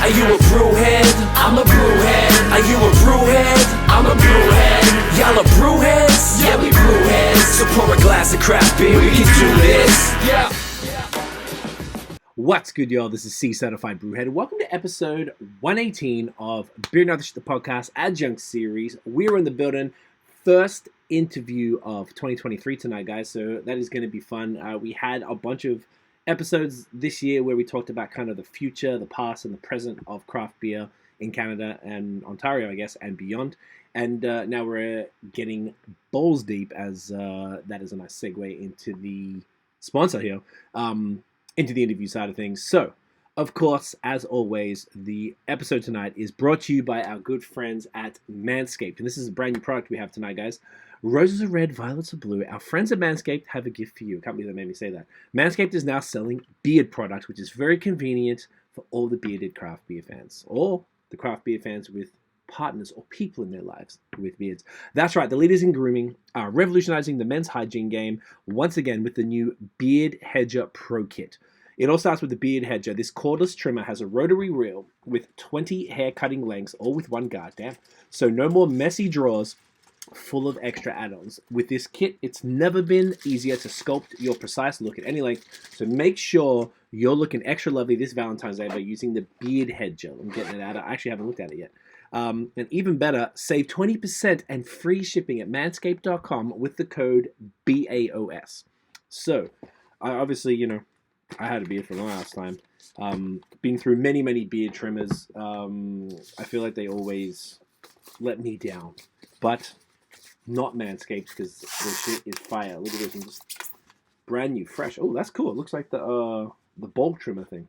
Are you a brewhead? I'm a brewhead. Are you a brewhead? I'm a brewhead. Y'all are brewheads? Yeah, we brewheads. So pour a glass of craft beer, we can do this. Yeah. What's good, y'all? This is Cee Certified Brewhead. Welcome to episode 118 of Beer Not the Podcast Adjunct series. We're in the building. First interview of 2023 tonight, guys. So that is going to be fun. We had a bunch of episodes this year where we talked about kind of the future, the past, and the present of craft beer in Canada and Ontario, I guess, and beyond. And now we're getting balls deep, as that is a nice segue into the sponsor here. Into the interview side of things. So, of course, as always, the episode tonight is brought to you by our good friends at Manscaped. And this is a brand new product we have tonight, guys. Roses are red, violets are blue. Our friends at Manscaped have a gift for you. I can't believe they made me say that. Manscaped is now selling beard products, which is very convenient for all the bearded craft beer fans, or the craft beer fans with partners or people in their lives with beards. That's right, the leaders in grooming are revolutionizing the men's hygiene game once again with the new Beard Hedger Pro Kit. It all starts with the Beard Hedger. This cordless trimmer has a rotary reel with 20 hair cutting lengths, all with one guard, damn. So no more messy drawers full of extra add-ons. With this kit, it's never been easier to sculpt your precise look at any length. So make sure you're looking extra lovely this Valentine's Day by using the Beard Hedger. I'm getting it out. I actually haven't looked at it yet. And even better, save 20% and free shipping at manscaped.com with the code BAOS. So, obviously, I had a beard for a long ass time. Been through many beard trimmers. I feel like they always let me down. But not Manscaped, because this shit is fire. Look at this. I'm just brand new, fresh. Oh, that's cool. It looks like the bulb trimmer thing.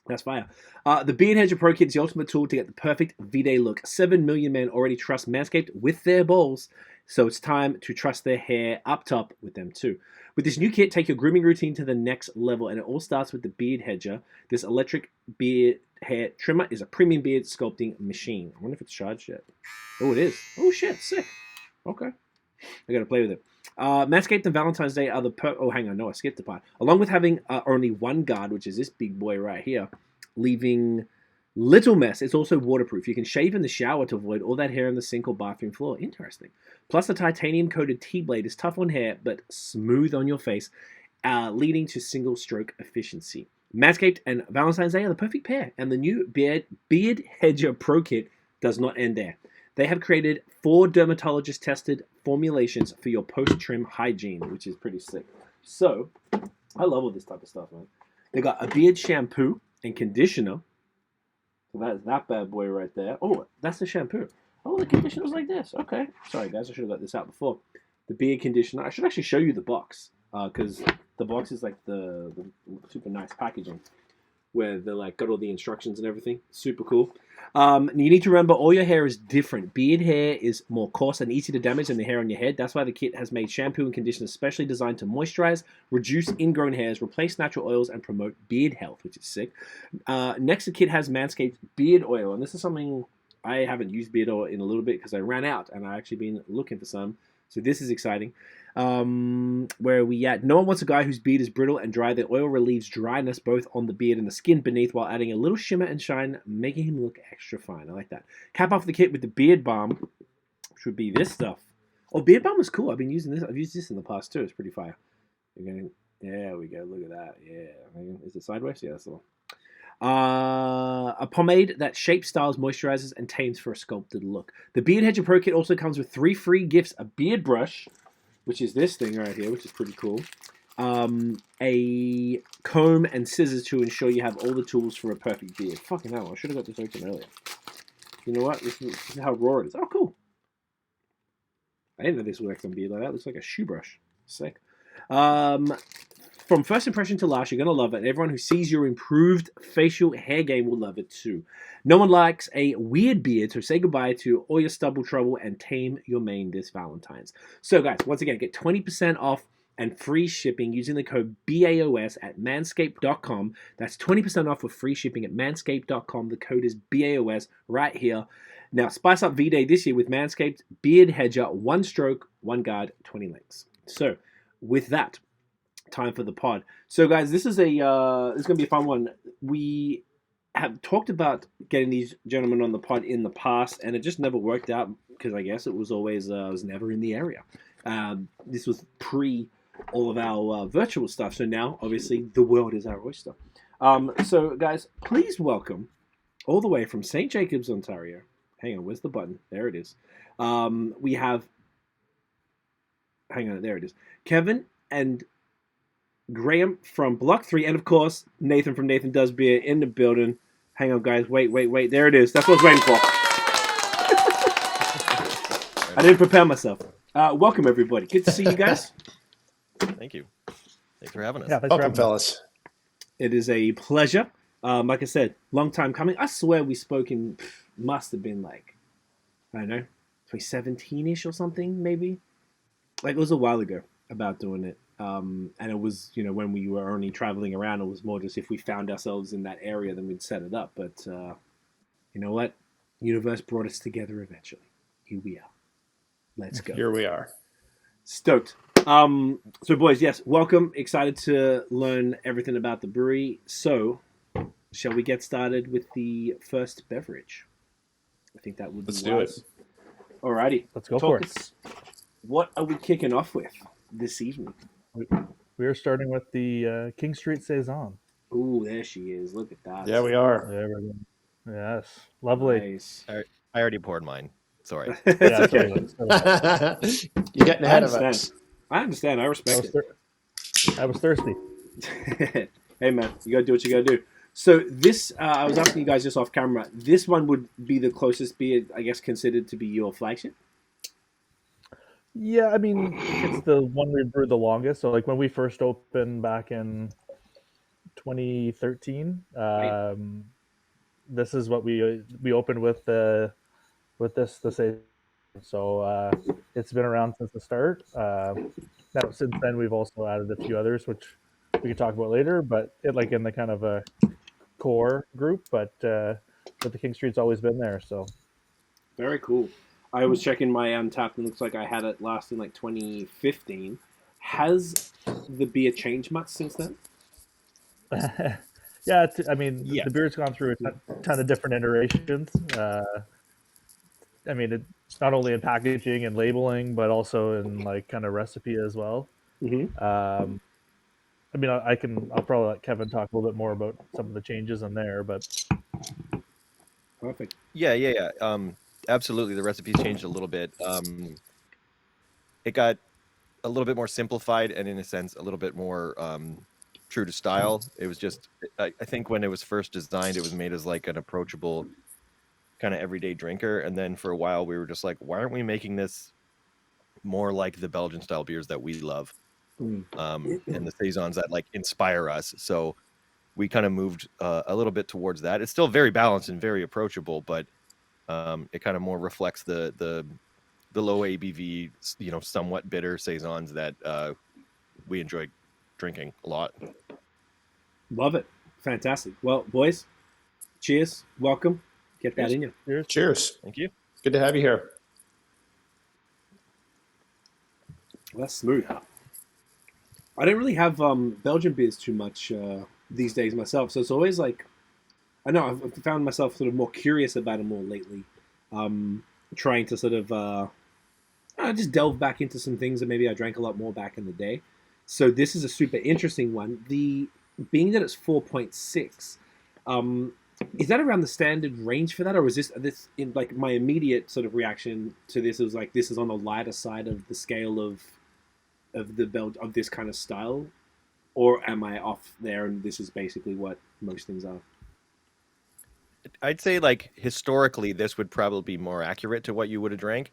That's fire. The Beard Hedger Pro Kit is the ultimate tool to get the perfect V-Day look. 7 million men already trust Manscaped with their balls, so it's time to trust their hair up top with them too. With this new kit, take your grooming routine to the next level, and it all starts with the Beard Hedger. This electric beard hair trimmer is a premium beard sculpting machine. I wonder if it's charged yet. Oh, it is. Oh, shit. Sick. Okay. I got to play with it. Manscaped and Valentine's Day are the oh, hang on. No, I skipped the part. Along with having only one guard, which is this big boy right here, leaving little mess, it's also waterproof. You can shave in the shower to avoid all that hair on the sink or bathroom floor. Interesting. Plus, the titanium-coated T-blade is tough on hair, but smooth on your face, leading to single-stroke efficiency. Manscaped and Valentine's Day are the perfect pair, and the new Beard Hedger Pro Kit does not end there. They have created 4 dermatologist-tested formulations for your post-trim hygiene, which is pretty sick. So, I love all this type of stuff, man. They got a beard shampoo and conditioner. So that is that bad boy right there. Oh, that's the shampoo. Oh, the conditioner's like this. Okay. Sorry, guys. I should have got this out before. The beard conditioner. I should actually show you the box, because the box is like the super nice packaging, where they're like got all the instructions and everything. Super cool. You need to remember all your hair is different. Beard hair is more coarse and easy to damage than the hair on your head. That's why the kit has made shampoo and conditioner specially designed to moisturize, reduce ingrown hairs, replace natural oils, and promote beard health, which is sick. Next, the kit has Manscaped beard oil, and this is something I haven't used beard oil in a little bit because I ran out, and I actually been looking for some. So this is exciting. Where are we at? No one wants a guy whose beard is brittle and dry. The oil relieves dryness both on the beard and the skin beneath while adding a little shimmer and shine, making him look extra fine. I like that. Cap off the kit with the beard balm, which would be this stuff. Oh, beard balm is cool. I've been using this. I've used this in the past too. It's pretty fire. There we go. Look at that. Yeah. Is it sideways? Yeah, that's the one. A pomade that shapes, styles, moisturizes, and tames for a sculpted look. The Beard Hedger Pro Kit also comes with 3 free gifts: a beard brush, which is this thing right here, which is pretty cool, a comb and scissors to ensure you have all the tools for a perfect beard. Fucking hell, I should have got this open earlier. You know what? This is how raw it is. Oh, cool. I didn't know this works on beard like that. It looks like a shoe brush. Sick. From first impression to last, you're going to love it. And everyone who sees your improved facial hair game will love it too. No one likes a weird beard, so say goodbye to all your stubble trouble and tame your mane this Valentine's. So guys, once again, get 20% off and free shipping using the code BAOS at manscaped.com. That's 20% off with free shipping at manscaped.com. The code is BAOS right here. Now, spice up V-Day this year with Manscaped Beard Hedger, 1 stroke, 1 guard, 20 lengths. So, with that, time for the pod. So, guys, this is going to be a fun one. We have talked about getting these gentlemen on the pod in the past, and it just never worked out because I guess it was always I was never in the area. This was pre all of our virtual stuff, so now obviously the world is our oyster. So guys, please welcome all the way from St. Jacobs, Ontario. Hang on, where's the button? There it is. We have. Hang on, there it is. Kevin and Graham from Block 3, and of course, Nathan from NathanDoesBeer in the building. Hang on, guys. Wait. There it is. That's what I was waiting for. I didn't prepare myself. Welcome, everybody. Good to see you guys. Thank you. Thanks for having us. Yeah, Welcome, fellas. It is a pleasure. Like I said, long time coming. I swear we spoke in, must have been like, I don't know, 2017-ish or something, maybe. Like, it was a while ago about doing it. And it was, when we were only traveling around, it was more just if we found ourselves in that area, then we'd set it up. But you know what? Universe brought us together eventually. Here we are. Let's go. Here we are. Stoked. So, boys, yes, welcome. Excited to learn everything about the brewery. So, shall we get started with the first beverage? I think that would be Let's do it. Alrighty. Let's go for it. What are we kicking off with this evening? We are starting with the King Street Saison. Ooh, there she is. Look at that. Yeah, we are. There we go. Yes, lovely. Nice. I already poured mine. Sorry. It's Yeah, okay. You're getting ahead of understand. us. I understand. I respect I was thirsty. it. Hey, man, you got to do what you got to do. So this, I was asking you guys just off camera, this one would be the closest beer, I guess, considered to be your flagship? Yeah, I mean, it's the one we brewed the longest. So, like, when we first opened back in 2013, Right. this is what we opened with the Saison. So it's been around since the start. Now, since then, we've also added a few others, which we can talk about later. But like in the kind of a core group, but the King Street's always been there. So Very cool. I was checking my Untapped, and it looks like I had it last in like 2015. Has the beer changed much since then? yeah, Yeah. the beer's gone through a ton of different iterations. I mean, it's not only in packaging and labeling, but also in like kind of recipe as well. Mm-hmm. I mean, I'll probably let Kevin talk a little bit more about some of the changes in there, but Perfect. Yeah. Absolutely. The recipe's changed a little bit. It got a little bit more simplified and, in a sense, a little bit more true to style. It was just, I think when it was first designed, it was made as like an approachable kind of everyday drinker. And then for a while, we were just like, why aren't we making this more like the Belgian style beers that we love? And the Saisons that like inspire us. So we kind of moved a little bit towards that. It's still very balanced and very approachable, but it kind of more reflects the low ABV, somewhat bitter Saisons that we enjoy drinking a lot. Love it. Fantastic. Well, boys, cheers. Welcome. Get that in you. Cheers. Thank you. Good to have you here. Well, that's smooth. I don't really have Belgian beers too much these days myself, so it's always like, I know I've found myself sort of more curious about them more lately, trying to sort of just delve back into some things that maybe I drank a lot more back in the day. So this is a super interesting one. Being that it's 4.6, is that around the standard range for that, or is this in like my immediate sort of reaction to this is like this is on the lighter side of the scale of this kind of style, or am I off there and this is basically what most things are? I'd say like historically, this would probably be more accurate to what you would have drank.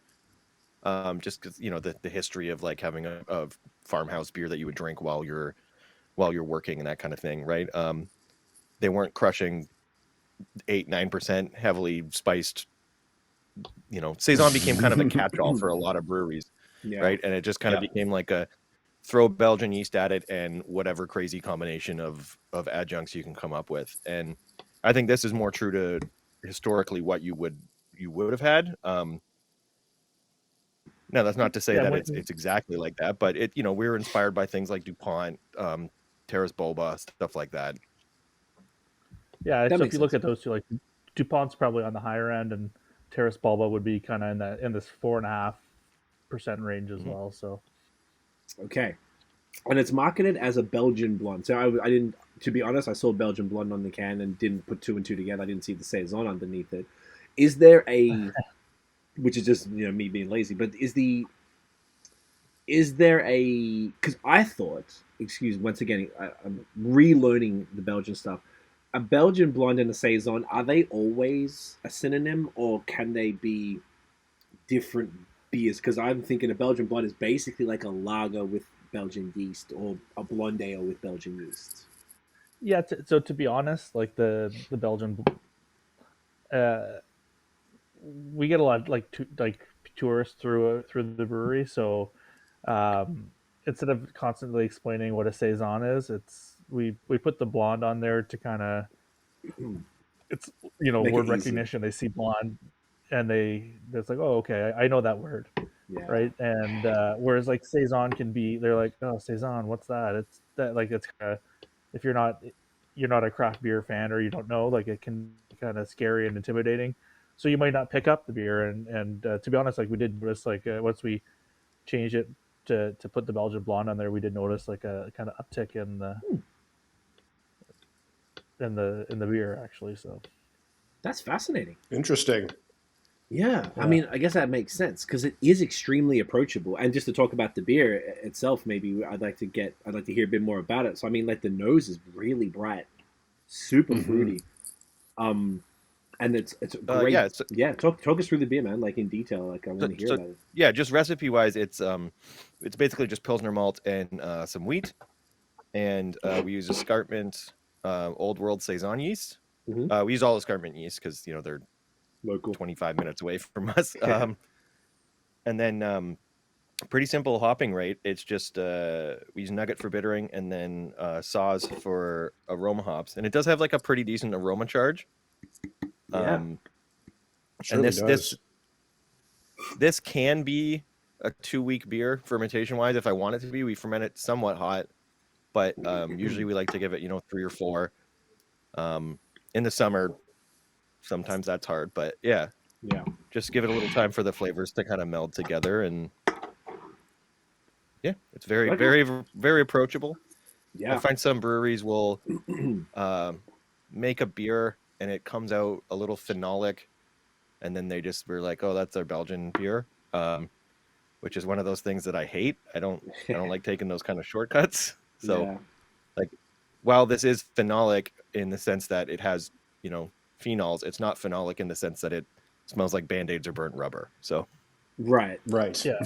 Just because the history of like having a farmhouse beer that you would drink while you're working and that kind of thing, right? They weren't crushing 8-9% heavily spiced. Saison became kind of a catch-all for a lot of breweries, right? And it just kind of became like a throw Belgian yeast at it and whatever crazy combination of adjuncts you can come up with. And I think this is more true to historically what you would have had. Now that's not to say that it's exactly like that, but we were inspired by things like DuPont, Terrace Bulba, stuff like that. Yeah, That so if makes you look sense. at those two, like DuPont's probably on the higher end, and Terrace Bulba would be kind of in this 4.5% range as well. So Okay. And it's marketed as a Belgian blonde. So I didn't, to be honest, I saw Belgian blonde on the can and didn't put two and two together. I didn't see the saison underneath it. Is there a, which is just me being lazy, but is there a? Because I thought, once again, I'm relearning the Belgian stuff. A Belgian blonde and a saison, are they always a synonym, or can they be different beers? Because I'm thinking a Belgian blonde is basically like a lager with Belgian yeast, or a blonde ale with Belgian yeast. yeah, so to be honest, like the Belgian, uh, we get a lot like tourists through the brewery. So instead of constantly explaining what a saison is, we put the blonde on there to kind of, it's Make word it easy. recognition. They see blonde, and it's like, oh, okay, I know that word, Yeah. right? And whereas like saison can be, they're like, oh, saison, what's that? It's that, like, it's kind of, if you're not a craft beer fan, or you don't know, like, it can be kind of scary and intimidating. So you might not pick up the beer. And to be honest, like, we did notice, like, once we changed it to put the Belgian blonde on there, we did notice like a kind of uptick in the beer, actually. So That's fascinating. Interesting. Yeah, I Yeah. mean, I guess that makes sense because it is extremely approachable. And just to talk about the beer itself, maybe I'd like to hear a bit more about it. So I mean, like, the nose is really bright, super fruity, and it's great. Yeah, Talk us through the beer, man. Like, in detail. Like, I want to hear so about it. yeah, just recipe wise, it's basically just Pilsner malt and some wheat, and we use escarpment, old world saison yeast. Mhm. We use all escarpment yeast because they're Local. 25 minutes away from us. Yeah. And then pretty simple hopping rate. It's just we use nugget for bittering, and then saws for aroma hops, and it does have like a pretty decent aroma charge. Yeah. Surely And this can be a 2-week beer fermentation wise if I want it to be. We ferment it somewhat hot, but usually we like to give it 3 or 4. In the summer, sometimes that's hard, but yeah, just give it a little time for the flavors to kind of meld together. And yeah, it's very, Okay. very, very approachable. Yeah. I find some breweries will make a beer and it comes out a little phenolic, and then we're like, oh, that's our Belgian beer, which is one of those things that I hate. I don't like taking those kind of shortcuts. So Yeah. like, while this is phenolic in the sense that it has phenols, it's not phenolic in the sense that it smells like Band-Aids or burnt rubber. So Right. Yeah.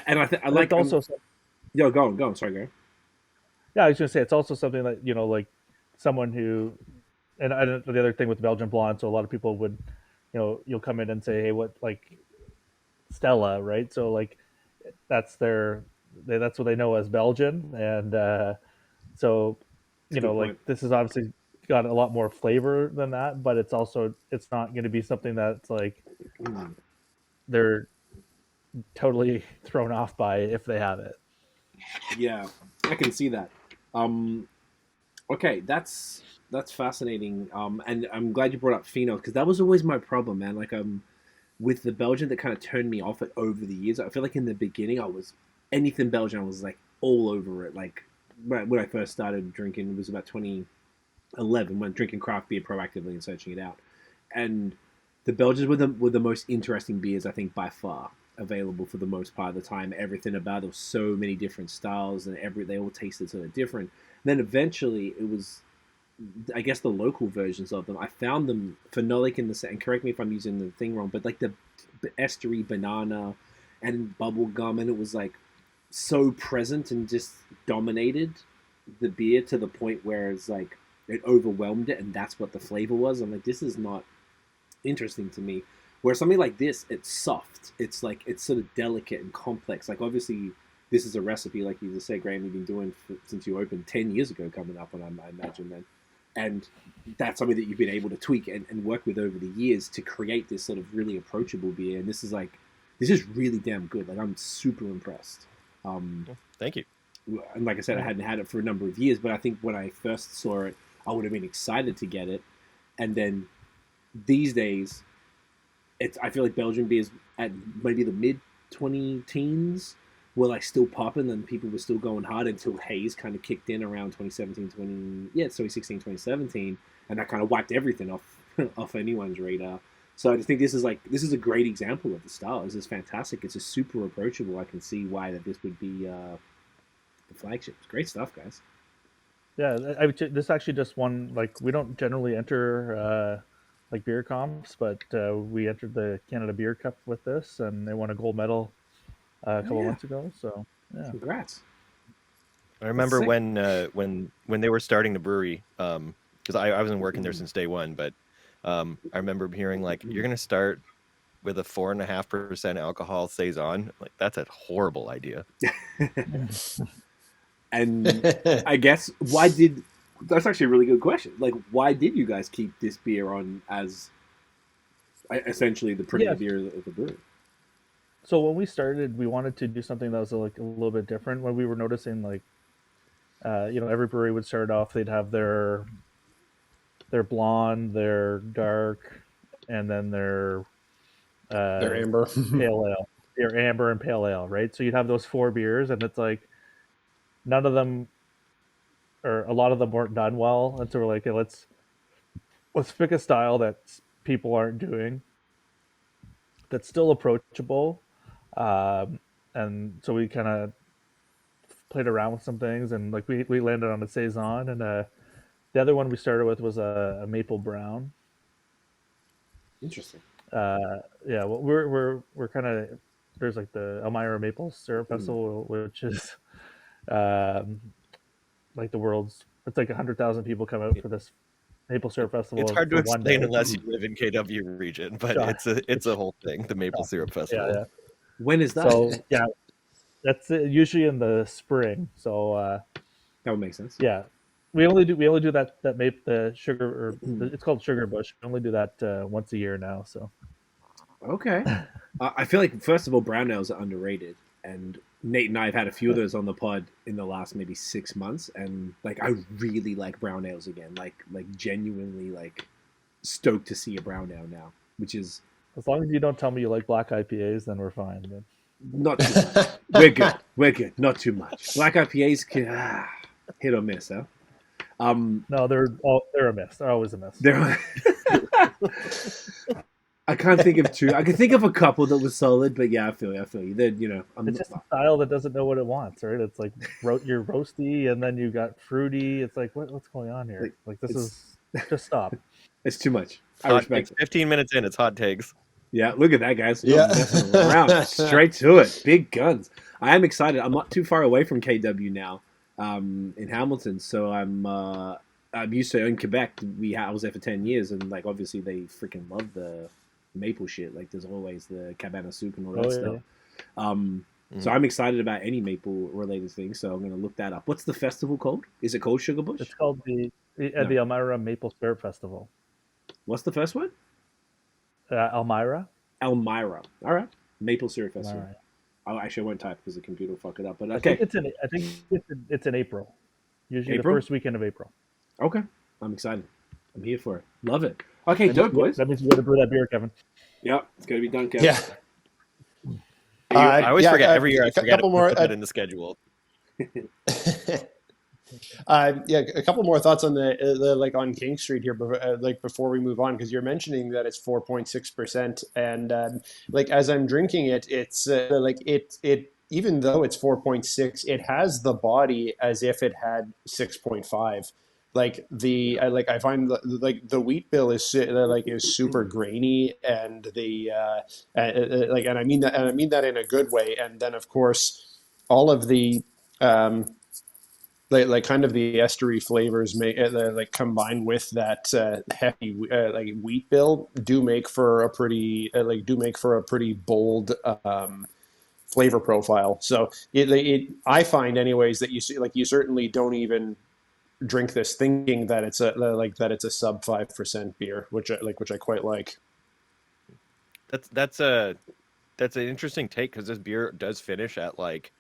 And I And like it's also Yo, go on. Sorry, Gary. yeah, I was gonna say, it's also something that like someone who, and I don't, the other thing with Belgian blonde, so a lot of people would, you'll come in and say, hey, what, like, Stella, right? So like that's what they know as Belgian. And so That's a good like, point. this is obviously got a lot more flavor than that, but it's not going to be something that's like they're totally thrown off by if they have it. Yeah, I can see that. Okay, that's fascinating. And I'm glad you brought up phenol because that was always my problem, man. Like, with the Belgian, that kind of turned me off it over the years. I feel like in the beginning, I was anything Belgian, I was like all over it. Like, when I first started drinking, it was about 2011 when drinking craft beer proactively and searching it out. And the Belgians were the most interesting beers, I think, by far available for the most part of the time. Everything about it, there was so many different styles, and they all tasted sort of different. And then eventually, it was, I guess, the local versions of them. I found them phenolic in the, and correct me if I'm using the thing wrong, but like the estery banana and bubble gum, and it was like so present and just dominated the beer to the point where it's like it overwhelmed it, and that's what the flavor was. I'm like, this is not interesting to me. Where something like this, it's soft. It's like, it's sort of delicate and complex. Like, obviously, this is a recipe, like you just said, Graham, you've been doing since you opened 10 years ago coming up, and I imagine then. And that's something that you've been able to tweak and work with over the years to create this sort of really approachable beer. And this is really damn good. Like, I'm super impressed. thank you. And like I said, I hadn't had it for a number of years, but I think when I first saw it, I would have been excited to get it. and then these days, I feel like Belgian beers at maybe the mid 20 teens were like still popping and people were still going hard until Haze kind of kicked in around 2016, 2017, and that kind of wiped everything off anyone's radar. So I just think this is a great example of the style. This is fantastic. It's a super approachable. I can see why that this would be the flagship. It's great stuff, guys. Yeah, this actually just won. Like, we don't generally enter like beer comps, but we entered the Canada Beer Cup with this, and they won a gold medal a couple months ago. So yeah, congrats. I remember when they were starting the brewery, because I wasn't working there since day one, but I remember hearing like, you're going to start with a 4.5% alcohol saison. Like, that's a horrible idea. And I guess that's actually a really good question. Like, why did you guys keep this beer on as essentially the premier beer of the brewery? So when we started, we wanted to do something that was like a little bit different. When we were noticing, like, every brewery would start off, they'd have their blonde, their dark, and then their amber, pale ale, their amber and pale ale, right? So you'd have those 4 beers, and it's like none of them, or a lot of them, weren't done well, and so we're like, hey, let's pick a style that people aren't doing, that's still approachable, and so we kind of played around with some things, and like we landed on a saison, and the other one we started with was a maple brown. Interesting. Yeah, well, we're kind of, there's like the Elmira Maple Syrup Festival, which is like the world's, it's like 100,000 people come out for this Maple Syrup Festival. It's hard to for one explain day. unless you live in KW region, but it's a whole thing, the Maple Syrup Festival. Yeah. When is that? So yeah, that's usually in the spring. So that would make sense. Yeah, we only do that the sugar, or it's called Sugar Bush. We only do that once a year now. So okay, I feel like, first of all, brown ales are underrated, and Nate and I have had a few of those on the pod in the last maybe 6 months, and like, I really like brown ales again. Like genuinely, like, stoked to see a brown ale now, which is, as long as you don't tell me you like black IPAs, then we're fine. But not too much. We're good. Not too much. Black IPAs can hit or miss, huh? No, they're a miss. They're always a miss. I can't think of two. I can think of a couple that was solid, but yeah, I feel you. Then it's just a style that doesn't know what it wants, right? It's like you're roasty, and then you got fruity. It's like, what's going on here? Like this is just stop. It's too much. I Hot respect takes. it. 15 minutes in, it's hot takes. Yeah, look at that, guys. Yeah. Not messing around. Straight to it. Big guns. I am excited. I'm not too far away from KW now, in Hamilton. So I'm used to, in Quebec. I was there for 10 years, and like, obviously they freaking love the maple shit. Like, there's always the cabana soup and all that stuff. Yeah. So I'm excited about any maple related thing. So I'm going to look that up. What's the festival called? Is it called Sugar Bush? It's called the Elmira Maple Syrup Festival. What's the first one? Elmira. All right. Maple Syrup Festival. Right. Oh, actually, I won't type because the computer will fuck it up. But okay. I think it's in April. Usually the first weekend of April. Okay. I'm excited. I'm here for it. Love it. Okay, dope, boys. That means you got to brew that beer, Kevin. Yeah, it's going to be done, Kevin. Yeah. I always forget every year. I forget to put that in the schedule. A couple more thoughts on the like on King Street here, like before we move on, because you're mentioning that it's 4.6%, and like as I'm drinking it, it's like it even though it's 4.6, it has the body as if it had 6.5. Like I find like the wheat bill is super grainy, and and I mean that in a good way. And then of course all of the like kind of the estery flavors like combined with that heavy like wheat bill do make for a pretty bold flavor profile. So I find anyways that you certainly don't even drink this thinking that it's a sub 5% beer, which I quite like. That's an interesting take, because this beer does finish at like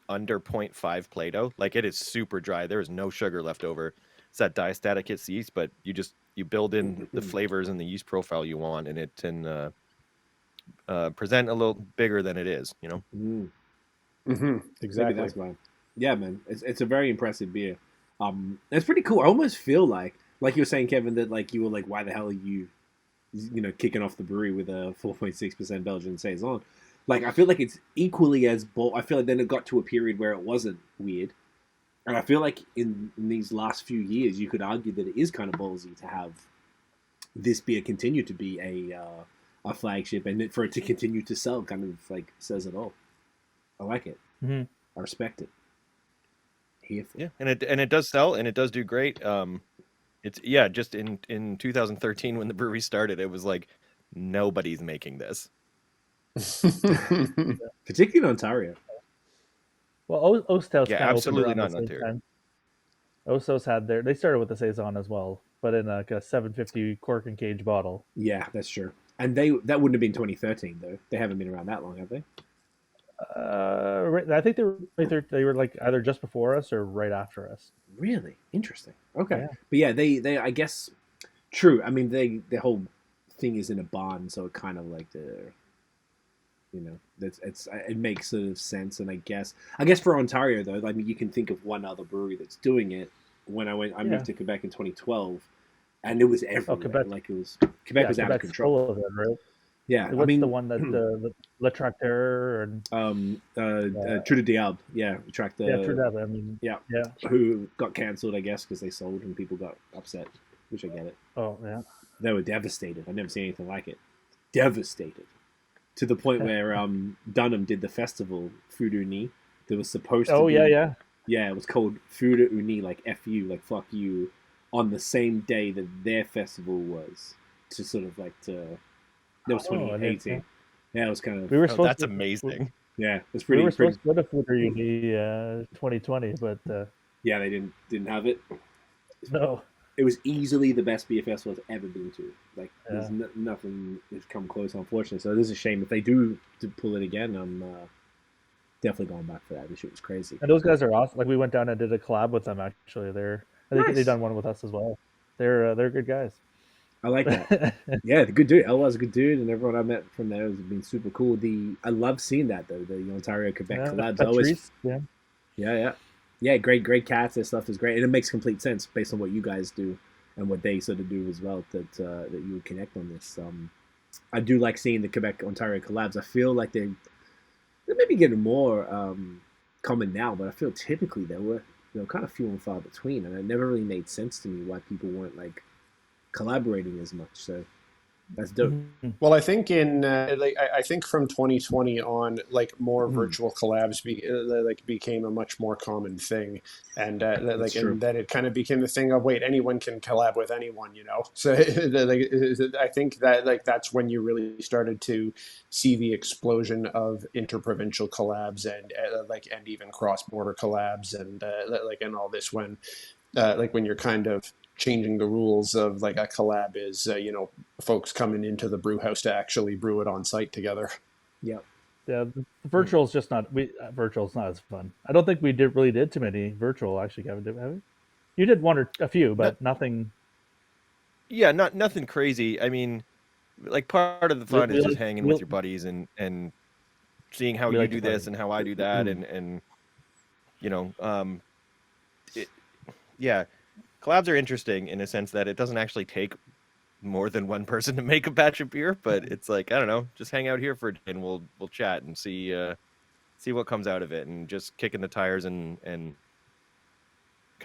under 0.5 Play-Doh. Like, it is super dry. There is no sugar left over. set diastatic its yeast, but you build in the flavors and the yeast profile you want, and it can present a little bigger than it is, you know. Maybe Exactly. that's why. Yeah, man, it's a very impressive beer. It's pretty cool. I almost feel like you were saying, Kevin, that like you were like, why the hell are you kicking off the brewery with a 4.6% Belgian Saison? Like, I feel like it's equally as bold. I feel like then it got to a period where it wasn't weird. And I feel like in these last few years, you could argue that it is kind of ballsy to have this beer continue to be a flagship, and for it to continue to sell kind of like says it all. I like it. I respect it. Here for Yeah, and it does sell, and it does do great. It's just in 2013 when the brewery started, it was like nobody's making this. particularly in Ontario. Well, Oosthouse Yeah, kind of absolutely opened not around in the same Ontario. time. Oosthouse they started with the Saison as well, but in like a 750 cork and cage bottle. Yeah, that's true. And that wouldn't have been 2013 though. They haven't been around that long, have they? I think they were like either just before us or right after us. Really interesting. Okay, Yeah. but yeah, they I guess true. I mean, the whole thing is in a barn, so it kind of like it makes sort of sense. And I guess for Ontario though, I mean, you can think of one other brewery that's doing it. When I moved to Quebec in 2012, and it was everywhere. Quebec. Like Quebec was out of Quebec's control. full of it, right? Yeah, What's I mean the one that the Le Tracteur and True de Diable, Tractor. True Diable. I mean, who got cancelled, I guess, because they sold and people got upset, which I get it. Oh yeah, they were devastated. I've never seen anything like it. Devastated to the point where Dunham did the festival Feu d'Uni. There was supposed to be. Yeah, it was called Feu d'Uni, like F-U, like fuck you, on the same day that their festival was, to sort of like to. That was 2018. Yeah, it was kind of. We were supposed that's amazing. Yeah, it was pretty. We were supposed to go to Food Uni 2020, but yeah, they didn't have it. No, it was easily the best beer festival I've ever been to. Like, there's nothing that's come close, unfortunately. So it is a shame if they do pull it again. I'm definitely going back for that. This shit was crazy. And those guys are awesome. Like, we went down and did a collab with them. Actually, I think they've done one with us as well. They're good guys. I like that. Yeah, the good dude. El was a good dude, and everyone I met from there has been super cool. I love seeing that though. The Ontario Quebec collabs. Always. Yeah. Great cats. Their stuff is great, and it makes complete sense based on what you guys do and what they sort of do as well. That you would connect on this. I do like seeing the Quebec Ontario collabs. I feel like they're maybe getting more common now, but I feel typically they were kind of few and far between, and it never really made sense to me why people weren't like collaborating as much. So that's dope. Well, I think I think from 2020 on, like, more virtual collabs became a much more common thing, and and then it kind of became the thing of, wait, anyone can collab with anyone, So I think that that's when you really started to see the explosion of interprovincial collabs and and even cross-border collabs and and all this when when you're kind of changing the rules of like a collab is folks coming into the brew house to actually brew it on site together. Yeah Virtual's just not virtual's not as fun. I don't think we really did too many virtual, actually, Kevin. Have we? You did one or a few, but nothing. Yeah, nothing crazy. I mean, like, part of the fun is just hanging with your buddies and seeing how you do this and how I do that, and collabs are interesting in a sense that it doesn't actually take more than one person to make a batch of beer, but it's like, I don't know, just hang out here for a day and we'll chat and see what comes out of it, and just kicking the tires and kind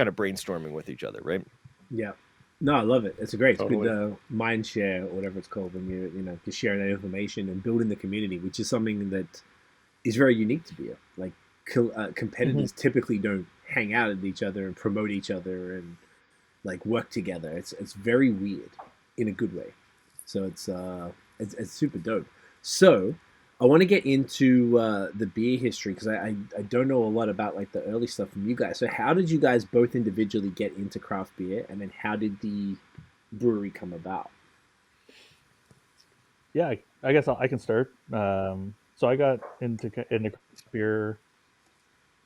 of brainstorming with each other, right? Yeah. No, I love it. It's a great. Totally. It's good mind share or whatever it's called when you're just sharing that information and building the community, which is something that is very unique to beer. Like, competitors typically don't hang out at each other and promote each other and like work together. It's very weird in a good way. So it's super dope. So I want to get into the beer history, because I don't know a lot about like the early stuff from you guys. So how did you guys both individually get into craft beer, and then how did the brewery come about? Yeah, I guess I can start. So I got into craft beer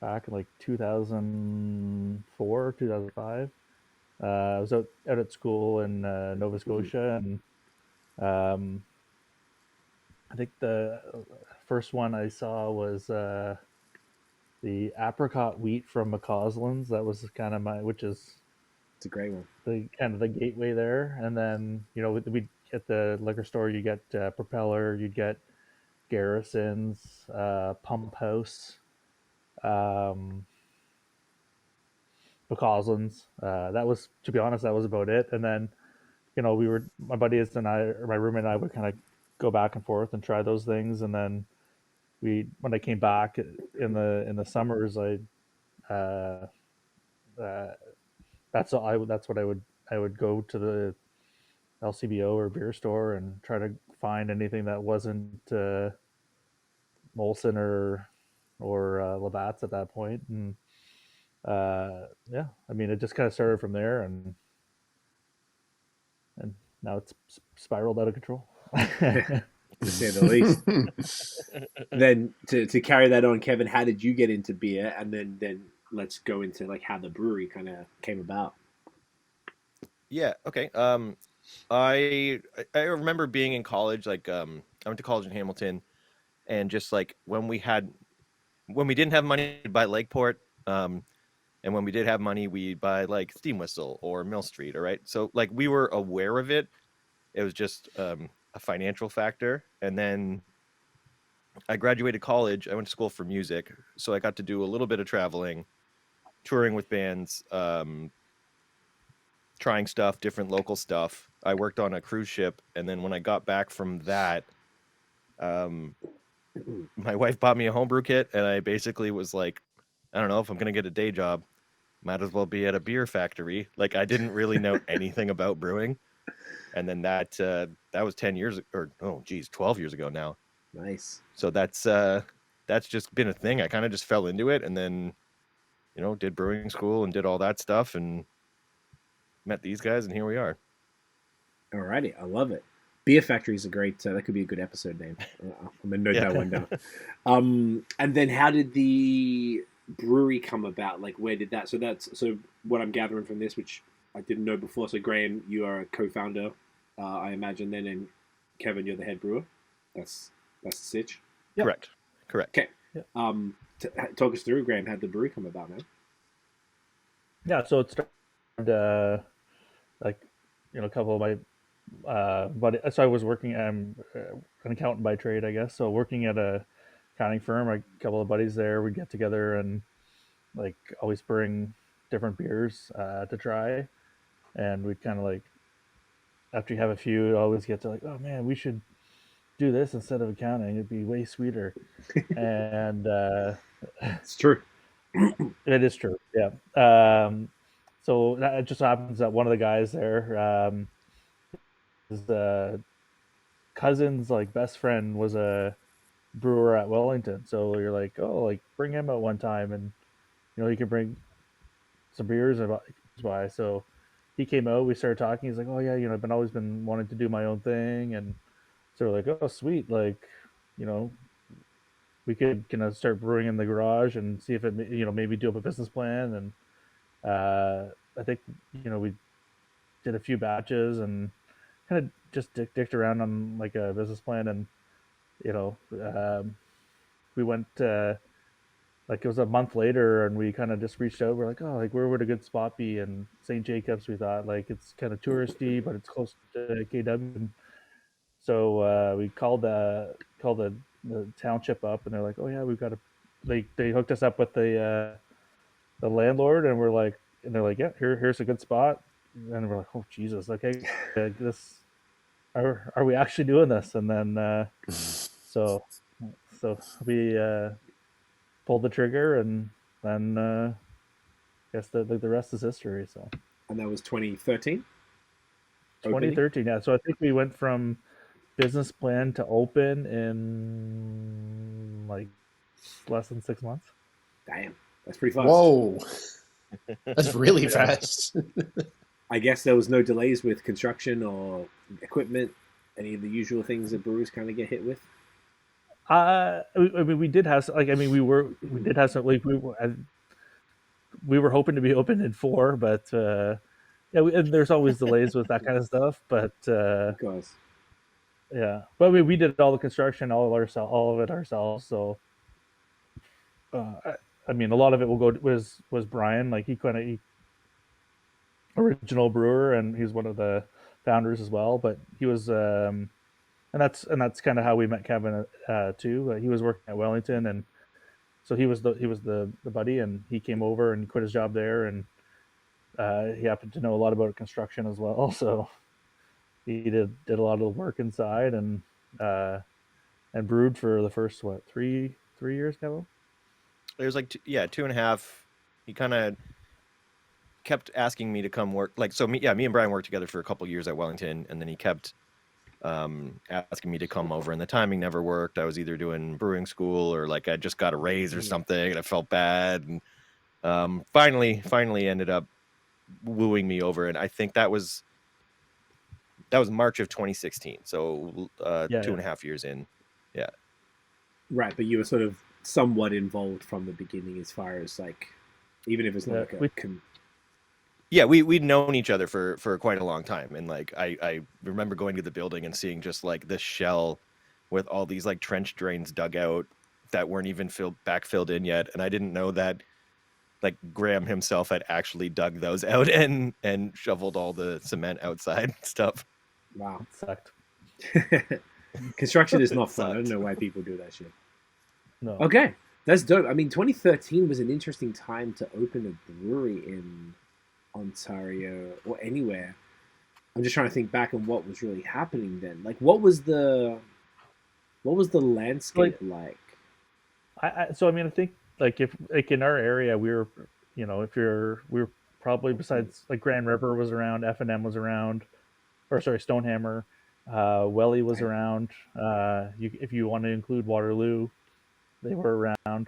back in like 2004, 2005. I was out at school in Nova Scotia, and I think the first one I saw was the apricot wheat from McCausland's. That was kind of which is It's a great one. the kind of the gateway there. And then we at the liquor store you get Propeller, you get Garrison's, Pump House, um, McCausland's. That was, to be honest, that was about it. And then my buddies and I, or my roommate and I, would kind of go back and forth and try those things. And then when I came back in the summers, uh, uh, that's what I would go to the LCBO or beer store and try to find anything that wasn't Molson or Labatt's at that point. And yeah, I mean, it just kind of started from there, and now it's spiraled out of control. To say the least. Then to carry that on, Kevin, how did you get into beer? And then let's go into like how the brewery kind of came about. Yeah. Okay. I remember being in college. Like, I went to college in Hamilton, and just like when we didn't have money to buy Lakeport, and when we did have money, we'd buy like Steam Whistle or Mill Street. All right. So like we were aware of it. It was just a financial factor. And then I graduated college. I went to school for music, so I got to do a little bit of traveling, touring with bands, trying stuff, different local stuff. I worked on a cruise ship, and then when I got back from that, my wife bought me a homebrew kit, and I basically was like, I don't know, if I'm gonna get a day job, might as well be at a beer factory. Like, I didn't really know anything about brewing, and then that was 10 years, or 12 years ago now. Nice. So that's just been a thing. I kind of just fell into it, and then did brewing school and did all that stuff, and met these guys, and here we are. Alrighty, I love it. Beer Factory is a great. That could be a good episode name. I'm gonna note that one down. And then how did the brewery come about? Like, where did that? So what I'm gathering from this, which I didn't know before. So Graham, you are a co-founder, I imagine. Then, and Kevin, you're the head brewer. That's the sitch. Yep. Correct. Okay. Yep. Talk us through, Graham. How did the brewery come about, man? Yeah, so it started like a couple of my so I was working. I'm an accountant by trade, I guess. So working at a accounting firm, a couple of buddies there, we'd get together and like always bring different beers to try, and we'd kind of like after you have a few, you always get to like, oh man, we should do this instead of accounting. It'd be way sweeter. And It's true. it is true. Yeah. So it just happens that one of the guys there, his cousin's like best friend was a brewer at Wellington. So you're like, oh, like bring him out one time, and you can bring some beers and buy. So he came out. We started talking. He's like, oh yeah, I've always been wanting to do my own thing, and so we're like, oh sweet, like we could kind of start brewing in the garage and see if it maybe do up a business plan. And I think we did a few batches and kind of just dicked around on like a business plan, and we went like it was a month later, and we kind of just reached out. We're like, oh, like where would a good spot be? And St. Jacobs, we thought, like it's kind of touristy, but it's close to KW. And so we called the township up, and they're like, oh yeah, we've got a. They hooked us up with the landlord, and they're like, yeah, here's a good spot. And we're like, oh Jesus, okay, this are we actually doing this? And then so we pulled the trigger, and then I guess the rest is history. So And that was 2013. 2013, yeah. So I think we went from business plan to open in like less than 6 months. Damn, that's pretty fast. Whoa, that's really fast. I guess there was no delays with construction or equipment, any of the usual things that brewers kind of get hit with. I mean, we did have like, I mean, we did have some like we were hoping to be open in 4, but and there's always delays with that kind of stuff, but Of course. yeah. But we did all the construction, all of it ourselves. So, I mean, a lot of it was Brian. Like he original brewer, and he's one of the founders as well. But he was, and that's kind of how we met Kevin too. He was working at Wellington, and so he was the buddy, and he came over and quit his job there, and he happened to know a lot about construction as well. So he did a lot of the work inside, and brewed for the first 3 years, Kevin. It was like 2.5. He kind of kept asking me to come work. Like, so me and Brian worked together for a couple years at Wellington, and then he kept asking me to come over, and the timing never worked. I was either doing brewing school or like I just got a raise or something, and I felt bad. And finally ended up wooing me over, and I think that was March of 2016. So 2.5 years in. Yeah. Right, but you were sort of somewhat involved from the beginning, as far as like, even if it's not we'd known each other for quite a long time, and like I remember going to the building and seeing just like this shell with all these like trench drains dug out that weren't even backfilled in yet, and I didn't know that like Graham himself had actually dug those out and shoveled all the cement outside stuff. Wow. It sucked. Construction is not fun. I don't know why people do that shit. No. Okay, that's dope. I mean, 2013 was an interesting time to open a brewery in Ontario or anywhere. I'm just trying to think back on what was really happening then. Like, what was the landscape like? I think like if like in our area we were probably, besides like Grand River was around, F&M was around, or sorry, Stonehammer, Welly was around. If you want to include Waterloo, they were around.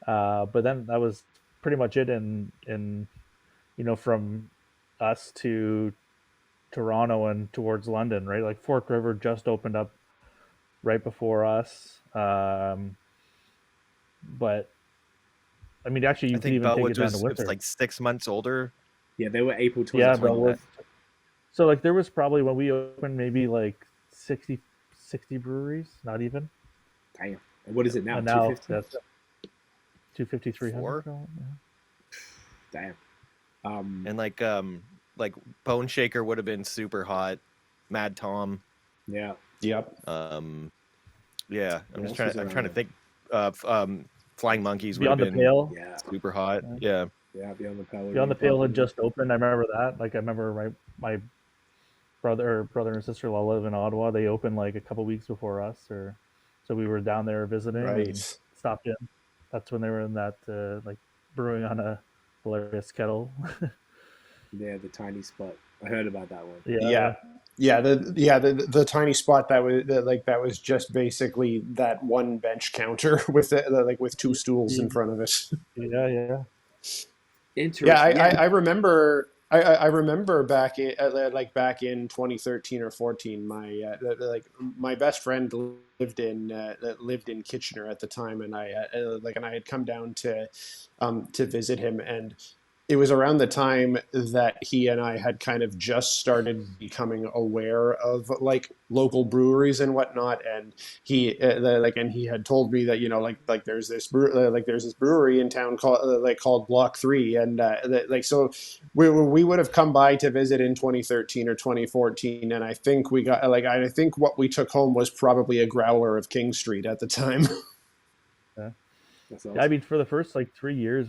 But then that was pretty much it in from us to Toronto and towards London, right? Like Fork River just opened up right before us. But I mean, actually, you can even take it down to winter. It's like 6 months older. Yeah, they were April 2020. Yeah, so like there was probably, when we opened, maybe like 60 breweries, not even. Damn. And what is it now? And now 250? that's 250, 300. Damn. And like Bone Shaker would have been super hot. Mad Tom. Yeah. Yep. Yeah. I'm trying to think. Flying Monkeys would Beyond have the been Pale. super hot. Yeah. Yeah, Beyond the Pale. Beyond the Pale had just opened. I remember that. Like I remember my brother and sister-in-law live in Ottawa. They opened like a couple weeks before us, so we were down there visiting. Right. And stopped in. That's when they were in that like brewing on a hilarious kettle. Yeah, the tiny spot. I heard about that one. The tiny spot that was just basically that one bench counter with with two stools in front of it. Yeah. Interesting. Yeah, I remember. I remember back in 2013 or 14, my best friend lived in Kitchener at the time, and I had come down to visit him, and it was around the time that he and I had kind of just started becoming aware of like local breweries and whatnot, and he had told me that there's this brewery in town called Block 3, and so we would have come by to visit in 2013 or 2014, and I think we got I think what we took home was probably a growler of King Street at the time. Yeah. Awesome. I mean, for the first like 3 years,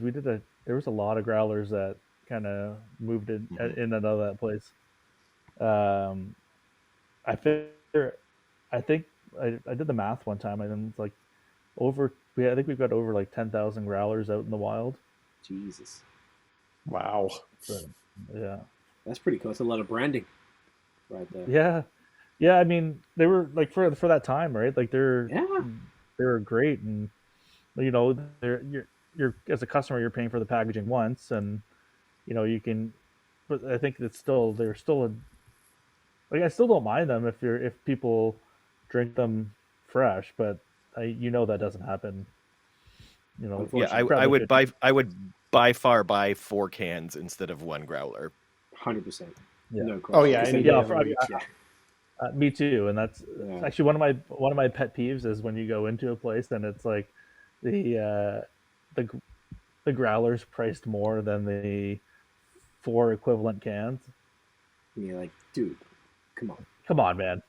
there was a lot of growlers that kind of moved in and out of that place. I think I did the math one time, and it's like I think we've got over like 10,000 growlers out in the wild. Jesus. Wow. So, yeah. That's pretty cool. That's a lot of branding right there. Yeah. I mean, they were like for that time, right? Like they were great, and you're as a customer, you're paying for the packaging once, and you can. But I think they're still I still don't mind them if people drink them fresh, but that doesn't happen. I would by far buy 4 cans instead of one growler. 100%. Yeah. No question. Oh yeah, It's any like- day Yeah, of the for- week, yeah. Me too, and that's Yeah. actually one of my pet peeves is when you go into a place and it's like the the growlers priced more than the 4 equivalent cans. And you're like, dude, come on. Come on, man.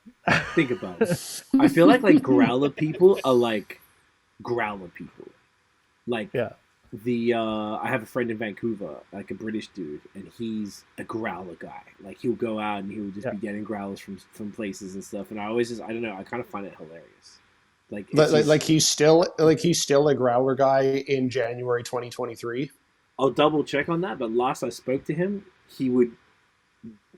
Think about it. I feel like growler people are like growler people. Like Yeah. I have a friend in Vancouver, like a British dude, and he's a growler guy. Like he'll go out and he'll just be getting growlers from places and stuff. And I always I don't know, I kind of find it hilarious. Like He's still a growler guy in January 2023. I'll double check on that, but last I spoke to him, he would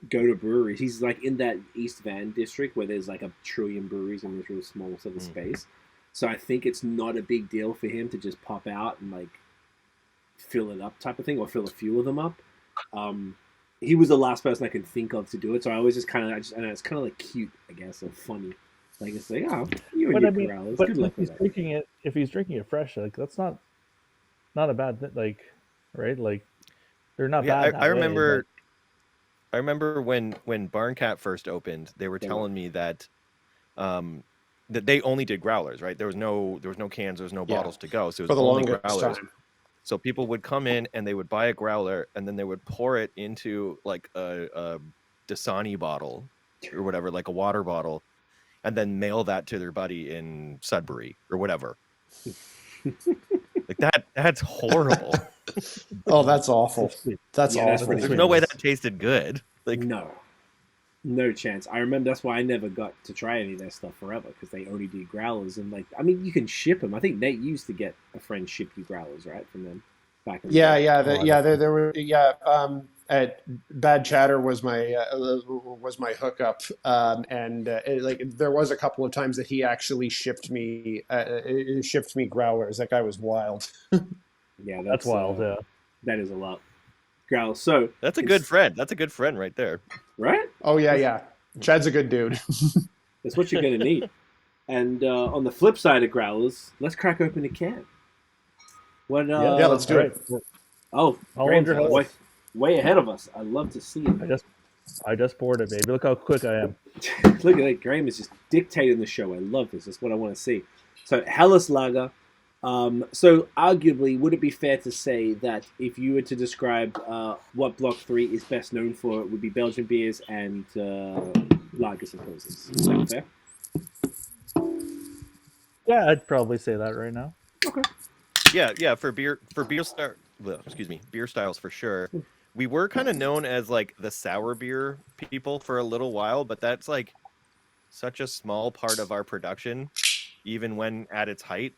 go to breweries. He's like in that East Van district where there's like a trillion breweries in this real small sort of space. So I think it's not a big deal for him to just pop out and like fill it up type of thing, or fill a few of them up. He was the last person I could think of to do it, so I always just kind of, I know it's kind of like cute, I guess, or funny. Like it's like, oh, you and But your I mean, growlers, but good if luck he's with that. drinking it, if he's drinking it fresh, like that's not a bad thing. Like, right? Like they're not Yeah, bad. that I way, remember. I remember when Barn Cat first opened, they were telling me that that they only did growlers, right? There was no cans, there was no bottles to go, so it For was the only longest growlers. time. So people would come in and they would buy a growler, and then they would pour it into like a Dasani bottle or whatever, like a water bottle, and then mail that to their buddy in Sudbury or whatever. Like that's horrible. Oh, that's awful. That's Yeah, that's awful. pretty There's no way that tasted good. Like no chance. I remember that's why I never got to try any of their stuff forever, because they only did growlers. And like, I mean, you can ship them. I think Nate used to get a friend ship you growlers, right, from them back in the day. There were Bad Chatter was my hookup, and there was a couple of times that he actually shipped me growlers. That guy was wild. Yeah, that's wild. Yeah. That is a lot. Growlers. So that's a good friend. That's a good friend right there. Right? Oh yeah. Chad's a good dude. That's what you're gonna need. And on the flip side of growlers, let's crack open a can. What? Let's do it. Oh, Hollinger Graham's Helles. way ahead of us. I love to see it. I just poured it, baby. Look how quick I am. Look at that. Graham is just dictating the show. I love this. That's what I want to see. So Helles Lager. So arguably, would it be fair to say that if you were to describe what Block 3 is best known for, it would be Belgian beers and lagers and pilsners? Is that fair? Yeah, I'd probably say that right now. Okay. Yeah. For beer styles for sure. We were kind of known as like the sour beer people for a little while, but that's like such a small part of our production, even when at its height.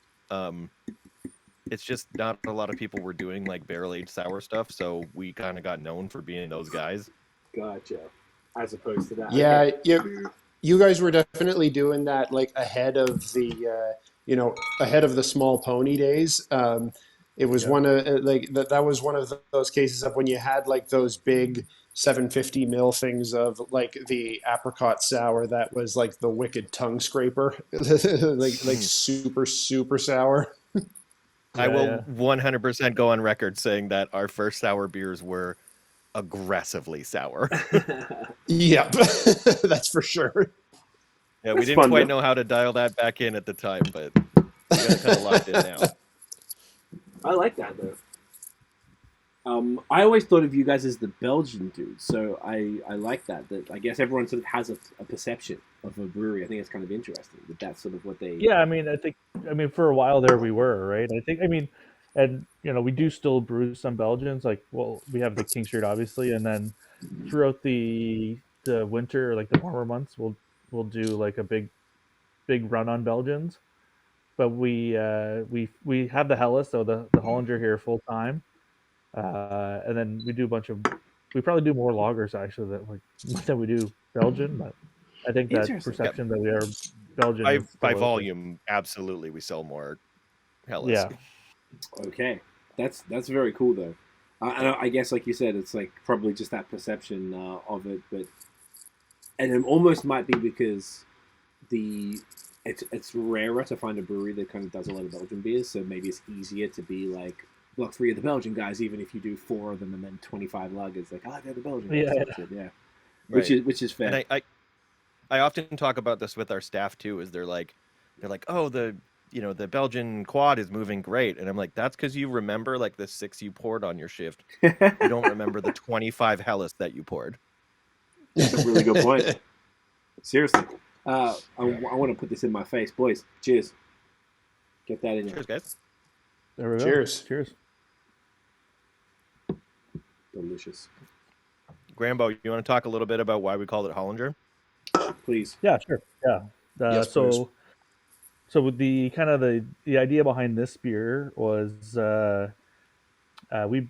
It's just not a lot of people were doing like barrel-aged sour stuff, so we kind of got known for being those guys. Gotcha. As opposed to that. Yeah, Okay. you guys were definitely doing that like ahead of the small pony days. It was one of that was one of those cases of when you had like those big 750 ml things of like the apricot sour that was like the wicked tongue scraper, like super sour. I will 100% go on record saying that our first sour beers were aggressively sour. Yep, that's for sure. Yeah, we didn't quite know how to dial that back in at the time, but we got it kind of locked in now. I like that though. I always thought of you guys as the Belgian dudes, so I like that. That I guess everyone sort of has a perception of a brewery. I think it's kind of interesting that that's sort of what they. Yeah, I mean, for a while there we were, right? And we do still brew some Belgians. Like, well, we have the King Street, obviously, and then throughout the winter, like the warmer months, we'll do like a big run on Belgians. But we have the Helles, so the Hollinger here full time. And then we probably do more lagers actually than we do Belgian, but I think that perception that we are Belgian by volume, absolutely we sell more Helles. Yeah. Okay, that's very cool though. I guess like you said, it's like probably just that perception of it, and it almost might be because it's rarer to find a brewery that kind of does a lot of Belgian beers, so maybe it's easier to be like block 3 of the Belgian guys, even if you do 4 of them and then 25 lagers. Like, they're the Belgian guys. Yeah. Right. Which is fair. And I often talk about this with our staff too. Is they're like, oh, the Belgian quad is moving great, and I'm like, that's because you remember like the 6 you poured on your shift. You don't remember the 25 Helles that you poured. That's a really good point. Seriously. I want to put this in my face. Boys, cheers. Get that in. Cheers, guys. There we go. Cheers. Delicious. Grambo, you want to talk a little bit about why we called it Hollinger? Please. Yeah, sure. Yeah. Yes, please. So with the kind of the idea behind this beer was we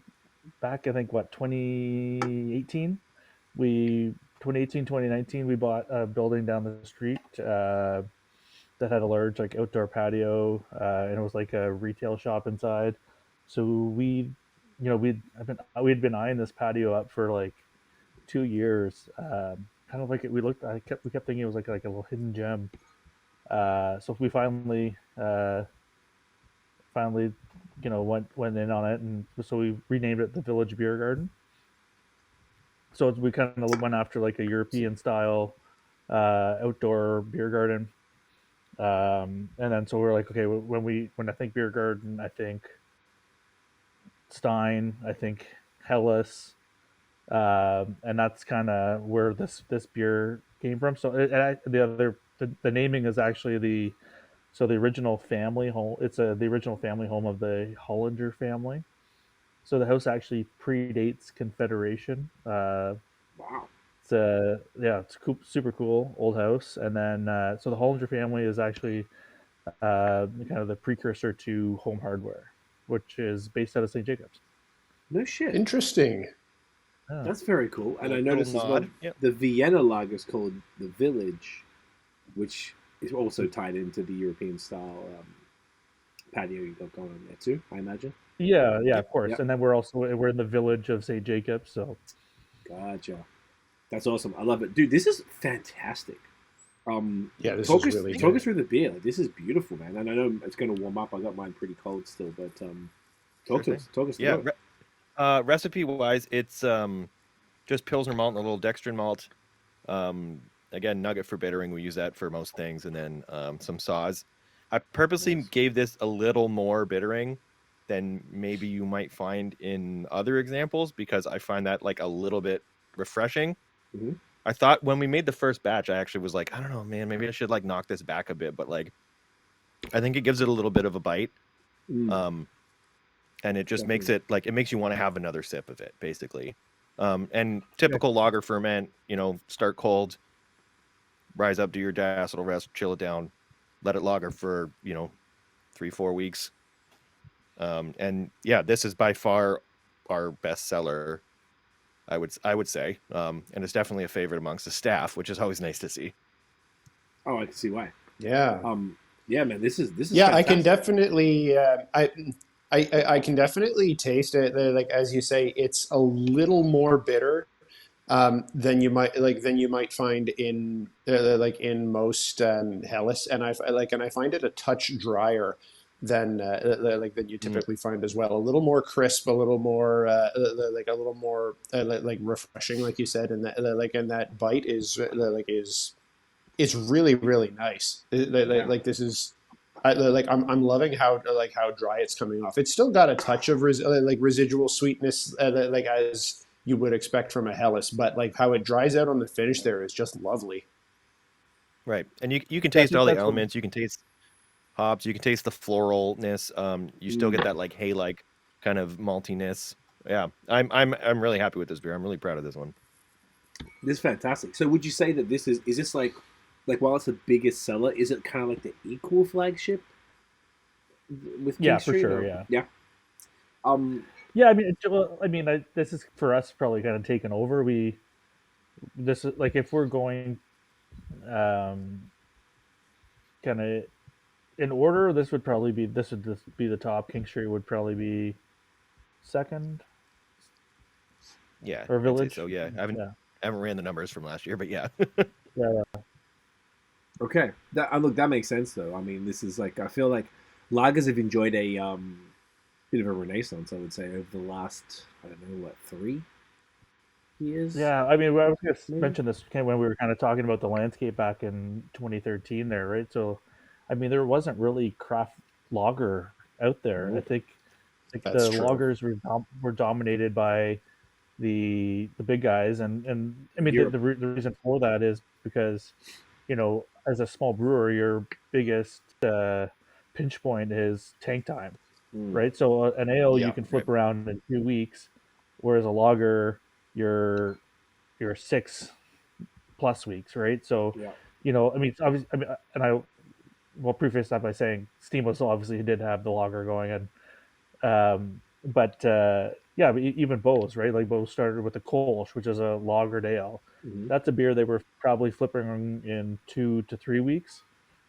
back, I think, 2018, 2019, we bought a building down the street that had a large like outdoor patio, and it was like a retail shop inside. So we'd been eyeing this patio up for like 2 years. Kind of like we kept thinking it was like a little hidden gem. So we finally went in on it, and so we renamed it the Village Beer Garden. So we kind of went after like a European style outdoor beer garden, and then so we're like, okay, when I think beer garden, I think Stein, I think Helles, and that's kind of where this beer came from. So the naming is actually the original family home. It's the original family home of the Hollinger family. So the house actually predates Confederation. Wow. It's super cool old house. And then so the Hollinger family is actually kind of the precursor to Home Hardware, which is based out of St. Jacobs. No shit. Interesting. Yeah. That's very cool. And I noticed as well, Yep. the Vienna lager is called the Village, which is also tied into the European style patio you got going on there too, I imagine. Yeah, of course. Yep. And then we're in the village of St. Jacobs. So Gotcha. That's awesome. I love it, dude. This is fantastic. Yeah, this talk is us, really talk good. us through the beer. Like, this is beautiful, man. And I know it's going to warm up. I got mine pretty cold still, but talk to us. Talk us through it. Recipe wise, it's just Pilsner malt and a little dextrin malt. Again, nugget for bittering. We use that for most things, and then some saws. I purposely gave this a little more bittering than maybe you might find in other examples, because I find that like a little bit refreshing. Mm-hmm. I thought when we made the first batch, I actually was like, I don't know, man, maybe I should like knock this back a bit, but like, I think it gives it a little bit of a bite. And it just makes it like, it makes you want to have another sip of it, basically. And typical lager ferment, start cold, rise up to your little rest, chill it down, let it lager for 3-4 weeks. And yeah, this is by far our best seller, I would say, and it's definitely a favorite amongst the staff, which is always nice to see. Oh, I can see why. Yeah. Yeah, man, this is Yeah, fantastic. I can definitely I can definitely taste it. Like as you say, it's a little more bitter than you might find in in most Helles, and I find it a touch drier than you typically find as well. A little more crisp, a little more refreshing, like you said, and that bite is it's really, really nice. This is. I'm loving how dry it's coming off. It's still got a touch of residual sweetness, as you would expect from a Helles, but like how it dries out on the finish there is just lovely. Right, and you can taste all the elements. You can taste hops. You can taste the floralness. You still get that like hay-like kind of maltiness. Yeah, I'm really happy with this beer. I'm really proud of this one. This is fantastic. So would you say that this is this like while it's the biggest seller, is it kind of like the equal flagship with King Street? For sure. Yeah. Yeah. Yeah, I mean, this is for us probably kind of taken over. This is like if we're going, kind of in order, this would just be the top. King Street would probably be second. Yeah. Or Village. So yeah, I haven't ran the numbers from last year, but yeah. Yeah. Okay, that makes sense though. I mean, this is like, I feel like lagers have enjoyed bit of a renaissance, I would say, over the last, I don't know, what, 3 years? Yeah, I mean, I was going to Maybe? mention this when we were kind of talking about the landscape back in 2013 there, right? So, I mean, there wasn't really craft lager out there. I Nope. think like That's the true. lagers were dominated by the big guys, and I mean, Europe. the reason for that is because, as a small brewer, your biggest pinch point is tank time, Mm. right? So an ale Yeah, you can flip around in 2 weeks, whereas a lager you're 6+ weeks, right? So, Yeah. I mean, it's obviously, I mean, and I will preface that by saying Steamless obviously did have the lager going, and but yeah, but even BAOS, right? Like BAOS started with the Kolsch, which is a lagered ale. Mhm. That's a beer they were probably flipping in 2 to 3 weeks,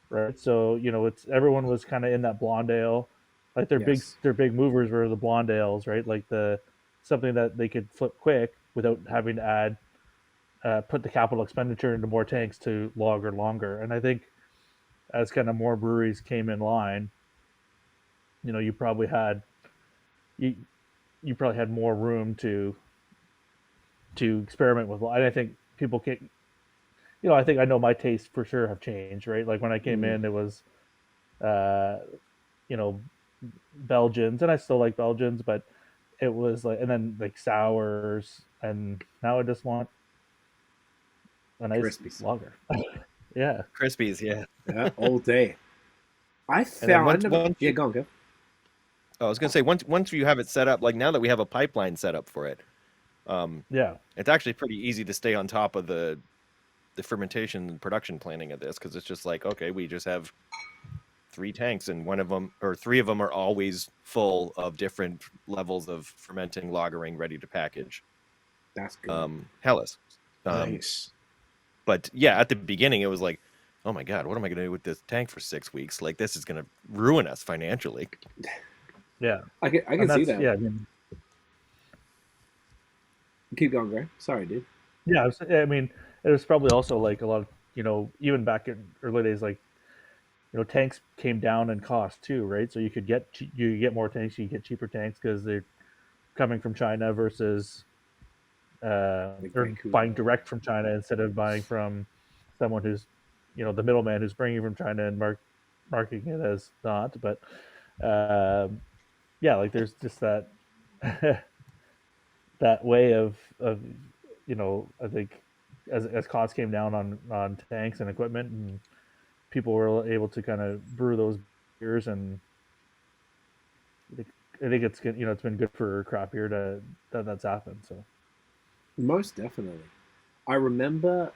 right? So it's everyone was kind of in that blonde ale, like Yes. their big movers were the blonde ales, right? Like the something that they could flip quick without having to put the capital expenditure into more tanks to lager longer. And I think as kind of more breweries came in line, you probably had you you probably had more room to experiment with. And I think people can, I think I know my tastes for sure have changed, right? Like when I came Mm. in, it was, uh, you know, Belgians, and I still like Belgians, but it was like, and then like sours, and now I just want a nice Crispies. lager. Yeah. Crispies, yeah. Yeah, all day. I And then found... once Yeah, you, go on, go. I was gonna say once you have it set up, like now that we have a pipeline set up for it, Yeah. it's actually pretty easy to stay on top of the fermentation and production planning of this, because it's just like, okay, we just have 3 tanks, and one of them or 3 of them are always full of different levels of fermenting, lagering, ready to package. That's good. Helles. Nice. But yeah, at the beginning it was like, oh my god, what am I going to do with this tank for 6 weeks? Like, this is going to ruin us financially. Yeah. I can And see that's, that. yeah, I mean, Keep going, Gray. Sorry, dude. yeah, I mean, it was probably also like a lot of, even back in early days, like, tanks came down in cost too, right? So you get more tanks, you get cheaper tanks because they're coming from China versus Like or buying Vancouver. direct from China instead of buying from someone who's, the middleman who's bringing from China and marketing it as not. But yeah, like there's just that that way of I think as costs came down on tanks and equipment, and people were able to kind of brew those beers, and I think it's good. It's been good for craft beer that's happened. So Most definitely. I remember...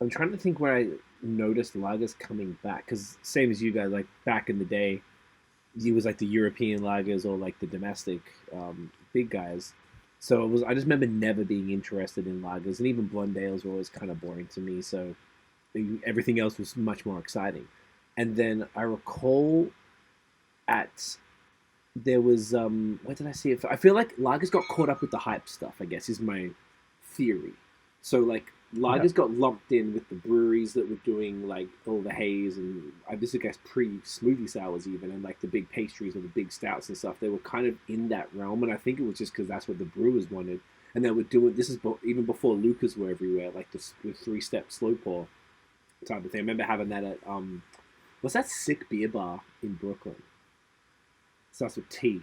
I'm trying to think where I noticed lagers coming back, because same as you guys, like back in the day, it was like the European lagers or like the domestic big guys. So it was. I just remember never being interested in lagers, and even blonde ales were always kind of boring to me. So everything else was much more exciting. And then I recall at there was where did I see it? I feel like lagers got caught up with the hype stuff, I guess, is my theory. So like lagers got lumped in with the breweries that were doing like all the haze and this is, I guess, pre-smoothie sours even, and like the big pastries or the big stouts and stuff. They were kind of in that realm, and I think it was just because that's what the brewers wanted. And they were doing this is even before Lucas were everywhere, like the 3-step slow pour type of thing. I remember having that at what's that sick beer bar in Brooklyn? Starts with T.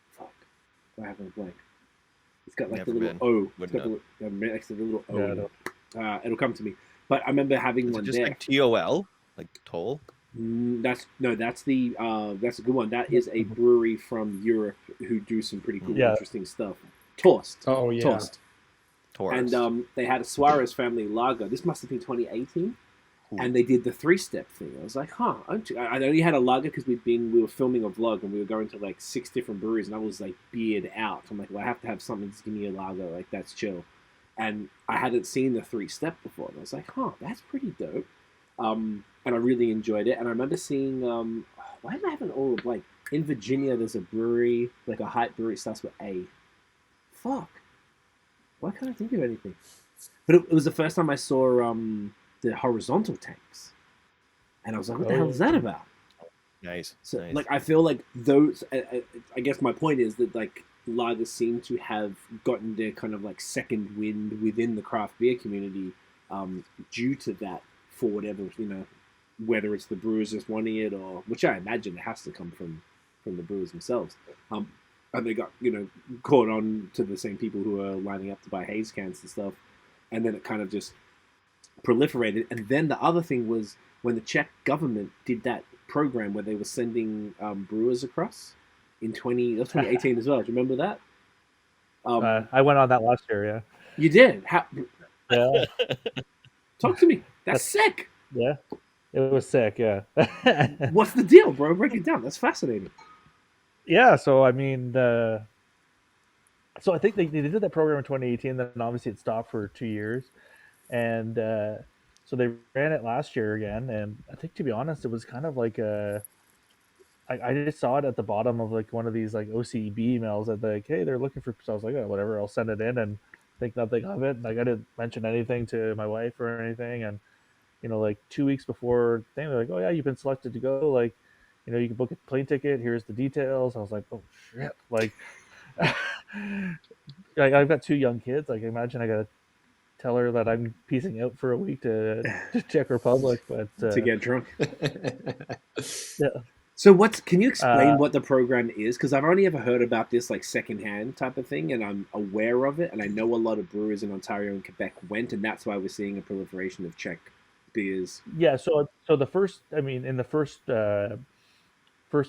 Fuck, I have a blank. It's got like Never the little been. O. It's Wouldn't got the next to the little O. Yeah, in it. It'll come to me. But I remember having Is one it just there. like TOL, like toll? That's a good one. That is a brewery from Europe who do some pretty cool, Yeah. interesting stuff. Toast. Oh yeah. Toast. Taurus. And they had a Suarez family lager. This must have been 2018. And they did the 3-step thing. I was like, huh. I only had a lager because we were filming a vlog and we were going to like 6 different breweries, and I was like beered out. I'm like, well, I have to have something. Just give me a lager. Like, that's chill. And I hadn't seen the 3-step before. And I was like, huh, that's pretty dope. And I really enjoyed it. And I remember seeing, why did I have an all like in Virginia? There's a brewery, like a hype brewery. It starts with A. Fuck. Why can't I think of anything? But it was the first time I saw the horizontal tanks, and I was like, what the hell is that about? Nice. So nice. like I feel like those. I guess my point is that like lagers seem to have gotten their kind of like second wind within the craft beer community, due to that, for whatever, whether it's the brewers just wanting it, or which I imagine it has to come from the brewers themselves. And they got caught on to the same people who are lining up to buy haze cans and stuff, and then it kind of just proliferated. And then the other thing was when the Czech government did that program where they were sending brewers across in 2018 as well. Do you remember that? I went on that last year. Yeah. You did. Yeah. Talk to me. That's sick. Yeah. It was sick. Yeah. What's the deal, bro? Break it down. That's fascinating. Yeah. So I mean, so I think they did that program in 2018. Then obviously it stopped for 2 years, and so they ran it last year again. And I think, to be honest, it was kind of like I just saw it at the bottom of like one of these like OCB emails that like, hey, they're looking for. So I was like, oh, whatever, I'll send it in and think nothing of it. Like I didn't mention anything to my wife or anything. And like 2 weeks before thing, they're like, oh yeah, you've been selected to go. Like, you can book a plane ticket. Here's the details. I was like, oh shit. Like, I've got 2 young kids. Like, imagine I gotta tell her that I'm piecing out for a week to Czech Republic, but to get drunk. Yeah. So can you explain what the program is? Because I've only ever heard about this like secondhand type of thing, and I'm aware of it, and I know a lot of brewers in Ontario and Quebec went, and that's why we're seeing a proliferation of Czech beers. Yeah, so the first, in the first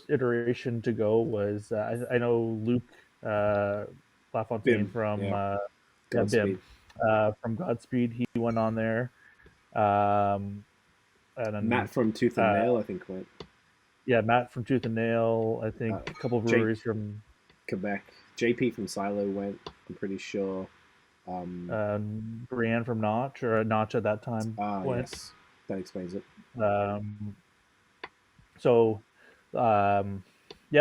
iteration to go was I know Luke LaFontaine Bim, from yeah. Bim from Godspeed. He went on there. And then, Matt from Tooth and Nail, I think, went. Yeah, Matt from Tooth and Nail. I think a couple of breweries from Quebec. JP from Silo went, I'm pretty sure. Brienne from Notch, or Notch at that time, went. Yes. That explains it. Yeah,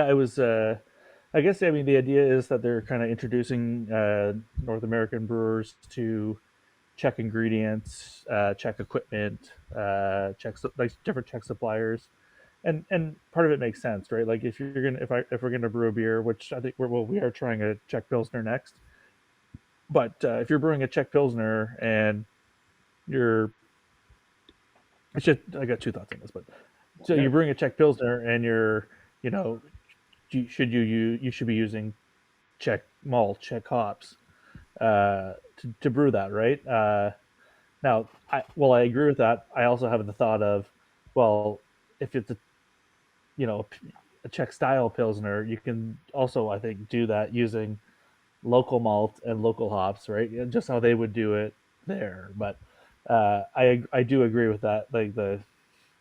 it was. I guess the idea is that they're kind of introducing North American brewers to Czech ingredients, Czech equipment, like different Czech suppliers, and part of it makes sense, right? Like if we're gonna brew a beer, which I think we are trying a Czech Pilsner next, but if you're brewing a Czech Pilsner and I got 2 thoughts on this, but so you're brewing a Czech Pilsner and you should be using Czech malt, Czech hops to brew that, right? Now, I agree with that. I also have the thought of, well, if it's a Czech style Pilsner, you can also, I think, do that using local malt and local hops, right? Just how they would do it there. But I do agree with that, like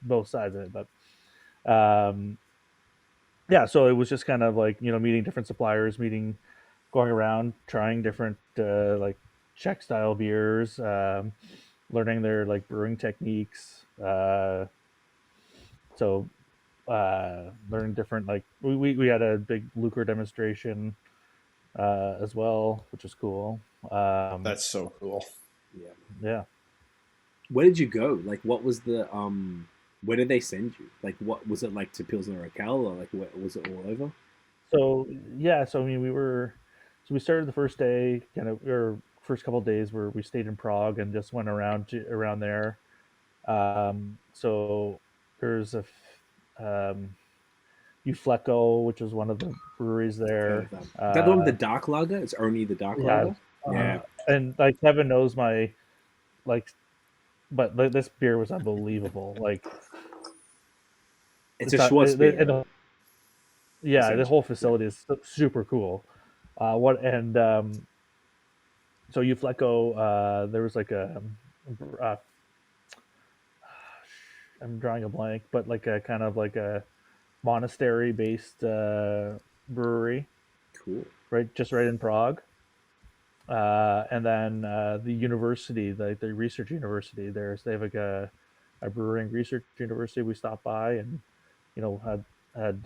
both sides of it. But yeah, so it was just kind of like meeting different suppliers, going around trying different like Czech style beers, learning their like brewing techniques. So learning different, like we had a big Lucre demonstration as well, which is cool. That's so cool. Yeah. Where did you go? Like, what was the where did they send you? Like, what was it like to Pilsner Raquel, or like was it all over? So yeah, we started the first day, or first couple of days where we stayed in Prague and just went around there. So there's a Ufleco, which was one of the breweries there. Is that the one with the dark lager? It's only the dark lager. Yeah, and like Kevin knows my but this beer was unbelievable. Like it's a Schwartz beer. The whole facility is super cool. So Ufleco, there was like I'm drawing a blank, but like a kind of like a monastery-based brewery. Cool. Right in Prague. And then the university, the research university, they have like a brewing research university. We stopped by and had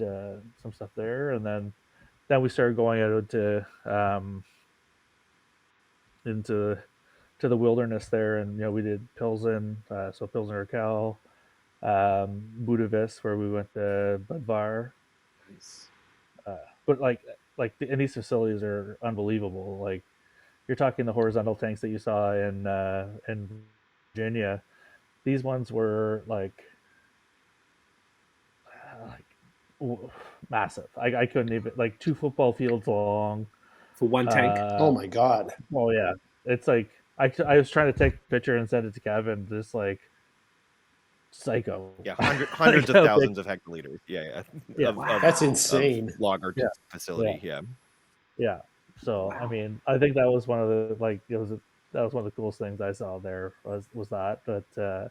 some stuff there, and then we started going out to into the wilderness there, and we did Pilsen, so Pilsner Raquel, Budapest, where we went to Budvar. Nice. But and these facilities are unbelievable. Like you're talking the horizontal tanks that you saw in Virginia. These ones were massive. I couldn't even, like, 2 football fields long. For one tank. Oh my God. Well, yeah, it's like I was trying to take a picture and send it to Kevin, just like psycho. Yeah, hundreds of Like, thousands of hectoliters. Yeah. Yeah. That's insane. Lager Yeah. facility. Yeah. Yeah. So Wow. I mean, I think that was one of the that was one of the coolest things I saw there was that. But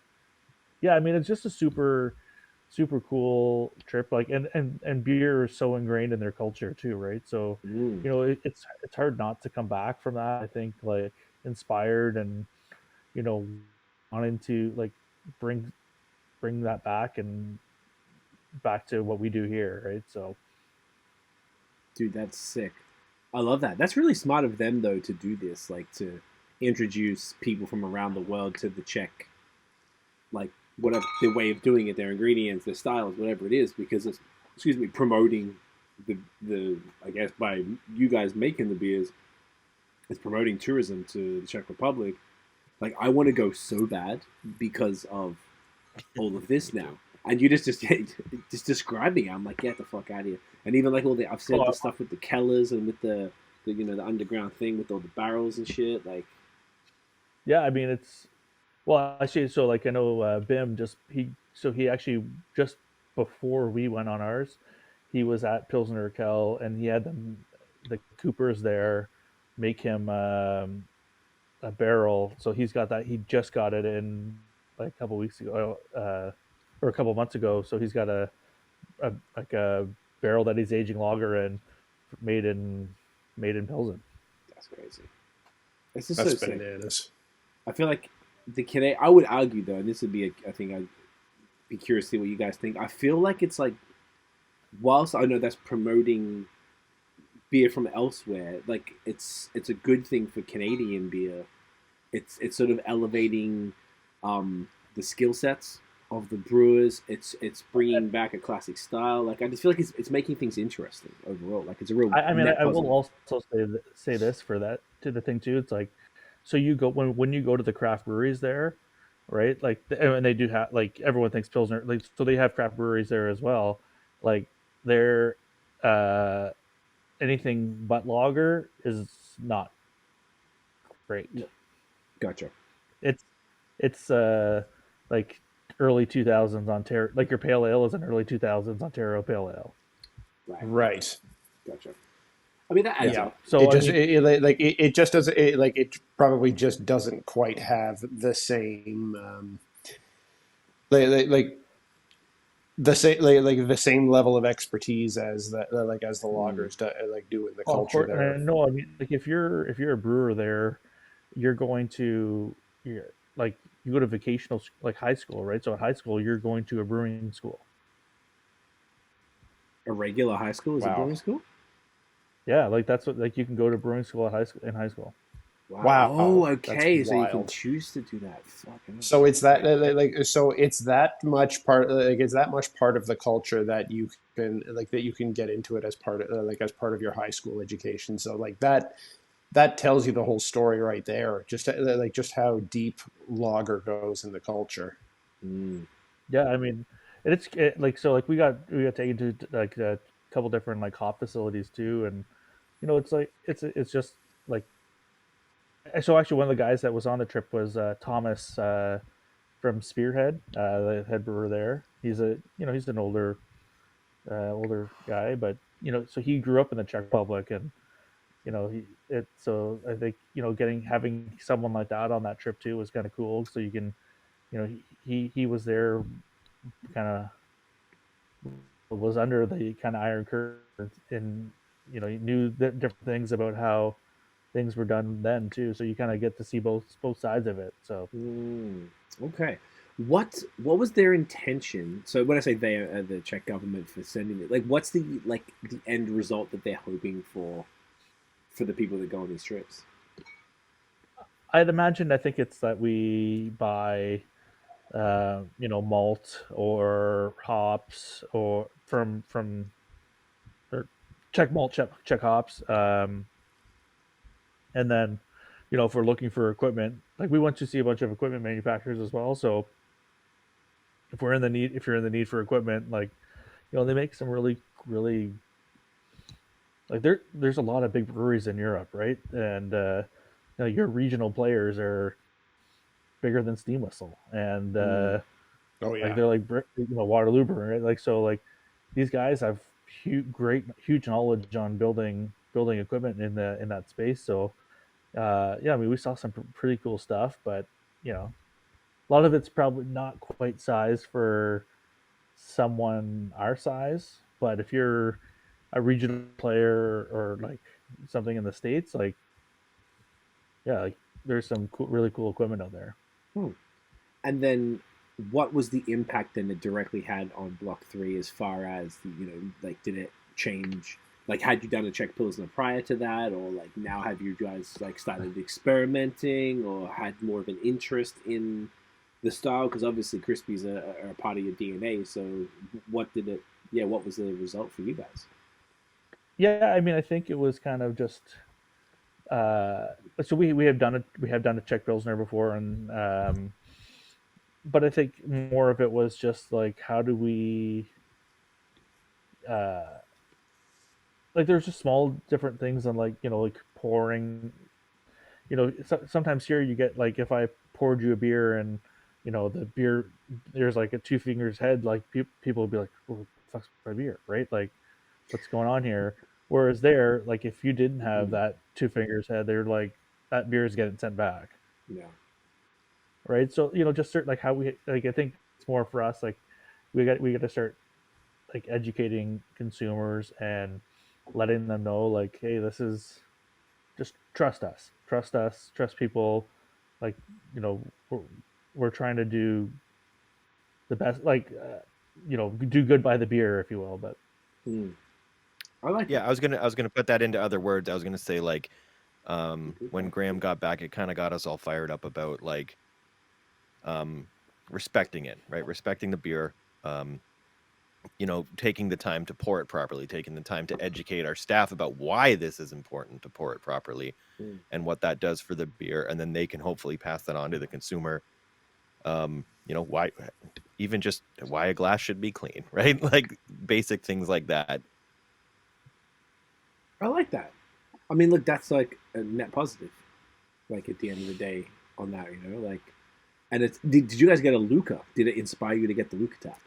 yeah, I mean, it's just a super cool trip. Like, and beer is so ingrained in their culture too, right? So Mm. it's hard not to come back from that. I think, like, inspired and wanting to, like, bring that back and back to what we do here, right? So Dude, that's sick. I love that. That's really smart of them, though, to do this, like to introduce people from around the world to the Czech, like whatever their way of doing it, their ingredients, their styles, whatever it is, because it's, promoting the I guess by you guys making the beers, it's promoting tourism to the Czech Republic. Like, I want to go so bad because of all of this now. And you just describing it, I'm like, get the fuck out of here. And even like I've said the stuff with the Kellers and with the the underground thing with all the barrels and shit. Like, yeah, I mean, it's, well, actually, so like I know Bim he actually, just before we went on ours, he was at Pilsner Kel, and he had the Coopers there make him a barrel. So he's got that. He just got it in like a couple weeks ago, or a couple months ago. So he's got a like a barrel that he's aging lager in, made in Pilsen. that's crazy. It's just That's so sick. bananas. I feel like the Canadian. I would argue though, and this would be, I think I'd be curious to see what you guys think. I feel like it's like, whilst I know that's promoting beer from elsewhere, like it's a good thing for Canadian beer. It's sort of elevating the skill sets of the brewers. It's bringing back a classic style. Like, I just feel like it's making things interesting overall. Like, it's a real. I mean, net I will positive. also say this for that, to the thing too. It's like, so you go, when you go to the craft breweries there, right? Like, and they do have, like, everyone thinks Pilsner, like, so they have craft breweries there as well. Like, they're anything but lager is not great. Gotcha. It's like early 2000s Ontario, like your pale ale is an early 2000s Ontario pale ale. Right. Gotcha. I mean, that adds Yeah. up. So It I just mean, it just doesn't it probably just doesn't quite have the same like the same the same level of expertise as the lagers do in the culture there. no, I mean, like, if you're a brewer there, you're going to, like, you go to vocational, like, high school, right? So at high school, you're going to a brewing school. A regular high school is a Wow. brewing school. Yeah, like, that's what, like, you can go to brewing school at high school. Wow. Oh, That's okay. So you can wild. choose to do that. Fucking. So it's that so it's that much part it's that much part of the culture that you can get into it as part of as part of your high school education. So like that tells you the whole story right there. Just how deep lager goes in the culture. Mm. Yeah, I mean, like, so, like, we got taken to, like, a couple different, like, hop facilities too, and it's like, it's just like, so actually one of the guys that was on the trip was Thomas from Spearhead, the head brewer there. He's he's an older guy, but so he grew up in the Czech Republic, and so I think having someone like that on that trip too was kind of cool. So you can, he was there, kind of was under the kind of iron curtain, and he knew different things about how things were done then too. So you kind of get to see both sides of it. So Okay. What was their intention? So when I say they, the Czech government, for sending it, like, what's the end result that they're hoping for the people that go on these trips? I'd imagine, I think it's that we buy malt or hops or from or Czech malt, Czech hops. And then, if we're looking for equipment, like we want to see a bunch of equipment manufacturers as well. So if you're in the need for equipment, like, they make some really, really, like there's a lot of big breweries in Europe, right? And your regional players are bigger than Steam Whistle, and Oh like yeah. they're like Waterloo Brewer, right? Like, so like these guys have huge knowledge on building equipment in that space. So yeah, I mean, we saw some pretty cool stuff, but a lot of it's probably not quite size for someone our size. But if you're a regional player or like something in the States, like, yeah, like there's some really cool equipment out there. And then, what was the impact then it directly had on Block 3 as far as like, did it change? Like, had you done a Czech Pilsner prior to that, or like now have you guys like started experimenting, or had more of an interest in the style? Because obviously Crispies are a part of your DNA. So what did it? Yeah, what was the result for you guys? Yeah, I mean, I think it was kind of just. So we have done a Czech Pilsner before, and but I think more of it was just like, how do we like, there's just small different things on, like, like pouring. Sometimes here you get, like, if I poured you a beer and the beer, there's like a two fingers head, like people would be like, "Oh, fuck's my beer," right? Like, what's going on here? Whereas there, like, if you didn't have that two fingers head, they're like, that beer is getting sent back. Yeah. Right. So, just certain, like, how we, like, I think it's more for us, like, we got to start, like, educating consumers and letting them know, like, hey, this is, just trust us, trust people. Like, we're trying to do the best, like, do good by the beer, if you will. But I like Yeah, that. I was gonna put that into other words. I was gonna say, like, when Graham got back, it kind of got us all fired up about, like, respecting it, right? Respecting the beer. Taking the time to pour it properly, taking the time to educate our staff about why this is important to pour it properly and what that does for the beer. And then they can hopefully pass that on to the consumer. Why, even just why a glass should be clean, right? Like, basic things like that. I like that. I mean, look, that's like a net positive. Like, at the end of the day, on that, like, and it's did you guys get a Luca? Did it inspire you to get the Luca tap?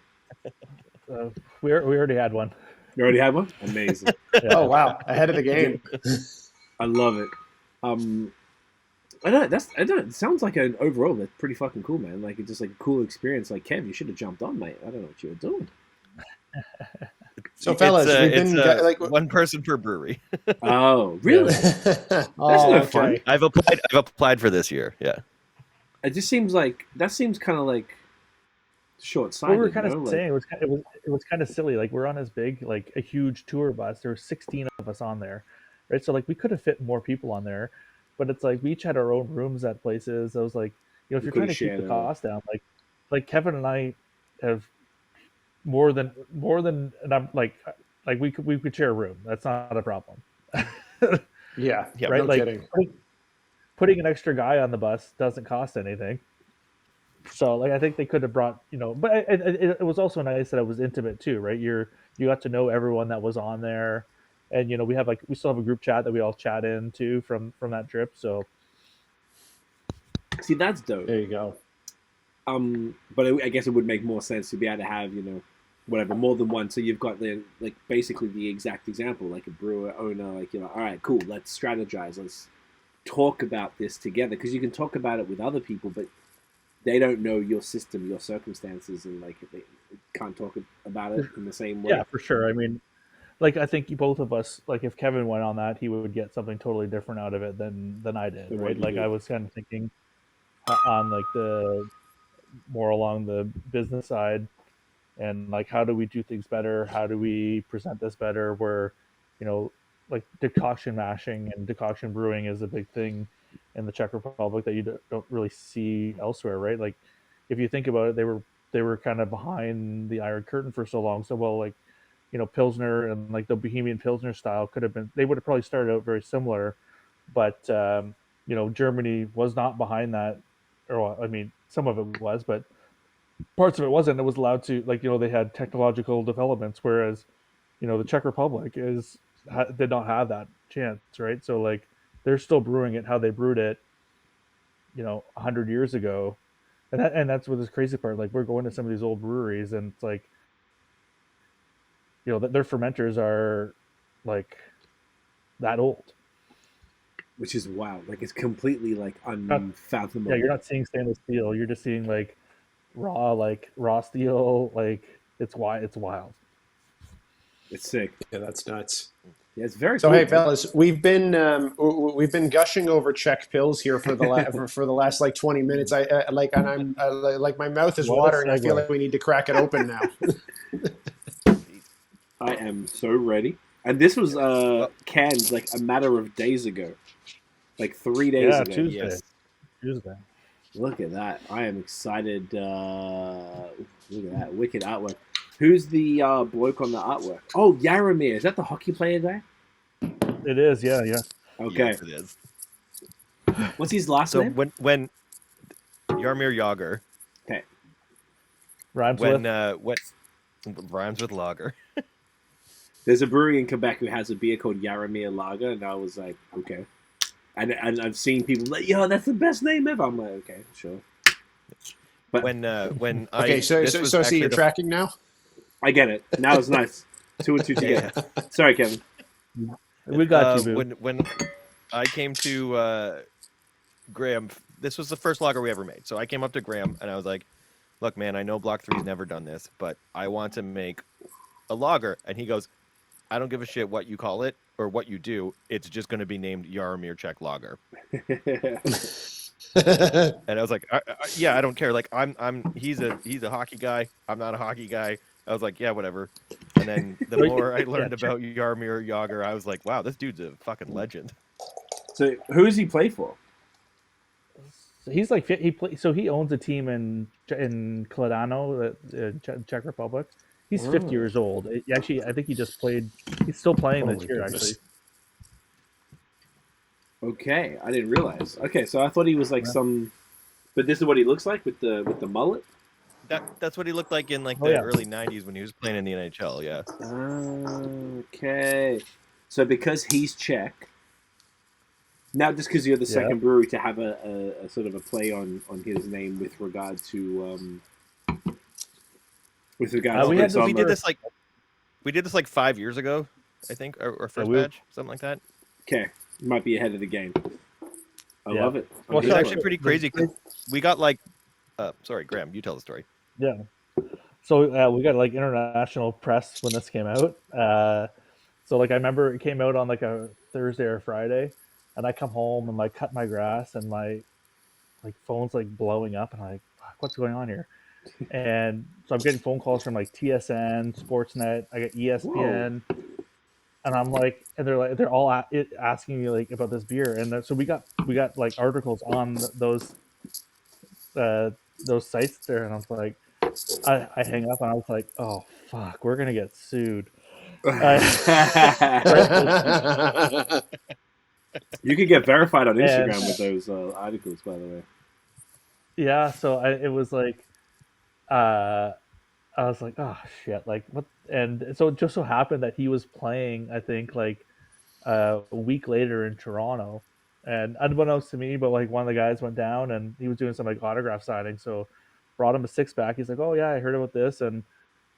we already had one. You already had one? Amazing. Yeah. Oh wow, ahead of the game. I love it. I don't know. It sounds like an overall that's pretty fucking cool, man. Like, it's just like a cool experience. Like, Kev, you should have jumped on, mate. I don't know what you were doing. So, fellas, we've been like, one person per brewery. Oh, really? that's no fun. I've applied for this year. Yeah. It just seems like that seems kind of like short-sighted. What we were kind of like, saying, it was kind of silly. Like, we're on this big, like, a huge tour bus. There were 16 of us on there, right? So, like, we could have fit more people on there, but it's like we each had our own rooms at places. I was like, if you're trying to keep the cost down, like Kevin and I have more than, and I'm like we could share a room. That's not a problem. yeah, right. No Like, kidding. putting an extra guy on the bus doesn't cost anything. So, like, I think they could have brought, but it was also nice that it was intimate too, right? You got to know everyone that was on there, and we still have a group chat that we all chat into from that trip. So, see, that's dope. There you go. But I guess it would make more sense to be able to have, whatever, more than one. So you've got basically the exact example, like a brewer owner, like, all right, cool, let's strategize, let's talk about this together, because you can talk about it with other people, but they don't know your system, your circumstances, and like they can't talk about it in the same way. Yeah, for sure. I mean, like, I think both of us, like, if Kevin went on that, he would get something totally different out of it than I did, right? Like, I was kind of thinking on, like, the more along the business side, and like, how do we do things better? How do we present this better? Where, like, decoction mashing and decoction brewing is a big thing in the Czech Republic that you don't really see elsewhere, right? Like, if you think about it, they were kind of behind the Iron Curtain for so long. So well, like, you know, Pilsner and like the Bohemian Pilsner style could have been, they would have probably started out very similar, but you know, Germany was not behind that, or well, I mean, some of it was, but parts of it wasn't. It was allowed to, like, you know, they had technological developments, whereas, you know, the Czech Republic did not have that chance, right? So like they're still brewing it how they brewed it, you know, 100 years ago, and that's what this crazy part. Like we're going to some of these old breweries, and it's like, you know, that their fermenters are like that old. Which is wild. Like it's completely like unfathomable. Yeah, you're not seeing stainless steel. You're just seeing like raw steel. Like it's wild. It's sick. Yeah, that's nuts. Yeah, it's very So cool. hey, fellas, we've been gushing over Czech Pils here for the last like 20 minutes. I'm like my mouth is What a watering. I feel segue. like we need to crack it open now. I am so ready. And this was canned like a matter of days ago. Like 3 days Yeah, ago. Tuesday. Yes. Tuesday. Look at that. I am excited. Look at that. Wicked artwork. Who's the bloke on the artwork? Oh, Jaromir. Is that the hockey player guy? It is. Yeah. Okay. Yes, it is. What's his last So name? when Jaromir Jager, Okay. Rhymes when with. rhymes with lager. There's a brewery in Quebec who has a beer called Jaromir Lager, and I was like, okay. And I've seen people like, yo, that's the best name ever. I'm like, okay, sure. But When Okay, this so was see actually you're the- tracking now. I get it. Now it's nice. 2 and 2 together. Sorry, Kevin. We got you, boo. when I came to Graham, this was the first lager we ever made. So I came up to Graham and I was like, "Look, man, I know Block 3's never done this, but I want to make a lager." And he goes, "I don't give a shit what you call it or what you do. It's just going to be named Jaromir Czech Lager." And I was like, "Yeah, I don't care. Like, he's a hockey guy. I'm not a hockey guy." I was like, "Yeah, whatever." And then the more I learned about Jaromir Jager, I was like, "Wow, this dude's a fucking legend." So who does he play for? So he's like he owns a team in Kladano, Czech Republic. He's 50 years old. Actually, I think he just played. He's still playing Oh this my year. goodness. Actually, Okay, I didn't realize. Okay, so I thought he was like some, but this is what he looks like with the mullet. That's what he looked like in like Oh, the yeah. early '90s when he was playing in the NHL. Yeah. Okay, so because he's Czech, now just because you're the second Yeah. brewery to have a sort of a play on his name with regard to we to had So this, we did this like 5 years ago, I think, our first we- batch, something like that. Okay, might be ahead of the game. I Yeah. love it. It Well, was so- actually pretty crazy 'cause we got like, sorry, Graham, you tell the story. yeah. So we got like international press when this came out. So like I remember it came out on like a Thursday or Friday, and I come home and like cut my grass and my like phone's like blowing up, and I'm like, fuck, what's going on here? And so I'm getting phone calls from like TSN, Sportsnet, I get ESPN, and I'm like, and they're all asking me like about this beer, and so we got like articles on those sites there, and I was like, I hang up and I was like, oh fuck, we're gonna get sued. You could get verified on Instagram And- with those articles, by the way. Yeah, so it was like, I was like, oh shit, like what? And so it just so happened that he was playing, I think, like a week later in Toronto, and unbeknownst to me, but like one of the guys went down and he was doing some like autograph signing, so brought him a 6-pack. He's like, oh yeah, I heard about this, and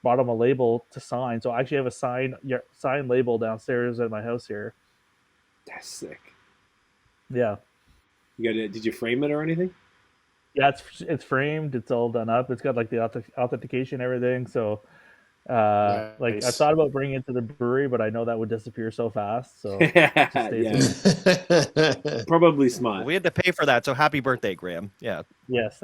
brought him a label to sign. So I actually have a signed label downstairs at my house here. That's sick. Yeah. Did you frame it or anything? Yeah, it's framed. It's all done up. It's got like the authentication and everything. So, like I Nice. thought about bringing it to the brewery, but I know that would disappear so fast. So, Yeah, probably smart. We had to pay for that, so happy birthday, Graham. Yeah. yes.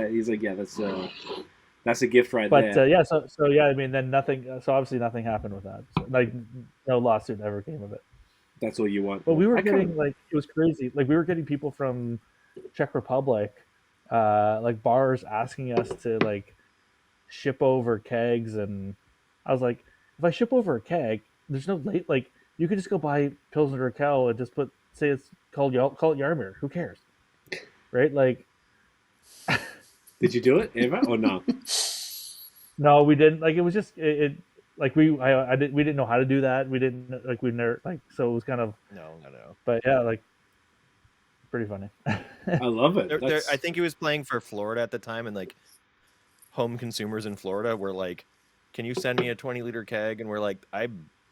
He's like, yeah, that's a gift right But there. yeah, so yeah, I mean, then nothing. So obviously, nothing happened with that. So, like, no lawsuit ever came of it. That's all you want. But we were I kinda- getting like it was crazy. Like we were getting people from Czech Republic like bars asking us to like ship over kegs, and I was like, if I ship over a keg, there's no late like you could just go buy Pilsner Raquel and just say it's call it Jaromir. Who cares, right? Like, Did you do it ever or no? no, we didn't. Like, it was just it like we didn't know how to do that. We didn't like we never like so it was kind of No. but yeah, like pretty funny. I love it. I think he was playing for Florida at the time, and like home consumers in Florida were like, "Can you send me a 20-liter keg?" And we're like,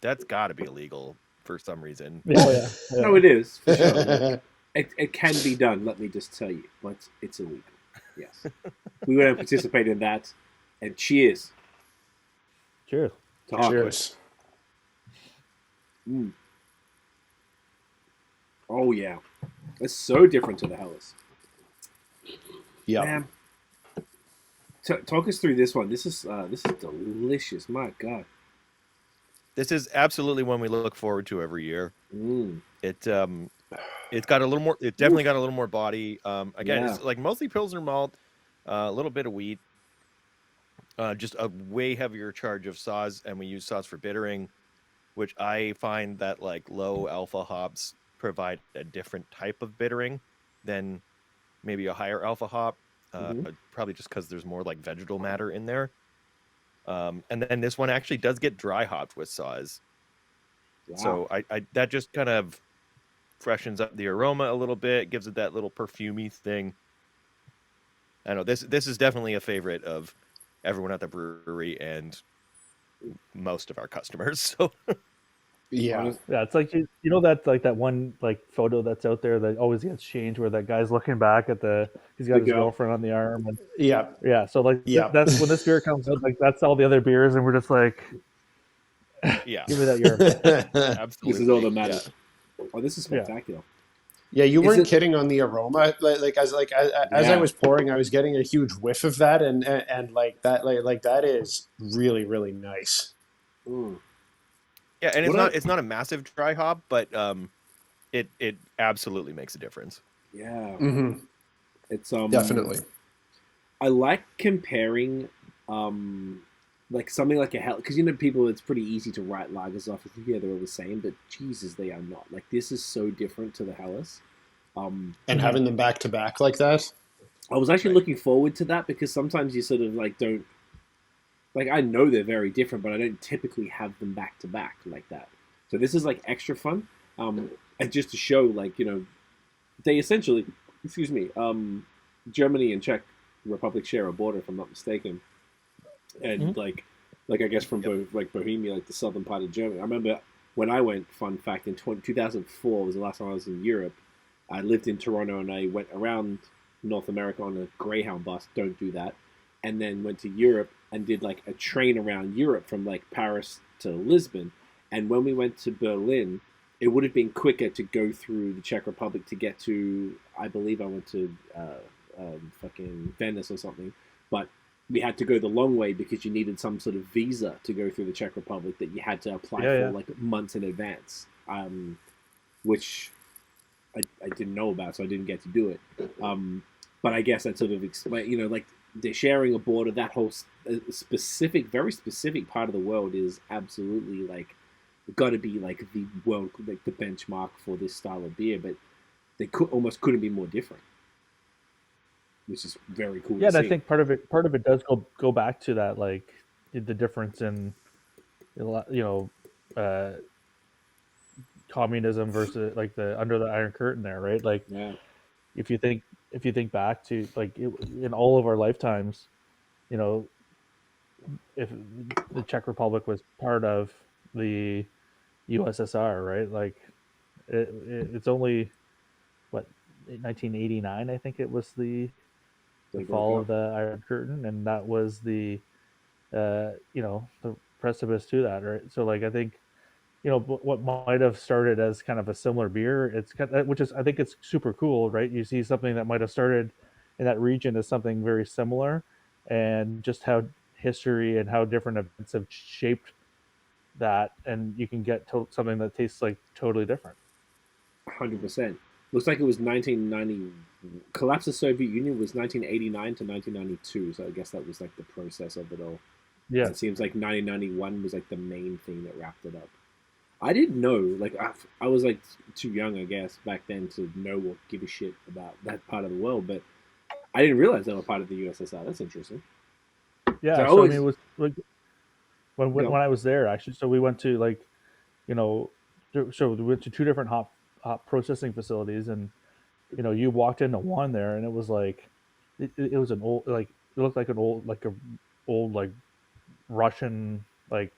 that's got to be illegal for some reason. Yeah. No, it is for sure. It can be done. Let me just tell you, but it's illegal. Yes, we wouldn't participate in that. And cheers. Cheers. To Hawkwood. Cheers. Oh yeah, it's so different to the Helles. Yeah. Man. Talk us through this one. This is delicious. My God. This is absolutely one we look forward to every year. It's got a little more. It definitely got a little more body. Again, it's like mostly Pilsner malt, a little bit of wheat, just a way heavier charge of saws, and we use saws for bittering, which I find that like low alpha hops provide a different type of bittering than maybe a higher alpha hop. Probably just because there's more like vegetal matter in there. And then this one actually does get dry hopped with saws. Wow. So I that just kind of freshens up the aroma a little bit, gives it that little perfumey thing. I know this is definitely a favorite of everyone at the brewery and most of our customers. So yeah, it's like you know that like that one like photo that's out there that always gets changed where that guy's looking back at he's got his girlfriend on the arm and yeah. So like that's when this beer comes out, like that's all the other beers, and we're just like, yeah, give me that urine. Absolutely, this is all that matters. Yeah. Oh, this is spectacular. Yeah, you weren't kidding on the aroma. As I was pouring, I was getting a huge whiff of that, and like that is really, really nice. Yeah, and it's not a massive dry hop, but it absolutely makes a difference. Yeah, it's definitely. I like comparing like something like a Helles, because you know people, it's pretty easy to write lagers off. Yeah, they're all the same, but Jesus, they are not. Like this is so different to the Helles. And having them back to back like that, I was actually looking forward to that, because sometimes you sort of like don't, like I know they're very different, but I don't typically have them back to back like that. So this is like extra fun, and just to show like, you know, they essentially, Germany and Czech Republic share a border, if I'm not mistaken. And like I guess from Bohemia, like the southern part of Germany. I remember when I went, fun fact, in 2004 was the last time I was in Europe. I lived in Toronto and I went around North America on a Greyhound bus. Don't do that. And then went to Europe and did like a train around Europe from like Paris to Lisbon. And when we went to Berlin, it would have been quicker to go through the Czech Republic to get to, I believe I went to fucking Venice or something. But we had to go the long way because you needed some sort of visa to go through the Czech Republic that you had to apply for like months in advance, which I didn't know about, so I didn't get to do it. But I guess that sort of explains, you know, like they're sharing a border. That whole specific, very specific part of the world is absolutely like got to be like the world, like the benchmark for this style of beer. But they couldn't be more different, which is very cool. Yeah, and I think part of it does go back to that, like the difference in, you know, communism versus like the under the Iron Curtain there, right? Like, if you think back to like in all of our lifetimes, you know, if the Czech Republic was part of the USSR, right? Like, it's only what 1989, I think it was the fall of the Iron Curtain, and that was the you know, the precipice to that, right? So like I think, you know, what might have started as kind of a similar beer, it's kind of, which is, I think it's super cool, right? You see something that might have started in that region as something very similar, and just how history and how different events have shaped that, and you can get something that tastes like totally different. 100%. Looks like it was 1990. Collapse of Soviet Union was 1989 to 1992. So I guess that was like the process of it all. Yeah. It seems like 1991 was like the main thing that wrapped it up. I didn't know, like I was like too young, I guess, back then to know or give a shit about that part of the world, but I didn't realize they were part of the USSR. That's interesting. Yeah, So I so always- I mean, it was like when I was there actually. So we went to like, you know, so we went to two different hop processing facilities, and you know, you walked into one there, and it was like, it was an old like it looked like an old like Russian like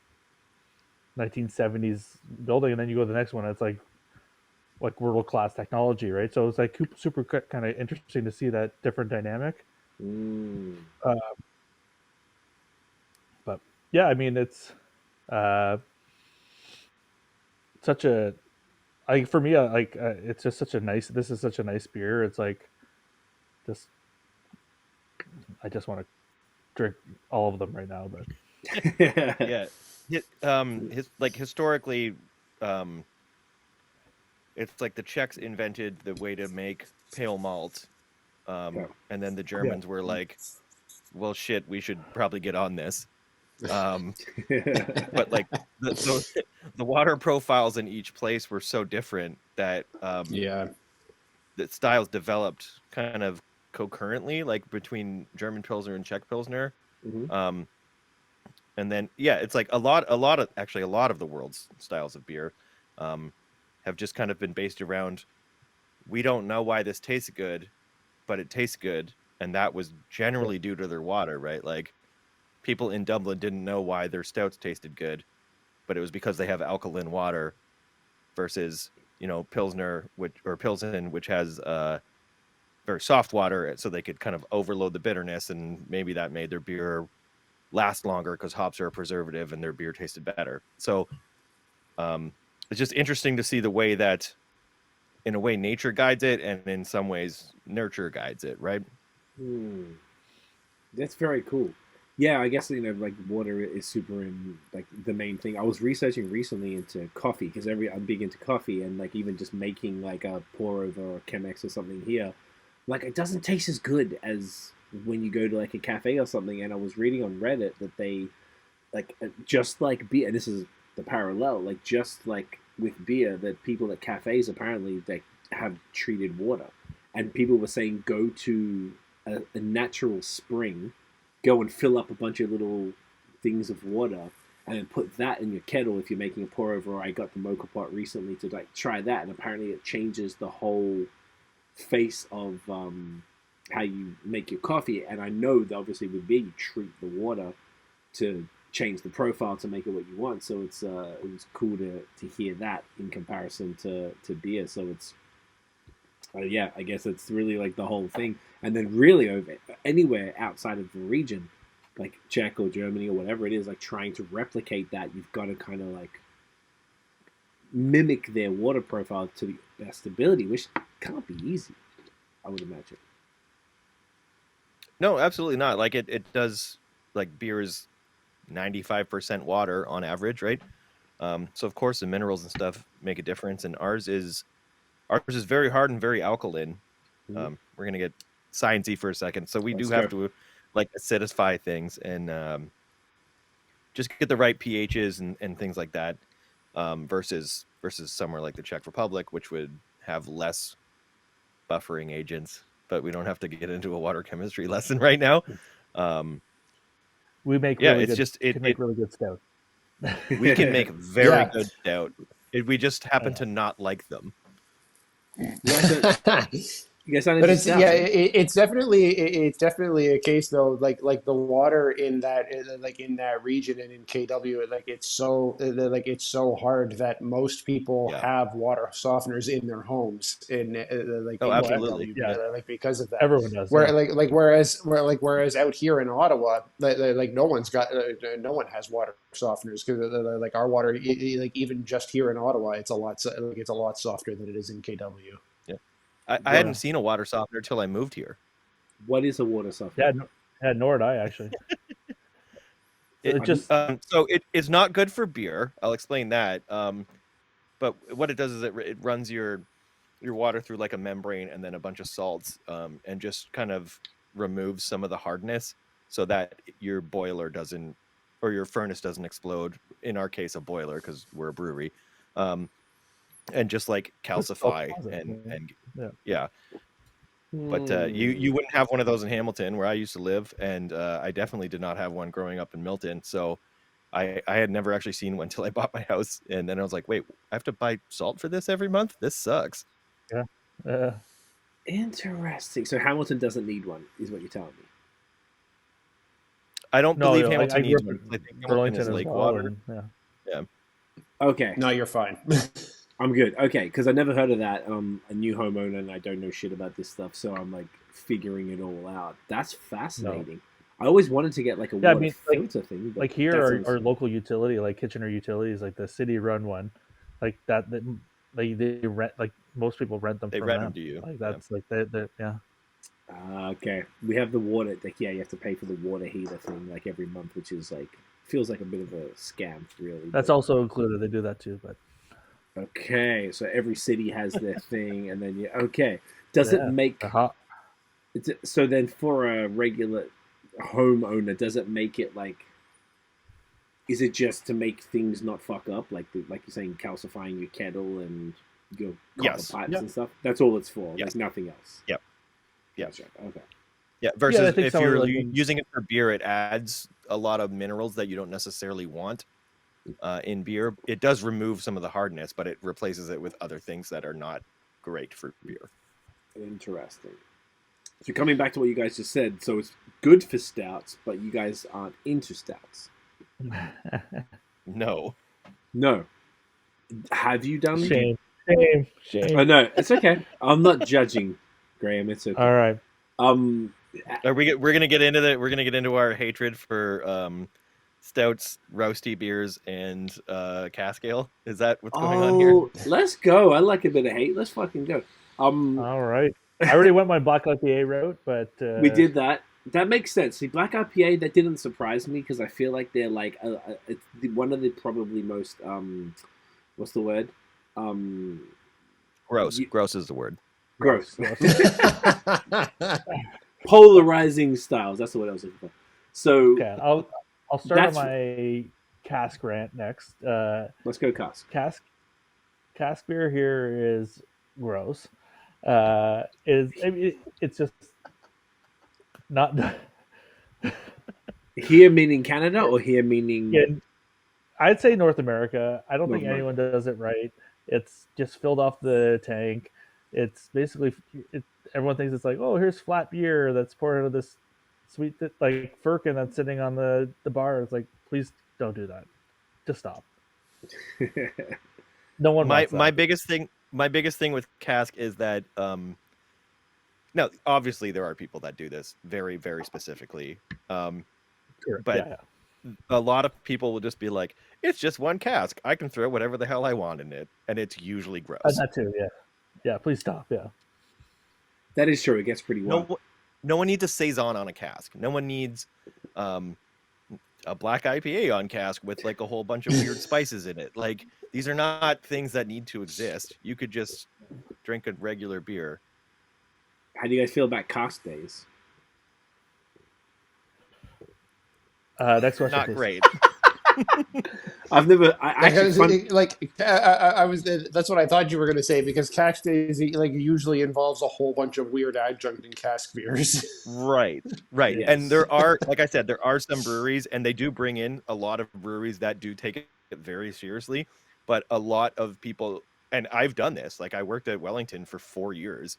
1970s building, and then you go to the next one, and it's like world class technology, right? So it's like super kind of interesting to see that different dynamic. But yeah, I mean, it's such a like for me, it's just such a nice. This is such a nice beer. It's like just I just want to drink all of them right now, but Yeah. Historically, it's like the Czechs invented the way to make pale malt, and then the Germans were like, "Well, shit, we should probably get on this." But like the water profiles in each place were so different that the styles developed kind of concurrently, like between German Pilsner and Czech Pilsner. And then it's like a lot of the world's styles of beer have just kind of been based around, we don't know why this tastes good, but it tastes good, and that was generally due to their water, right? Like people in Dublin didn't know why their stouts tasted good, but it was because they have alkaline water versus, you know, Pilsner Pilsen, which has very soft water, so they could kind of overload the bitterness, and maybe that made their beer last longer because hops are a preservative and their beer tasted better. So it's just interesting to see the way that, in a way, nature guides it, and in some ways nurture guides it, right? That's very cool. Yeah, I guess, you know, like water is super in like the main thing. I was researching recently into coffee because I'm big into coffee, and like even just making like a pour over or a Chemex or something here, like it doesn't taste as good as when you go to like a cafe or something. And I was reading on Reddit that they like just like beer, and this is the parallel, like just like with beer, that people at cafes apparently they have treated water, and people were saying go to a natural spring, go and fill up a bunch of little things of water, and then put that in your kettle if you're making a pour over. Or I got the mocha pot recently to like try that, and apparently it changes the whole face of how you make your coffee. And I know that obviously with beer you treat the water to change the profile to make it what you want. So it was cool to hear that in comparison to beer. So it's I guess it's really like the whole thing. And then really over anywhere outside of the region, like Czech or Germany or whatever it is, like trying to replicate that, you've got to kind of like mimic their water profile to the best ability, which can't be easy, I would imagine. No, absolutely not. Like it does, like beer is 95% water on average, right? So of course the minerals and stuff make a difference, and ours is very hard and very alkaline. We're gonna get sciencey for a second, so we have to like acidify things and just get the right pHs and things like that, versus somewhere like the Czech Republic, which would have less buffering agents. But we don't have to get into a water chemistry lesson right now. we make really good stout. We can make very good stout. We just happen to not like them. You guys but it's definitely a case though, like the water in that region and in KW, like it's so hard that most people have water softeners in their homes absolutely, like because of that. Everyone does. Whereas out here in Ottawa, like no one has water softeners, because like our water, like even just here in Ottawa, it's a lot softer than it is in KW. I hadn't seen a water softener till I moved here. What is a water softener? Yeah, nor did I actually. So it's not good for beer. I'll explain that. But what it does is it runs your your water through like a membrane and then a bunch of salts, and just kind of removes some of the hardness so that your boiler doesn't, or your furnace doesn't explode. In our case, a boiler, because we're a brewery, and just like calcify and yeah. But you wouldn't have one of those in Hamilton, where I used to live, and I definitely did not have one growing up in Milton. So I had never actually seen one until I bought my house, and then I was like, wait, I have to buy salt for this every month? This sucks. Yeah. Interesting. So Hamilton doesn't need one, is what you're telling me. I don't believe Hamilton I needs grew up one. I think in Hamilton is Burlington as lake well, water. and, Yeah. Okay. No, you're fine. I'm good. Okay, because I never heard of that. A new homeowner, and I don't know shit about this stuff, so I'm like figuring it all out. That's fascinating. I always wanted to get like a water filter thing. Like here, our local utility, like Kitchener Utilities, like the city-run one, like that they rent. Like most people rent them. They from rent them them to you. Like that's like the yeah. Okay, we have the water. Like, yeah, you have to pay for the water heater thing like every month, which is like feels like a bit of a scam, really. That's also included. They do that too, but. Okay, so every city has their thing, and then does it make so then for a regular homeowner, does it make it like, is it just to make things not fuck up, like you're saying, calcifying your kettle and your copper pipes and stuff? That's all it's for. There's nothing else. Yep. Gotcha. Okay. Yeah, versus if you're using it for beer, it adds a lot of minerals that you don't necessarily want. In beer, it does remove some of the hardness, but it replaces it with other things that are not great for beer. Interesting. So coming back to what you guys just said, so it's good for stouts, but you guys aren't into stouts. No. Have you done? Shame. Oh no, it's okay. I'm not judging, Graham. It's okay. All right. We're gonna get into that. We're gonna get into our hatred for stouts, roasty beers, and cask ale. Is that what's going on here? Let's go. I like a bit of hate. Let's fucking go. All right. I already went my black IPA route, but we did that. That makes sense. See, black IPA, that didn't surprise me because I feel like they're like it's one of the probably most what's the word? Gross. Gross is the word. Gross. Polarizing styles. That's the word I was looking for. So okay, I'll start on my cask rant next. Let's go cask. Cask beer here is gross. It's just not here meaning Canada or here meaning I'd say North America. I don't think anyone does it right. It's just filled off the tank. It's basically everyone thinks it's like, oh, here's flat beer that's poured out of this sweet like firkin that's sitting on the bar. It's like, please don't do that. Just stop. No one wants that. My biggest thing with cask is that now obviously there are people that do this very, very specifically. Sure. But a lot of people will just be like, it's just one cask. I can throw whatever the hell I want in it, and it's usually gross. That too, yeah. Yeah, please stop, yeah. That is true. It gets pretty wild. No one needs a saison on a cask. No one needs a black IPA on cask with like a whole bunch of weird spices in it. Like, these are not things that need to exist. You could just drink a regular beer. How do you guys feel about cask days? Next question. Not please. great. I've never. That's what I thought you were going to say, because cask days like usually involves a whole bunch of weird adjunct and cask beers. Right. Yes. And there are, like I said, there are some breweries, and they do bring in a lot of breweries that do take it very seriously. But a lot of people, and I've done this. Like, I worked at Wellington for 4 years.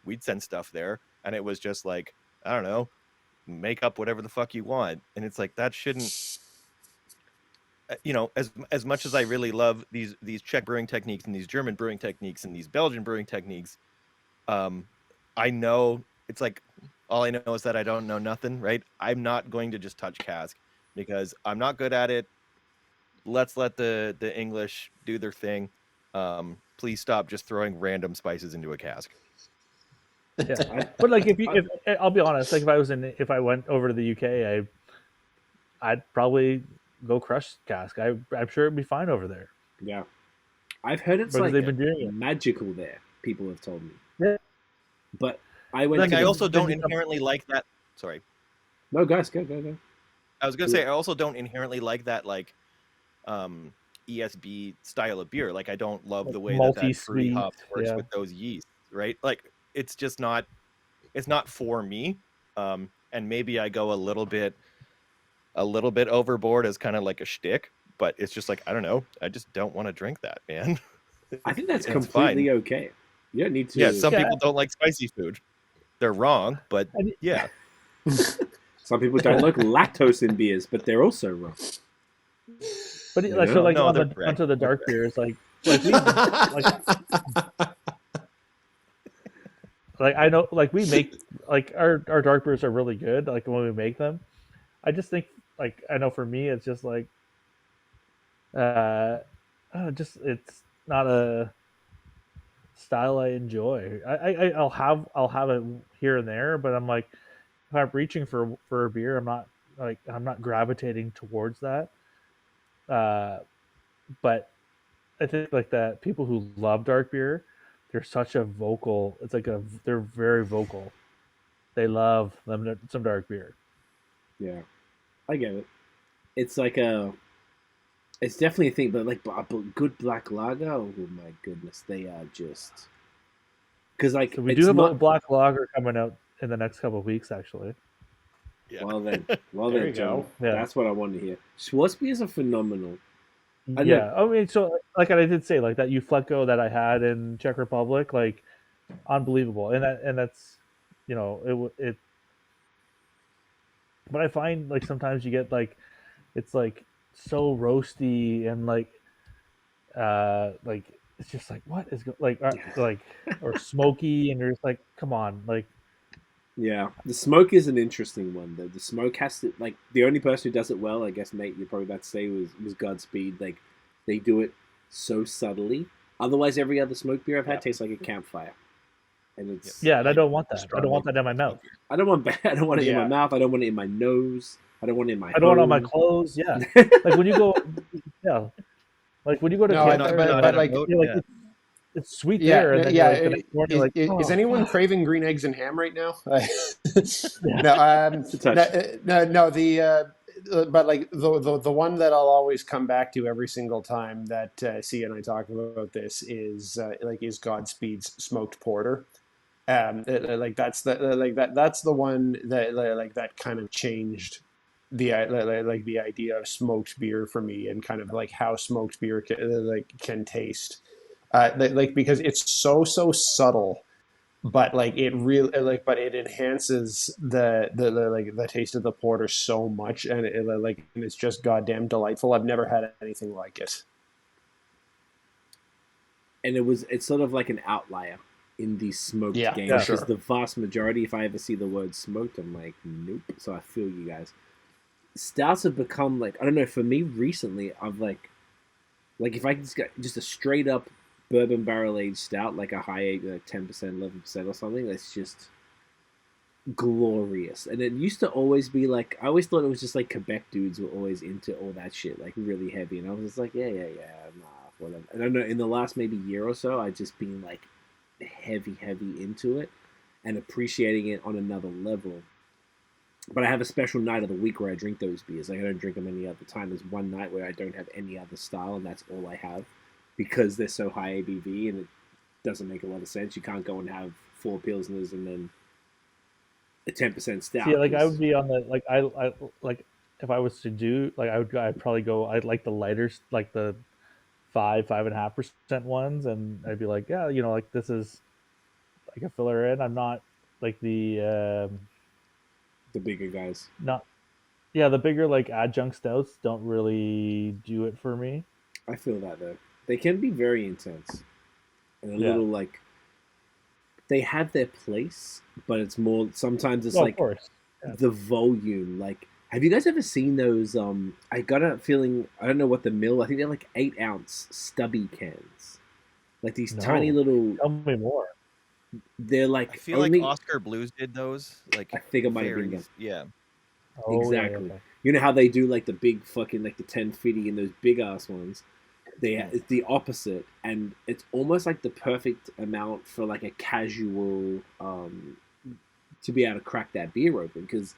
We'd send stuff there, and it was just like, I don't know, make up whatever the fuck you want, and it's like, that shouldn't. You know, as much as I really love these Czech brewing techniques and these German brewing techniques and these Belgian brewing techniques, I know it's like, all I know is that I don't know nothing, right? I'm not going to just touch cask because I'm not good at it. Let's let the English do their thing. Please stop just throwing random spices into a cask. Yeah, but like if I'll be honest, like if I went over to the UK, I'd probably go crush cask. I'm sure it'd be fine over there. Yeah, I've heard it's because like they've been doing it. magical there. people have told me. Yeah. But I went. Like, to I the- also don't inherently like that. Sorry. No, guys, go. I was gonna say I also don't inherently like that like ESB style of beer. Like I don't love Like the way that fruity multi-sweet, hops works yeah. with those yeasts, right? Like it's just not for me. And maybe I go a little bit overboard as kind of like a shtick, but it's just like I don't know. I just don't want to drink that, man. I think that's It's completely fine. okay. You don't need to. Yeah, some people don't like spicy food. They're wrong, but yeah. Some people don't like lactose in beers, but they're also wrong. But You like, know? so like No, on they're the, correct. onto the dark beers, like we like I know like we make like our dark beers are really good. Like when we make them, I just think like I know for me it's just like just it's not a style I enjoy. I'll have it here and there, but I'm like if I'm reaching for a beer, I'm not gravitating towards that. But I think like that people who love dark beer, they're such a vocal. It's like they're very vocal. They love some dark beer. Yeah, I get it. It's like it's definitely a thing, but like a good black lager. Oh my goodness, they are just because like So we it's do have not, a black lager coming out in the next couple of weeks, actually. Yeah. Well then, There you John. go. Yeah. That's what I wanted to hear. Schwarzbiers are phenomenal. I know- Yeah, I mean, so like I did say, like that Ufleco that I had in Czech Republic, like unbelievable, and that's you know it. But I find like sometimes you get like it's like so roasty and like it's just like what is like or smoky, and you're just like come on, like Yeah, the smoke is an interesting one though. The smoke has to like the only person who does it well, I guess, Nate, you're probably about to say was Godspeed. Like they do it so subtly. Otherwise, every other smoke beer I've had tastes like a campfire, and it's yeah, and I don't want that. I don't want that in my mouth. I don't want I don't want it in my Yeah. mouth. I don't want it in my nose. I don't want it in my. I don't want it on my home. clothes. Yeah, like when you go, yeah, like when you go to No, campfire, but like you're like it's sweet yeah, there, and then you're like, the next morning, you're like, is oh, anyone fuck. craving green eggs and ham right now? Yeah. No, It's a touch. no. But like the one that I'll always come back to every single time that Cee and I talk about this is Godspeed's smoked porter. Like that's the one that like that kind of changed the like the idea of smoked beer for me and kind of like how smoked beer can taste. Like because it's so subtle, but like it really but it enhances the taste of the porter so much, and it's just goddamn delightful. I've never had anything like it. And it's sort of like an outlier in the smoked Yeah, game for because sure. the vast majority, if I ever see the word smoked, I'm like, nope. So I feel you guys. Stouts have become like I don't know. For me, recently, I've like if I just get just a straight up bourbon barrel aged stout, like a high age, like 10%, 11% or something, that's just glorious. And it used to always be like I always thought it was just like Quebec dudes were always into all that shit, like really heavy, and I was just like, yeah, nah, whatever. And I don't know, in the last maybe year or so, I've just been like heavy into it and appreciating it on another level. But I have a special night of the week where I drink those beers. Like I don't drink them any other time. There's one night where I don't have any other style, and that's all I have because they're so high ABV, and it doesn't make a lot of sense. You can't go and have 4 Pilsners and then a 10% stout. See, like I would be on the like I like if I was to do like I'd probably go. I'd like the lighter, like the 5.5% ones, and I'd be like, yeah, like this is like a filler in. I'm not like the bigger guys. the bigger like adjunct stouts don't really do it for me. I feel that though. They can be very intense and a little like they have their place, but it's more sometimes it's Well, like of course. Yeah. the volume. Like, have you guys ever seen those? I got a feeling I don't know what the mill. I think they're like 8-ounce stubby cans, like these tiny little. Tell me more. They're like I feel only, like Oscar Blues did those. Like I think it might have been very- them. yeah. Oh, yeah, Exactly. okay. You know how they do like the big fucking like the 1050 and those big ass ones. It's the opposite, and it's almost like the perfect amount for like a casual to be able to crack that beer open, because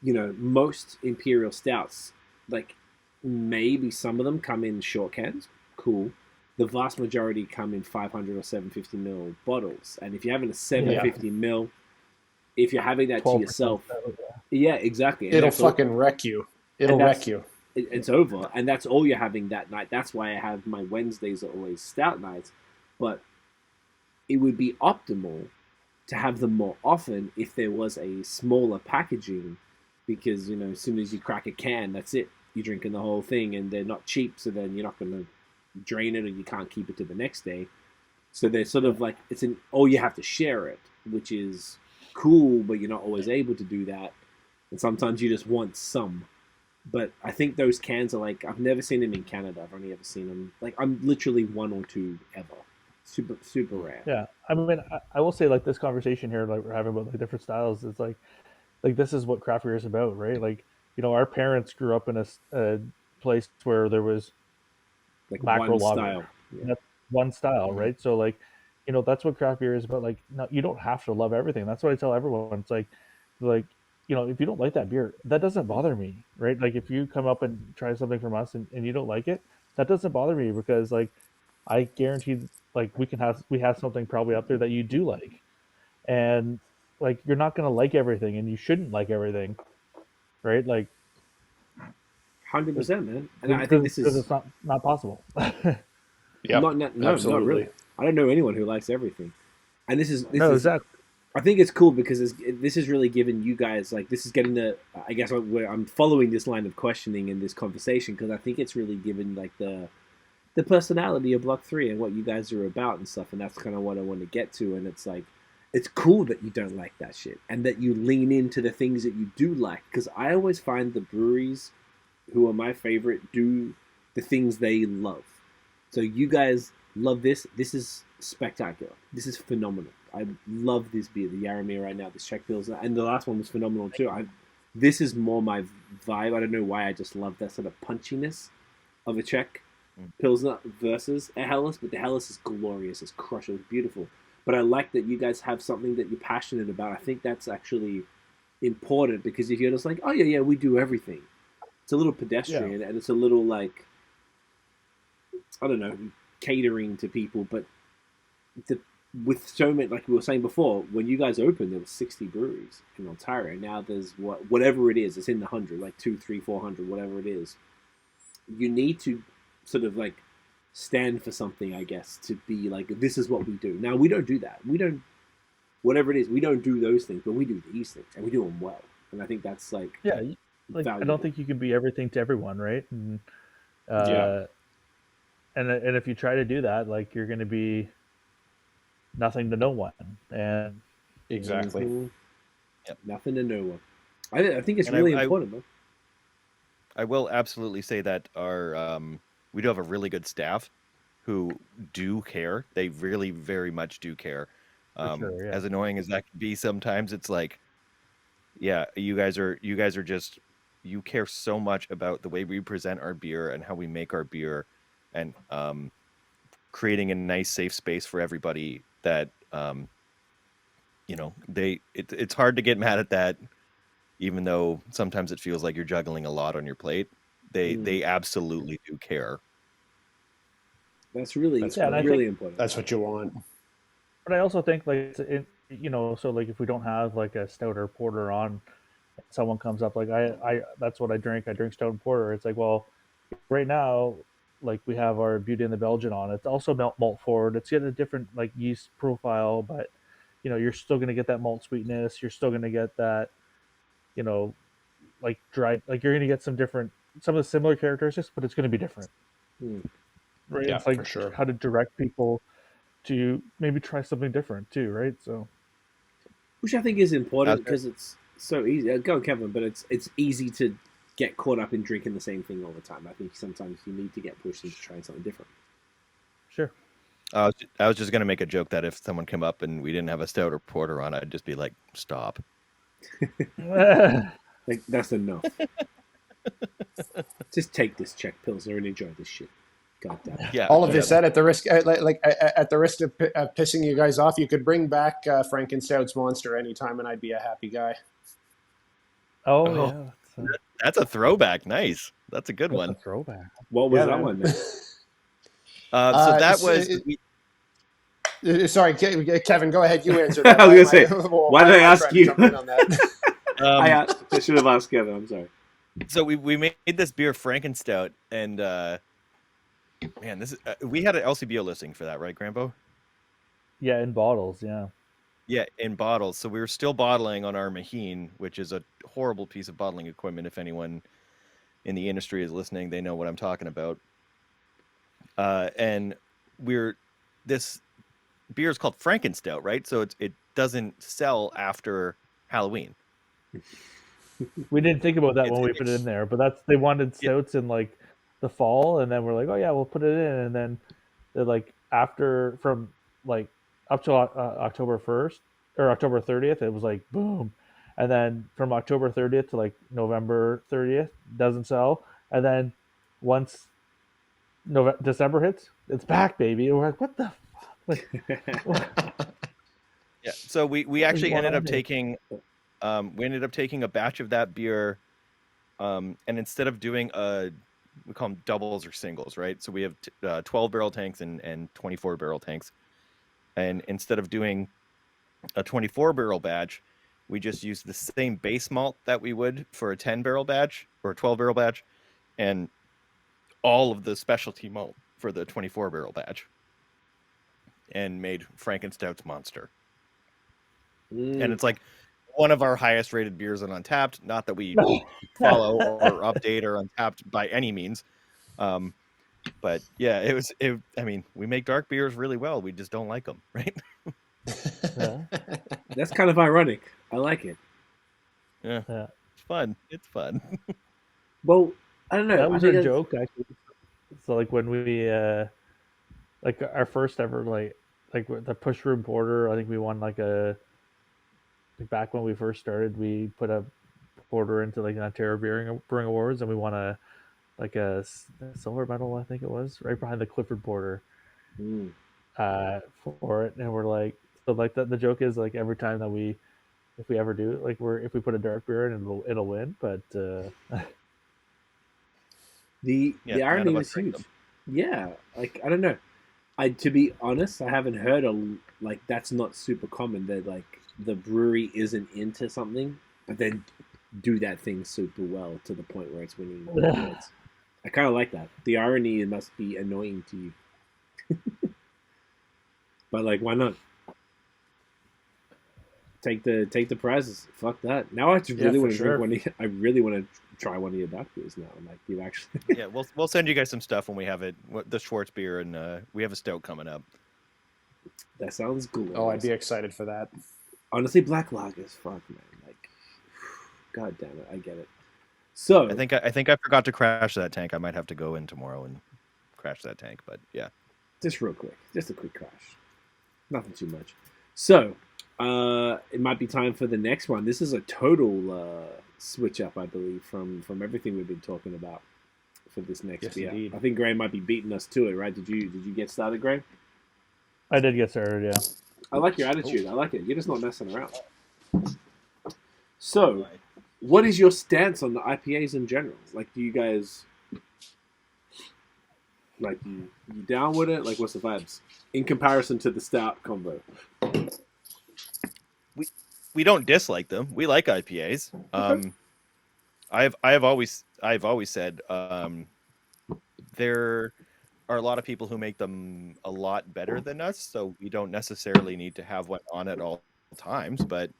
most imperial stouts, like maybe some of them come in short cans, cool. The vast majority come in 500 or 750 ml bottles, and if you're having a 750 ml, if you're having that to yourself, yeah, exactly, and it'll fucking wreck you. It'll wreck you. It's over, and that's all you're having that night. That's why I have my Wednesdays are always stout nights, but it would be optimal to have them more often if there was a smaller packaging, because as soon as you crack a can, that's it. You're drinking the whole thing, and they're not cheap, so then you're not going to drain it, or you can't keep it to the next day. So they're sort of like you have to share it, which is cool, but you're not always able to do that, and sometimes you just want some. But I think those cans are like, I've never seen them in Canada. I've only ever seen them, like, I'm literally one or two ever. Super, super rare. Yeah. I mean, I will say, like, this conversation here, like, we're having about like different styles, it's like this is what craft beer is about, right? Like, our parents grew up in a place where there was like macro one lager. style. Yeah. That's one style, right? So, like, that's what craft beer is about. Like, no, you don't have to love everything. That's what I tell everyone. It's like, if you don't like that beer, that doesn't bother me, right? Like, if you come up and try something from us and you don't like it, that doesn't bother me, because, like, I guarantee, like, we have something probably out there that you do like, and, like, you're not going to like everything, and you shouldn't like everything, right? Like, 100%, man. And I think this is it's not possible. Yeah, no, absolutely. not really. I don't know anyone who likes everything, and this is exactly. I think it's cool because this is really giving you guys, like, this is getting I guess where I'm following this line of questioning in this conversation, because I think it's really given, like, the personality of Block 3 and what you guys are about and stuff, and that's kind of what I want to get to. And it's like, it's cool that you don't like that shit and that you lean into the things that you do like, because I always find the breweries who are my favorite do the things they love. So you guys love this. This is spectacular. This is phenomenal. I love this beer, the Jaromir right now, this Czech Pilsner, and the last one was phenomenal too. This is more my vibe. I don't know why, I just love that sort of punchiness of a Czech Pilsner versus a Helles, but the Helles is glorious, it's crushed, it's beautiful. But I like that you guys have something that you're passionate about. I think that's actually important, because if you're just like, oh yeah, we do everything, it's a little pedestrian, and it's a little like, I don't know, catering to people. But with so many, like we were saying before, when you guys opened, there were 60 breweries in Ontario. Now there's whatever it is, it's in the 100, like 200, 300, 400, whatever it is. You need to sort of like stand for something, I guess, to be like, this is what we do. Now, we don't do that. We don't, whatever it is, we don't do those things, but we do these things, and we do them well. And I think that's like, like, valuable. I don't think you can be everything to everyone, right? And and if you try to do that, like, you're going to be nothing to no one. And exactly. Yep. Nothing to no one. I think it's really important, though. I will absolutely say that our we do have a really good staff who do care. They really very much do care. Sure, yeah. As annoying as that can be sometimes, it's like, yeah, you guys are just, you care so much about the way we present our beer and how we make our beer, and creating a nice safe space for everybody that it's hard to get mad at that, even though sometimes it feels like you're juggling a lot on your plate. They absolutely do care. That's really important. That's what you want. But I also think, like, so like, if we don't have like a stout or porter on, someone comes up, like, I that's what I drink. I drink stout and porter. It's like, well, right now, like, we have our Beauty and the Belgian on. It's also malt forward. It's got a different, like, yeast profile, but you're still going to get that malt sweetness. You're still going to get that, like, dry. Like, you're going to get some of the similar characteristics, but it's going to be different. Right? Yeah, it's like, for sure. how to direct people to maybe try something different too, right? So, which I think is important, because it's so easy. Go on, Kevin, but it's easy to get caught up in drinking the same thing all the time. I think sometimes you need to get pushed into trying something different. Sure. I was just gonna make a joke that if someone came up and we didn't have a stout or porter on, I'd just be like, stop. Like, that's enough. Just take this Czech Pilsner and enjoy this shit. God damn it. Yeah. All of this said, at the risk, at the risk of pissing you guys off, you could bring back Frankenstout's Monster anytime, and I'd be a happy guy. Oh, Oh. yeah. That's a throwback. Nice. That's a good That's one. a throwback. What was Yeah, that man. one? Then? So that was. Sorry, Kevin, go ahead. You answer that. I was gonna say, why did I ask trying to you? jump in on that? I should have asked Kevin. I'm sorry. So we made this beer Frankenstout, and man, this is we had an LCBO listing for that, right, Grambo? Yeah, in bottles. Yeah. Yeah, in bottles. So we were still bottling on our Maheen, which is a horrible piece of bottling equipment. If anyone in the industry is listening, they know what I'm talking about. And this beer is called Frankenstout, right? So it doesn't sell after Halloween. We didn't think about that when we put it in there, but they wanted stouts in like the fall, and then we're like, oh yeah, we'll put it in, and then they're like after from like up to October 1st or October 30th, it was like boom, and then from October 30th to like November 30th doesn't sell, and then once December hits, it's back, baby, and we're like, what the fuck? Like, Yeah. So we actually ended up taking a batch of that beer, and instead of doing we call them doubles or singles, right? So we have 12 barrel tanks and 24 barrel tanks, and instead of doing a 24 barrel batch, we just used the same base malt that we would for a 10 barrel batch or a 12 barrel batch, and all of the specialty malt for the 24 barrel batch, and made Frankenstout's Monster. And it's like one of our highest rated beers on Untapped. Not that we follow or update or Untapped by any means. But yeah, I mean, we make dark beers really well. We just don't like them, right? yeah. That's kind of ironic. I like it. Yeah. It's fun. It's fun. Well, I don't know. That was I think our joke, actually. So like when we like our first ever like the push room porter, I think we won like back when we first started, we put a porter into like an Ontario Brewing Awards, and we won a silver medal, I think it was, right behind the Clifford Porter for it. And we're like, so like the joke is like every time that if we ever do it, like if we put a dark beer in, it'll win, but the irony was huge. Yeah, like I don't know. To be honest, I haven't heard like that's not super common that like the brewery isn't into something, but then do that thing super well to the point where it's winning awards. I kind of like that. The irony must be annoying to you, but like, why not? Take the prizes. Fuck that. Now I just really want to drink one. I really want to try one of your dark beers now. Like you actually. Yeah, we'll send you guys some stuff when we have it. The Schwartz beer, and we have a stout coming up. That sounds glorious. Oh, I'd be excited for that. Honestly, black lagers, fuck man. Like, god damn it, I get it. So I think I forgot to crash that tank. I might have to go in tomorrow and crash that tank. But yeah, just real quick, just a quick crash, nothing too much. So it might be time for the next one. This is a total switch up, I believe, from everything we've been talking about for this next beer. Indeed. I think Graham might be beating us to it, right? Did you get started, Graham? I did get started, yeah. I like your attitude. I like it. You're just not messing around. So, what is your stance on the IPAs in general? Like, do you guys like you down with it? Like, what's the vibes in comparison to the stout combo? we don't dislike them. We like IPAs. Okay. I've always said there are a lot of people who make them a lot better than us, so we don't necessarily need to have one on at all times. But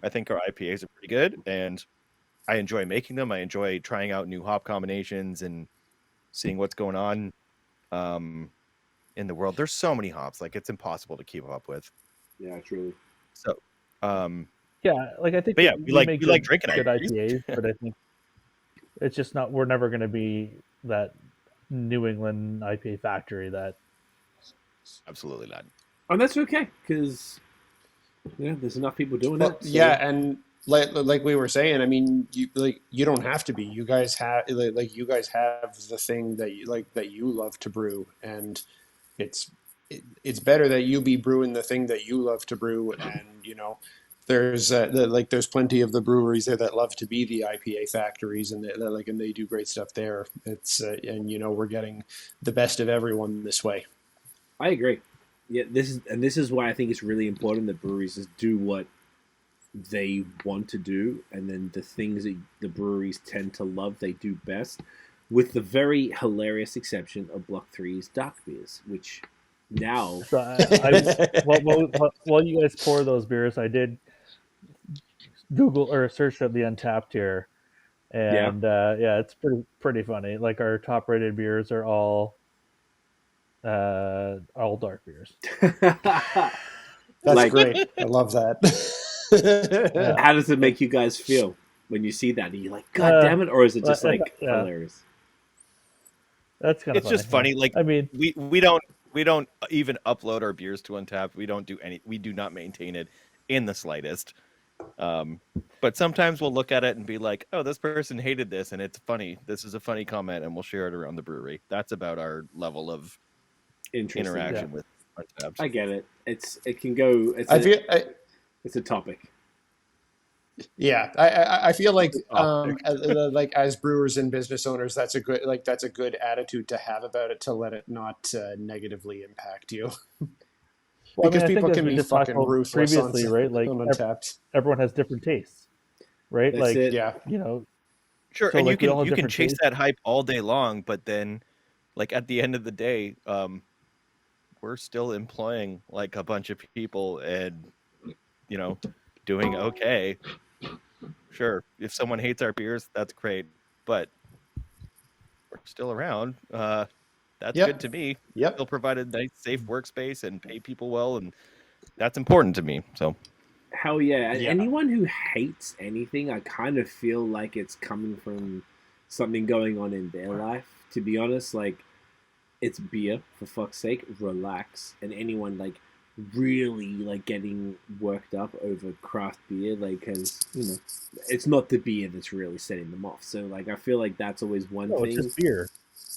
I think our IPAs are pretty good, and I enjoy making them. I enjoy trying out new hop combinations and seeing what's going on in the world. There's so many hops, like it's impossible to keep up with. Yeah, truly. So, yeah, like I think, but yeah, we like drinking good IPAs. IPAs, but I think it's just not. We're never going to be that New England IPA factory. That Absolutely not. And that's okay because there's enough people doing Well, it. So. yeah, and like we were saying, I mean, you don't have to be. You guys have you guys have the thing that you love to brew, and it's it's better that you be brewing the thing that you love to brew, and there's there's plenty of the breweries there that love to be the IPA factories, and they do great stuff there. It's and we're getting the best of everyone this way. I agree. Yeah, this is why I think it's really important that breweries just do what they want to do, and then the things that the breweries tend to love, they do best, with the very hilarious exception of Block 3's dark beers, which now... So while you guys pour those beers, I did Google or search up the Untapped here, and yeah, it's pretty funny. Like, our top rated beers are all dark beers. That's great. I love that. How does it make you guys feel when you see that? Are you like, God damn it? Or is it just hilarious? That's kind of It's just funny. Like, I mean, we don't even upload our beers to Untapped. We do not maintain it in the slightest. But sometimes we'll look at it and be like, oh, this person hated this, and it's funny. This is a funny comment, and we'll share it around the brewery. That's about our level of interaction with Untapped. I get it. It can go. It's a topic. Yeah, I feel like as brewers and business owners, that's a good attitude to have about it, to let it not negatively impact you. Well, because people can be talked fucking about ruthless previously, right? Like, on Untapped. Everyone has different tastes, right? That's like, it. Yeah. Sure, so, and like, you we all have can different chase tastes. that hype all day long, but then, like, at the end of the day, we're still employing like a bunch of people and doing okay. Sure, if someone hates our beers, that's great, but we're still around. That's good to me. Yep. Still provide a nice, safe workspace and pay people well, and that's important to me. So, hell yeah. Anyone who hates anything, I kind of feel like it's coming from something going on in their life. To be honest, like, it's beer, for fuck's sake. Relax. And anyone like really like getting worked up over craft beer, like, because it's not the beer that's really setting them off. So like, I feel like that's always one thing. It's just beer.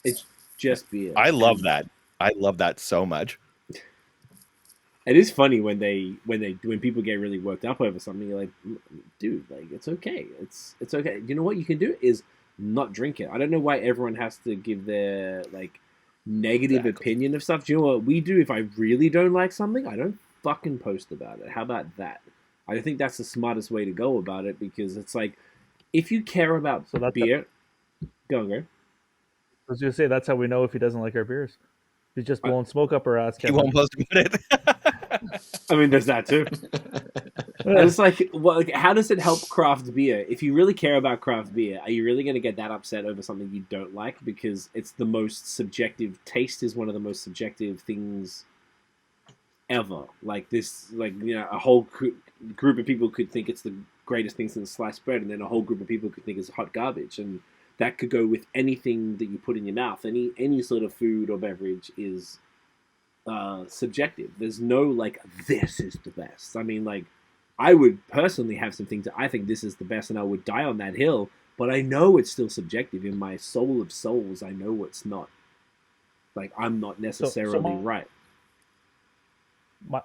It's just beer. I love that. I love that so much. It is funny when people get really worked up over something. You're like, dude, like, it's okay. It's okay. You know what you can do is not drink it. I don't know why everyone has to give their like negative opinion of stuff. Do you know what we do? If I really don't like something, I don't fucking post about it. How about that? I think that's the smartest way to go about it, because it's like, if you care about beer, go. I was going to say, that's how we know if he doesn't like our beers. He's just blowing smoke up our ass. He won't post about it. I mean, there's that too. And it's like, how does it help craft beer? If you really care about craft beer, are you really going to get that upset over something you don't like? Because it's the most subjective. Taste is one of the most subjective things ever. Like this, like, a whole group of people could think it's the greatest thing since sliced bread, and then a whole group of people could think it's hot garbage, and that could go with anything that you put in your mouth. Any sort of food or beverage is subjective. There's no like, this is the best. I mean, like, I would personally have some things that I think this is the best, and I would die on that hill, but I know it's still subjective. In my soul of souls, I know it's not. Like, I'm not necessarily right.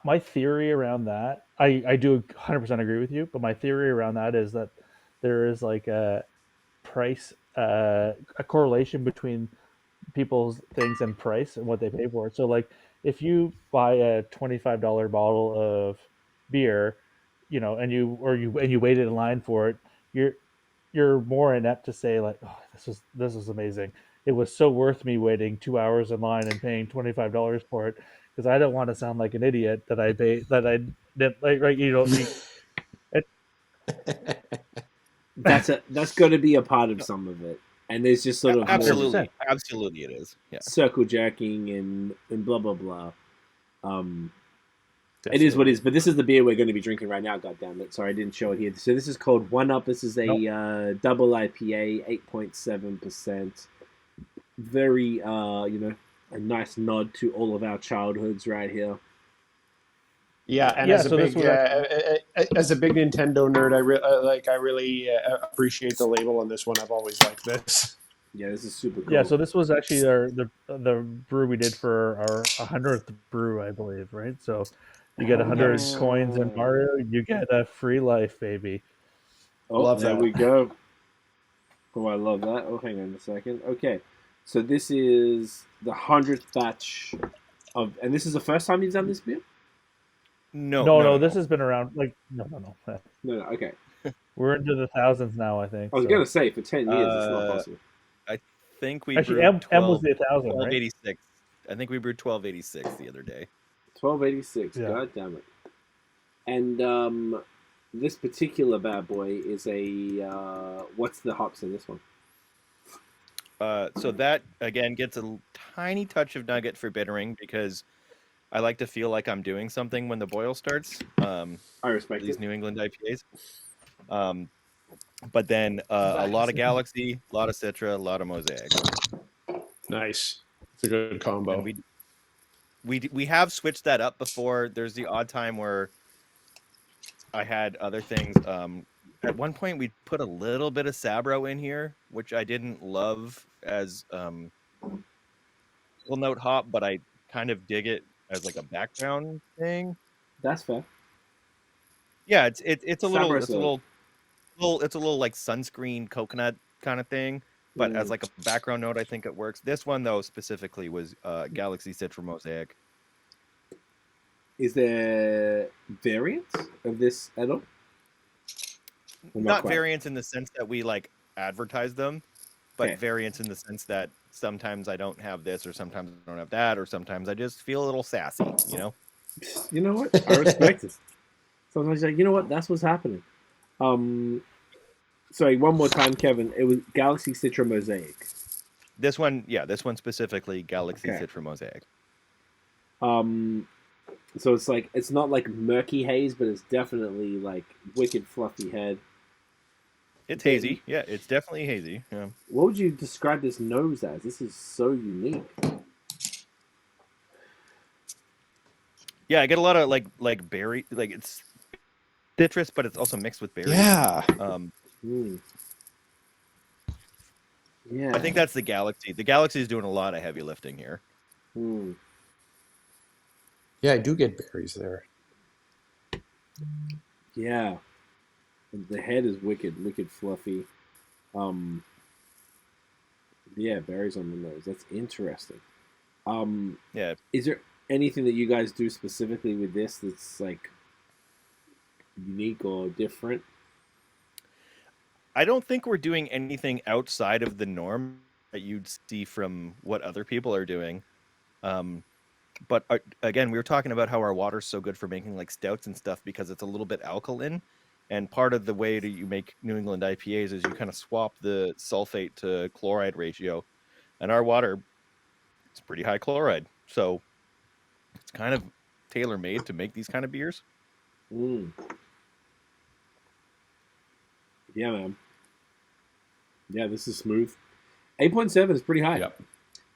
My theory around that, I do 100% agree with you, but my theory around that is that there is like a price, a correlation between people's things and price and what they pay for it. So like, if you buy a $25 bottle of beer, and you waited in line for it, you're more inept to say like, oh, this was amazing. It was so worth me waiting 2 hours in line and paying $25 for it, because I don't want to sound like an idiot that I didn't like, right? That's going to be a part of some of it, and there's just sort of absolutely it is. Yeah, circle jerking and blah blah blah. It is what it is, but this is the beer we're going to be drinking right now. God damn it! Sorry, I didn't show it here. So this is called One Up. This is a double IPA, 8.7%. Very, a nice nod to all of our childhoods right here. Yeah, and Yeah, as a so this big was as a big Nintendo nerd, I really appreciate the label on this one. I've always liked this. Yeah, this is super cool. Yeah, so this was actually the brew we did for our 100th brew, I believe, right? So you get 100 Nice. coins in Mario, you get a free life, baby. Oh, Love there that. we go. Oh, I love that. Oh, hang on a second. Okay, so this is the 100th batch of, and this is the first time you've done this beer? No, this has been around like no. No, okay. We're into the thousands now, I think. I was so. gonna say for 10 years it's not possible. I think we Actually, brewed M was the 1,000, right? 1286. I think we brewed 1286 the other day. 1286. Yeah. God damn it. And this particular bad boy is a what's the hops in this one? So that again gets a tiny touch of nugget for bittering because I like to feel like I'm doing something when the boil starts. I respect These it. New England IPAs. But then a lot of Galaxy, a lot of Citra, a lot of Mosaic. Nice. It's a good combo. And we have switched that up before. There's the odd time where I had other things. At one point, we put a little bit of Sabro in here, which I didn't love as full note hop, but I kind of dig it as like a background thing. That's fair. Yeah, it's a little Sabro's it's a little like sunscreen coconut kind of thing, but as like a background note, I think it works. This one though specifically was Galaxy Citra Mosaic. Is there variants of this at all? Not variants in the sense that we like advertise them, but Okay. variants in the sense that sometimes I don't have this, or sometimes I don't have that, or sometimes I just feel a little sassy, you know? You know what? I respect it. Sometimes you're like, you know what? That's what's happening. Sorry, one more time, Kevin. It was Galaxy Citra Mosaic. This one specifically, Galaxy Okay. Citra Mosaic. So it's like it's not like murky haze, but it's definitely like wicked fluffy head. It's hazy. Yeah, it's definitely hazy. Yeah. What would you describe this nose as? This is so unique. Yeah, I get a lot of like berry, like it's citrus, but it's also mixed with berries. Yeah. Yeah. I think that's the Galaxy. The Galaxy is doing a lot of heavy lifting here. Yeah, I do get berries there. Yeah. The head is wicked fluffy. Yeah, berries on the nose. That's interesting. Yeah. Is there anything that you guys do specifically with this that's like unique or different? I don't think we're doing anything outside of the norm that you'd see from what other people are doing. But again, we were talking about how our water's so good for making like stouts and stuff because it's a little bit alkaline. And part of the way that you make New England IPAs is you kind of swap the sulfate to chloride ratio. And our water is pretty high chloride. So it's kind of tailor-made to make these kind of beers. Yeah, man. Yeah, this is smooth. 8.7 is pretty high. Yep.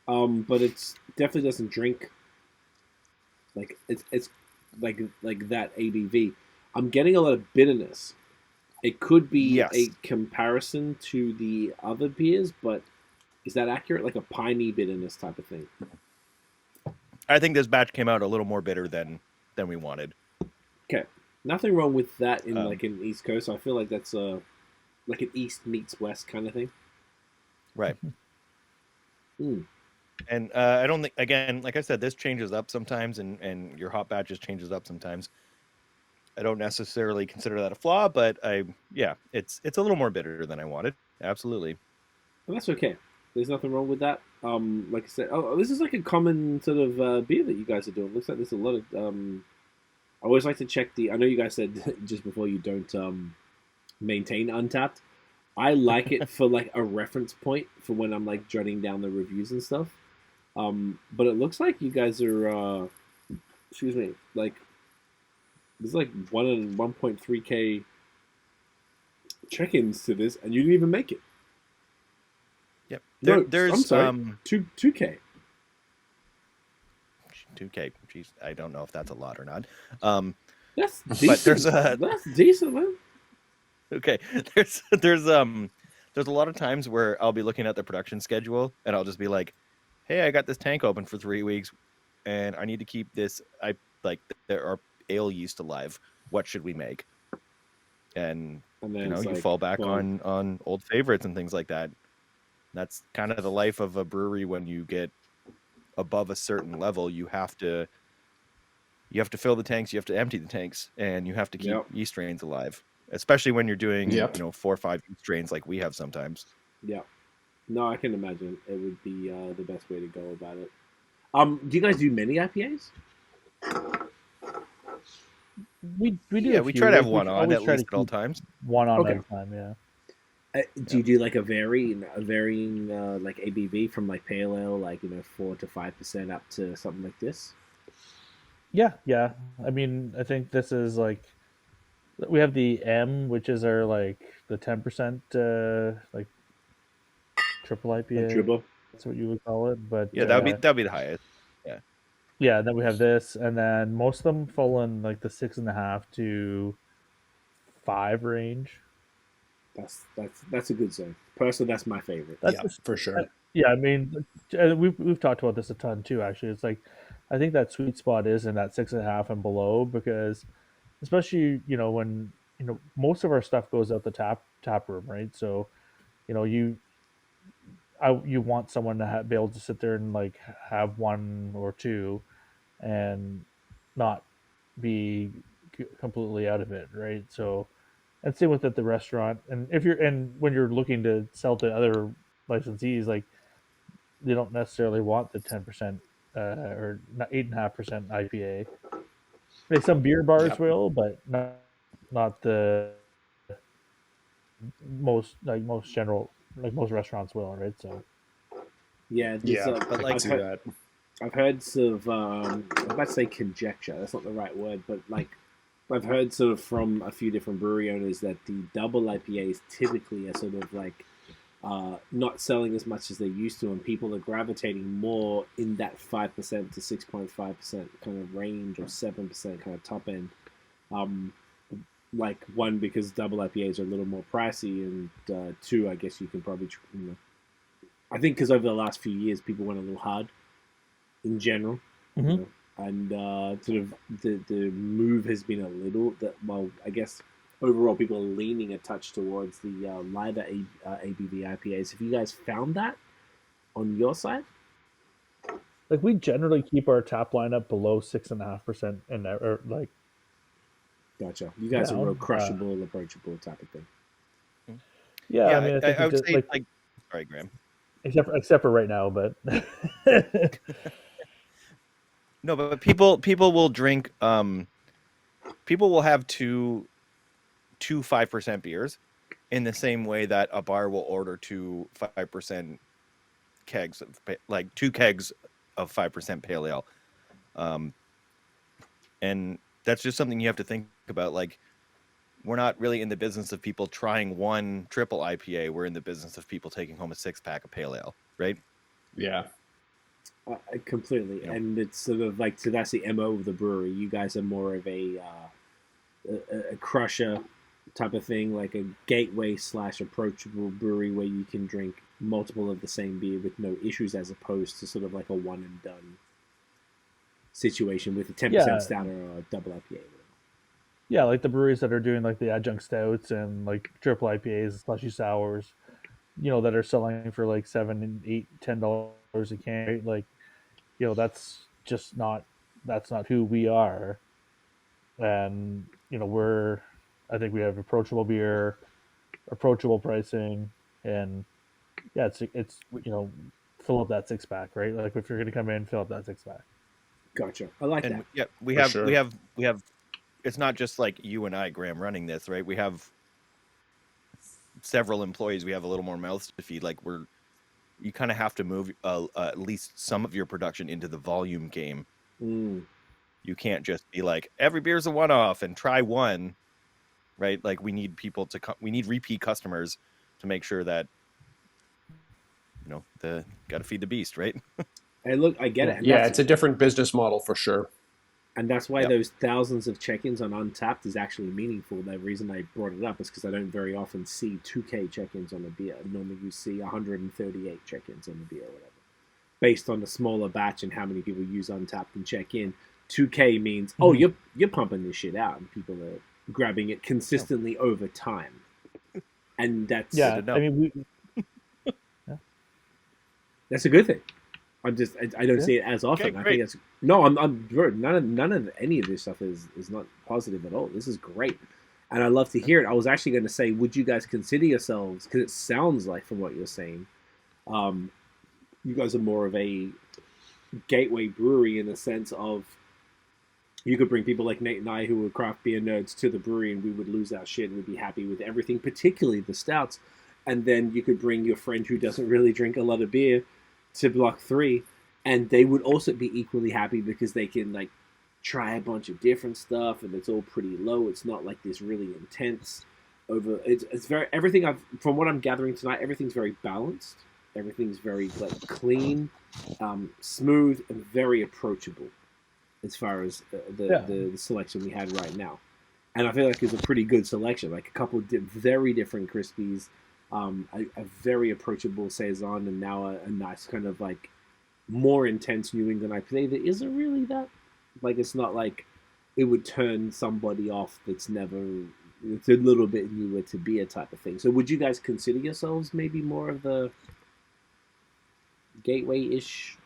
But it's definitely doesn't drink like it's like that ABV. I'm getting a lot of bitterness. It could be a comparison to the other beers, but is that accurate? Like a piney bitterness type of thing. I think this batch came out a little more bitter than we wanted. Okay, nothing wrong with that in like an East Coast. I feel like that's like an East meets West kind of thing. Right. And I don't think, again, like I said, this changes up sometimes, and your hop batches changes up sometimes. I don't necessarily consider that a flaw, but it's a little more bitter than I wanted. Absolutely. Well, that's okay. There's nothing wrong with that. Like I said, this is like a common sort of beer that you guys are doing. Looks like there's a lot of. I always like to check the. I know you guys said just before you don't maintain Untapped. I like it for like a reference point for when I'm like jotting down the reviews and stuff. But it looks like you guys are. Excuse me, like. There's like 1 and 1.3K check-ins to this, and you didn't even make it. Yep. No, There's I'm sorry, 2K. 2K. Jeez, I don't know if that's a lot or not. That's But decent. That's decent, man. Okay, there's a lot of times where I'll be looking at the production schedule and I'll just be like, hey, I got this tank open for 3 weeks and I need to keep this. There are ale yeast alive. What should we make? And then you it's fall back well, on old favorites and things like that. That's kind of the life of a brewery. When you get above a certain level, you have to fill the tanks, you have to empty the tanks, and you have to keep yeast strains alive, especially when you're doing 4 or 5 yeast strains like we have sometimes. Yeah. No, I can imagine it would be the best way to go about it. Do you guys do many IPAs? We do. Yeah, we try to have one on at least at all times. One on at a time, yeah. Do you do like a varying like ABV from like pale ale, like 4 to 5% up to something like this? Yeah. I mean, I think this is like we have the M, which is our like the 10% like triple IPA. Triple. That's what you would call it, but yeah, that'd be the highest. Yeah. Yeah, then we have this, and then most of them fall in like the 6.5 to 5 range. That's a good zone. Personally, that's my favorite. For sure. Yeah, I mean, we've talked about this a ton too. Actually, it's like I think that sweet spot is in that 6.5 and below, because especially when most of our stuff goes out the tap room, right? So you want someone to be able to sit there and like have one or two, and not be completely out of it, right? So, and same with at the restaurant. And when you're looking to sell to other licensees, like they don't necessarily want the 10% or 8.5% IPA. Like some beer bars will, but not the most general, like most restaurants will, right? So yeah, but like I've heard sort of I'm about to say conjecture. That's not the right word, but like I've heard sort of from a few different brewery owners that the double IPAs typically are sort of like not selling as much as they used to, and people are gravitating more in that 5% to 6.5% kind of range, or 7% kind of top end. Like one, because double IPAs are a little more pricey, and two, I guess you can probably I think because over the last few years people went a little hard in general. And sort of the move has been a little I guess overall people are leaning a touch towards the lighter ABV IPAs. Have you guys found that on your side? Like we generally keep our tap lineup below 6.5%, and or like. Gotcha. You guys are real crushable, approachable type of thing. Yeah, I mean, I would say like sorry, Graham. Except for right now, but no, but people will drink. People will have two 5% beers in the same way that a bar will order 2 5% kegs, like 2 kegs of 5% pale ale. And that's just something you have to think about. Like, we're not really in the business of people trying one triple IPA. We're in the business of people taking home a 6-pack of pale ale, right? Yeah. Completely. And it's sort of like, so that's the MO of the brewery. You guys are more of a crusher type of thing, like a gateway / approachable brewery where you can drink multiple of the same beer with no issues, as opposed to sort of like a one and done situation with a 10% stout or a double IPA. Yeah, like the breweries that are doing like the adjunct stouts and like triple IPAs, slushy sours, that are selling for like $7 and $8, $10 a can. Right? Like, that's not who we are. And I think we have approachable beer, approachable pricing, and it's fill up that 6-pack, right? Like if you're gonna come in, fill up that 6-pack. Gotcha. I like that. Yeah, we have. It's not just like you and I, Graham, running this, right? We have several employees. We have a little more mouths to feed. Like you kind of have to move at least some of your production into the volume game. You can't just be like, every beer's a one-off and try one, right? Like we need people we need repeat customers to make sure that got to feed the beast, right? Hey, look, I get it. And Yeah, it's a different business model for sure. And that's why Yep. those thousands of check-ins on Untapped is actually meaningful. The reason I brought it up is because I don't very often see 2K check-ins on a beer. Normally you see 138 check-ins on a beer or whatever. Based on the smaller batch and how many people use Untapped and check in, 2K means, oh, you're pumping this shit out and people are grabbing it consistently over time. And that's Yeah, I mean, that's a good thing. I don't see it as often. Okay, I great. think it's I'm none of any of this stuff is not positive at all. This is great, and I love to hear it. I was actually going to say, would you guys consider yourselves? Because it sounds like from what you're saying, you guys are more of a gateway brewery in the sense of you could bring people like Nate and I, who are craft beer nerds, to the brewery, and we would lose our shit and we'd be happy with everything, particularly the stouts. And then you could bring your friend who doesn't really drink a lot of beer to Block 3, and they would also be equally happy because they can like try a bunch of different stuff, and it's all pretty low. It's not like this really intense over. It's very everything from what I'm gathering tonight. Everything's very balanced. Everything's very like clean, smooth, and very approachable as far as the selection we had right now. And I feel like it's a pretty good selection. Like a couple of very different crispies. A very approachable saison, and now a nice kind of like more intense New England IPA that isn't really that like, it's not like it would turn somebody off that's never, it's a little bit newer to beer type of thing. So would you guys consider yourselves maybe more of the gateway-ish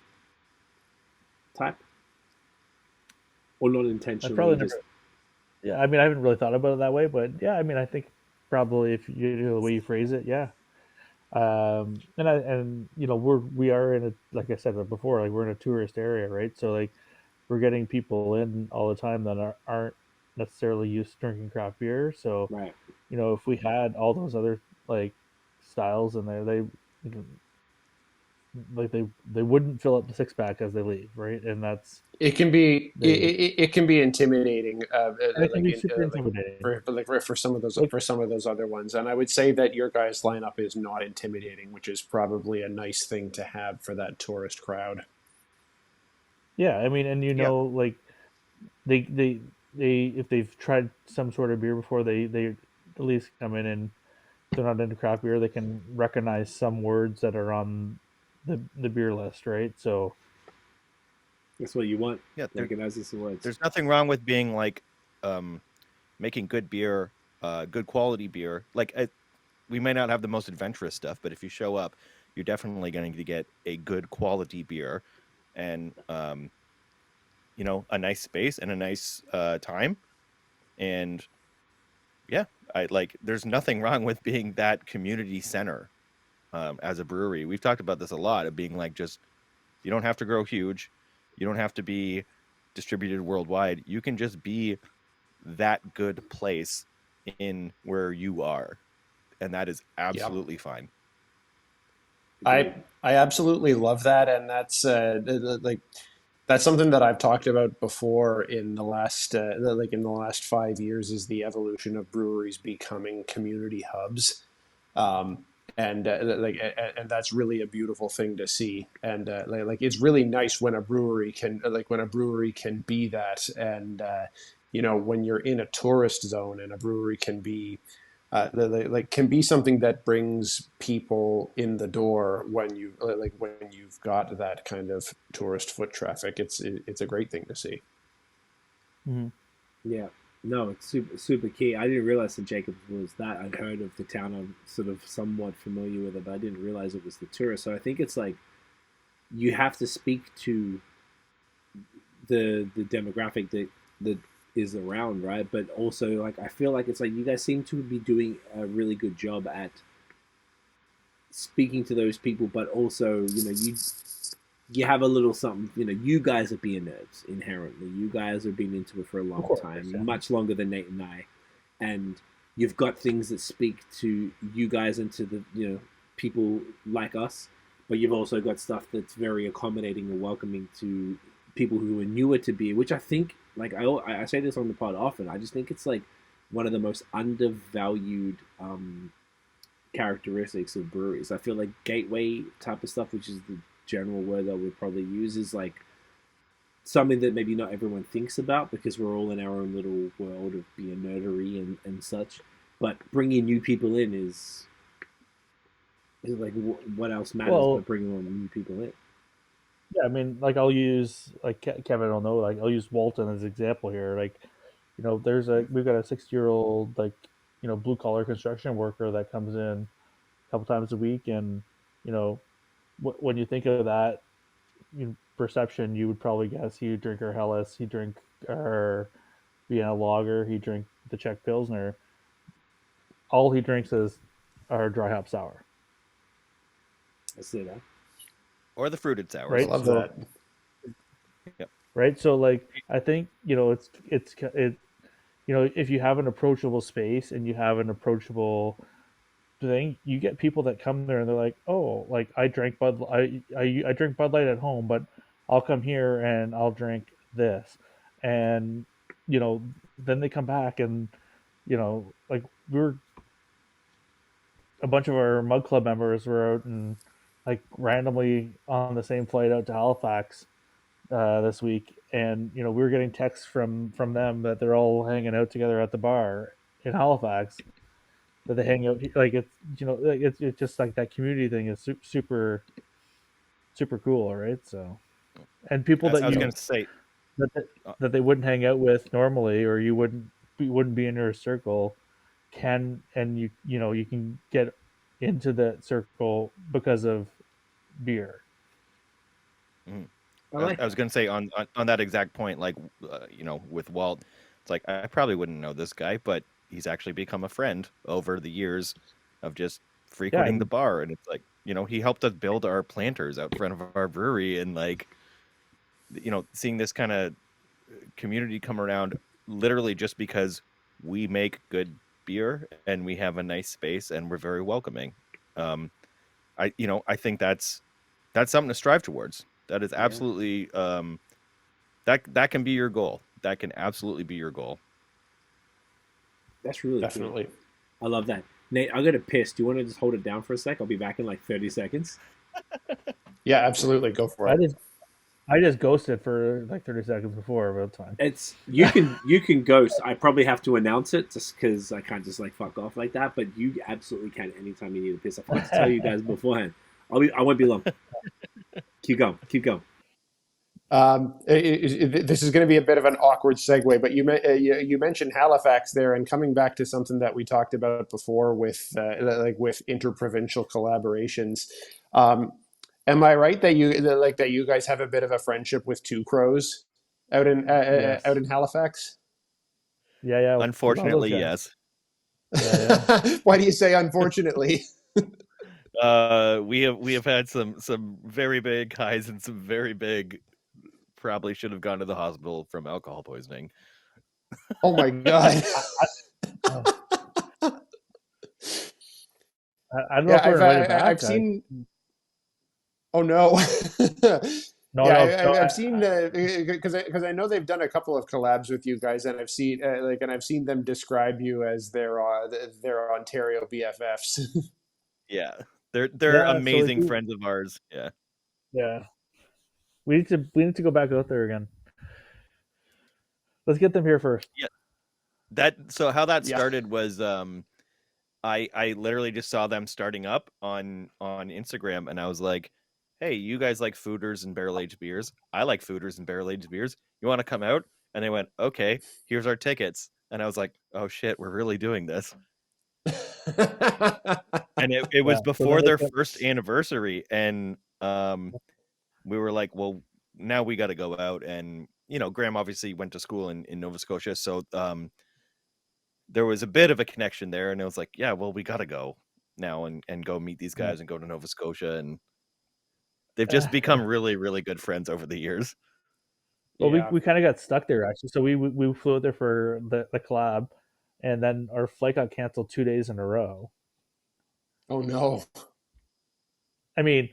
type, or not intentionally? probably never. Yeah, I mean, I haven't really thought about it that way, but yeah, I mean, I think probably if you know the way you phrase it, yeah. And you know, we are in a, like I said before, like we're in a tourist area, right? So like we're getting people in all the time that aren't necessarily used to drinking craft beer. So Right. you know, if we had all those other like styles in there, they like they wouldn't fill up the 6-pack as they leave, right? And that's It can be They- it can be intimidating, and it can be super intimidating. for some of those other ones. And I would say that your guys' lineup is not intimidating, which is probably a nice thing to have for that tourist crowd. Yeah, I mean, and you know, like they if they've tried some sort of beer before, they at least come in, and if they're not into craft beer, they can recognize some words that are on the beer list, right? So That's what you want. Yeah, Recognizing some words. there's nothing wrong with being like making good beer, good quality beer. Like we may not have the most adventurous stuff, but if you show up, you're definitely going to get a good quality beer, and you know, a nice space and a nice time. And yeah, there's nothing wrong with being that community center as a brewery. We've talked about this a lot, of being like, just, you don't have to grow huge. You don't have to be distributed worldwide. You can just be that good place in where you are. And that is absolutely fine. I absolutely love that, and that's like that's something that I've talked about before in the last 5 years, is the evolution of breweries becoming community hubs, and that's really a beautiful thing to see. And it's really nice when a brewery can be that. And you know, when you're in a tourist zone and a brewery can be can be something that brings people in the door when you've got that kind of tourist foot traffic. It's a great thing to see. mm-hmm. Yeah, no, it's super key. I didn't realize St. Jacobs was that. I'd heard of the town. I'm sort of somewhat familiar with it, but I didn't realize it was the tourist. So I think it's like you have to speak to the demographic that is around, right? But also, like, I feel like it's like you guys seem to be doing a really good job at speaking to those people, but also, you know, you have a little something, you know, you guys are beer nerds inherently. You guys have been into it for a long time, yeah. much longer than Nate and I. And you've got things that speak to you guys and to the, you know, people like us, but you've also got stuff that's very accommodating and welcoming to people who are newer to beer, which I think, like, I say this on the pod often, I just think it's like one of the most undervalued characteristics of breweries. I feel like gateway type of stuff, which is the general word that we'd probably use is like something that maybe not everyone thinks about because we're all in our own little world of being nerdery and such. But bringing new people in is like what else matters but bringing on new people in. Yeah, I mean, like I'll use like Kevin will know, like I'll use Walton as an example here. Like, you know, we've got a 60-year-old like, you know, blue collar construction worker that comes in a couple times a week, and you know, when you think of that perception, you would probably guess he would drink our Helles, he drink our Vienna Lager, he drink the Czech Pilsner. All he drinks is our dry hop sour. I see that. Or the fruited sours. Right? I love that. Yep. Right. So like, I think, you know, it's you know, if you have an approachable space and you have an approachable thing, you get people that come there and they're like, oh, like I drink I drink Bud Light at home, but I'll come here and I'll drink this. And, you know, then they come back and, you know, like a bunch of our Mug Club members were out and like randomly on the same flight out to Halifax this week, and you know we were getting texts from them that they're all hanging out together at the bar in Halifax. That they hang out like it's, you know, it's just like that community thing is super cool, right? So, and people that I was going to say that they wouldn't hang out with normally, or you wouldn't be in your circle, and you know you can get into that circle because of beer. I was going to say on that exact point, like, you know, with Walt, it's like, I probably wouldn't know this guy, but he's actually become a friend over the years of just frequenting the bar. And it's like, you know, he helped us build our planters out front of our brewery, and like, you know, seeing this kind of community come around literally just because we make good beer and we have a nice space and we're very welcoming. I think that's something to strive towards. That is absolutely that can be your goal. That can absolutely be your goal. That's really Definitely cool. I love that. Nate, I'm gonna piss. Do you want to just hold it down for a sec? I'll be back in like 30 seconds. Yeah, absolutely. Go for it. I just ghosted for like 30 seconds before, but it's fine. It's you can ghost. I probably have to announce it just because I can't just like fuck off like that. But you absolutely can anytime you need to piss. I forgot to tell you guys beforehand. I won't be long. Keep going. This is going to be a bit of an awkward segue, but you mentioned Halifax there, and coming back to something that we talked about before with with interprovincial collaborations. Am I right that you guys have a bit of a friendship with Two Crows out in Halifax? Yeah. Unfortunately, yes. Yeah. Why do you say unfortunately? We have had some very big highs and some very big, probably should have gone to the hospital from alcohol poisoning. Oh my god. I don't know if we're invited back. I've seen. Oh no. I've seen because I know they've done a couple of collabs with you guys, and I've seen them describe you as their Ontario BFFs. Yeah, they're amazing friends of ours. Yeah. We need to go back out there again. Let's get them here first. Yeah. How that started was I literally just saw them starting up on Instagram, and I was like, hey, you guys like fooders and barrel-aged beers? I like fooders and barrel-aged beers. You want to come out? And they went, okay, here's our tickets. And I was like, oh shit, we're really doing this. And it was before their first anniversary. And we were like, well, now we got to go out. And, you know, Graham obviously went to school in Nova Scotia. So there was a bit of a connection there. And it was like, yeah, well, we got to go now and go meet these guys and go to Nova Scotia. And they've just become really, really good friends over the years. Well, we kind of got stuck there actually. So we flew out there for the collab, and then our flight got canceled 2 days in a row. Oh no! I mean,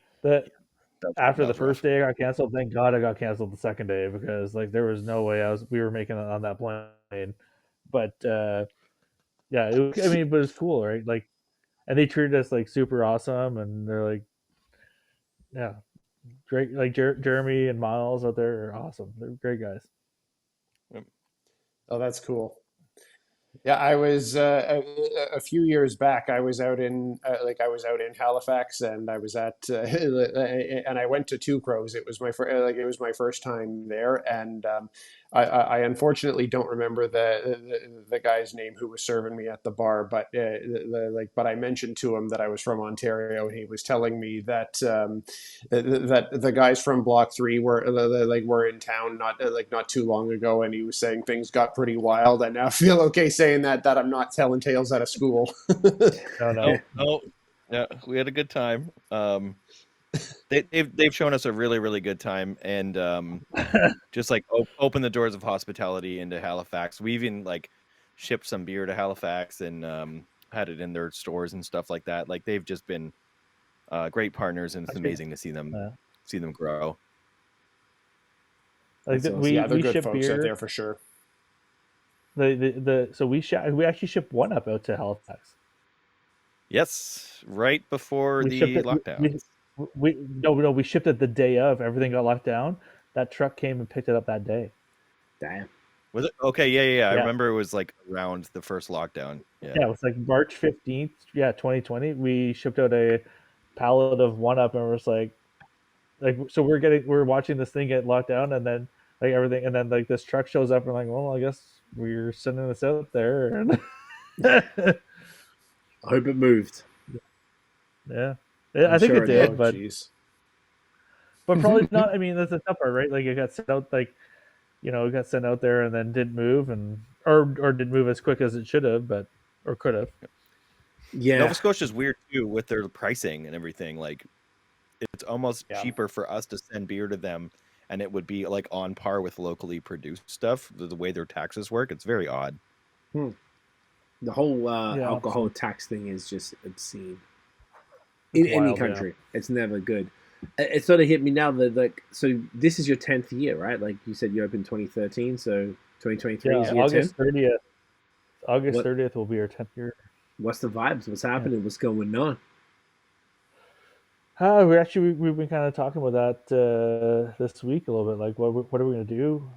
after the first day I got canceled, thank God I got canceled the second day, because like there was no way we were making it on that plane. But but it was cool, right? Like, and they treated us like super awesome, and they're like, yeah, great. Like Jeremy and Miles out there are awesome. They're great guys. Oh, that's cool. Yeah, I was a few years back. I was out in Halifax, and I was at and I went to Two Crows. It was my it was my first time there, and I unfortunately don't remember the guy's name who was serving me at the bar, but but I mentioned to him that I was from Ontario, and he was telling me that that the guys from Block 3 were in town not too long ago, and he was saying things got pretty wild. And I feel okay saying that I'm not telling tales out of school. No. Yeah, we had a good time. They've shown us a really, really good time, and just like open the doors of hospitality into Halifax. We even like shipped some beer to Halifax and had it in their stores and stuff like that. Like they've just been great partners, and it's amazing to see them grow. Like they're we good ship folks beer out there for sure. So we actually shipped one up out to Halifax. Yes, right before the lockdown. We shipped it the day of. Everything got locked down. That truck came and picked it up that day. Damn. Was it? Okay, yeah. I remember it was like around the first lockdown. Yeah, it was like March 15th, 2020. We shipped out a pallet of one up, and we're just like so we're watching this thing get locked down, and then like everything, and then like this truck shows up, and like, well, I guess we're sending this out there. And I hope it moved. Yeah, I think sure it it did, did. but probably not. I mean, that's the tough part, right? Like it got sent out, it got sent out there and then didn't move, or didn't move as quick as it should have, or could have. Yeah, Nova Scotia's weird too with their pricing and everything. Like, it's almost cheaper for us to send beer to them, and it would be like on par with locally produced stuff. The way their taxes work, it's very odd. The whole alcohol tax thing is just obscene. In any country, it's never good. It sort of hit me now that so this is your 10th year, right? Like you said, you opened 2013, so 2023 is year August 10. 30th. August 30th will be our 10th year. What's the vibes? What's happening? What's going on? We've been kind of talking about that this week a little bit. Like, what are we going to do?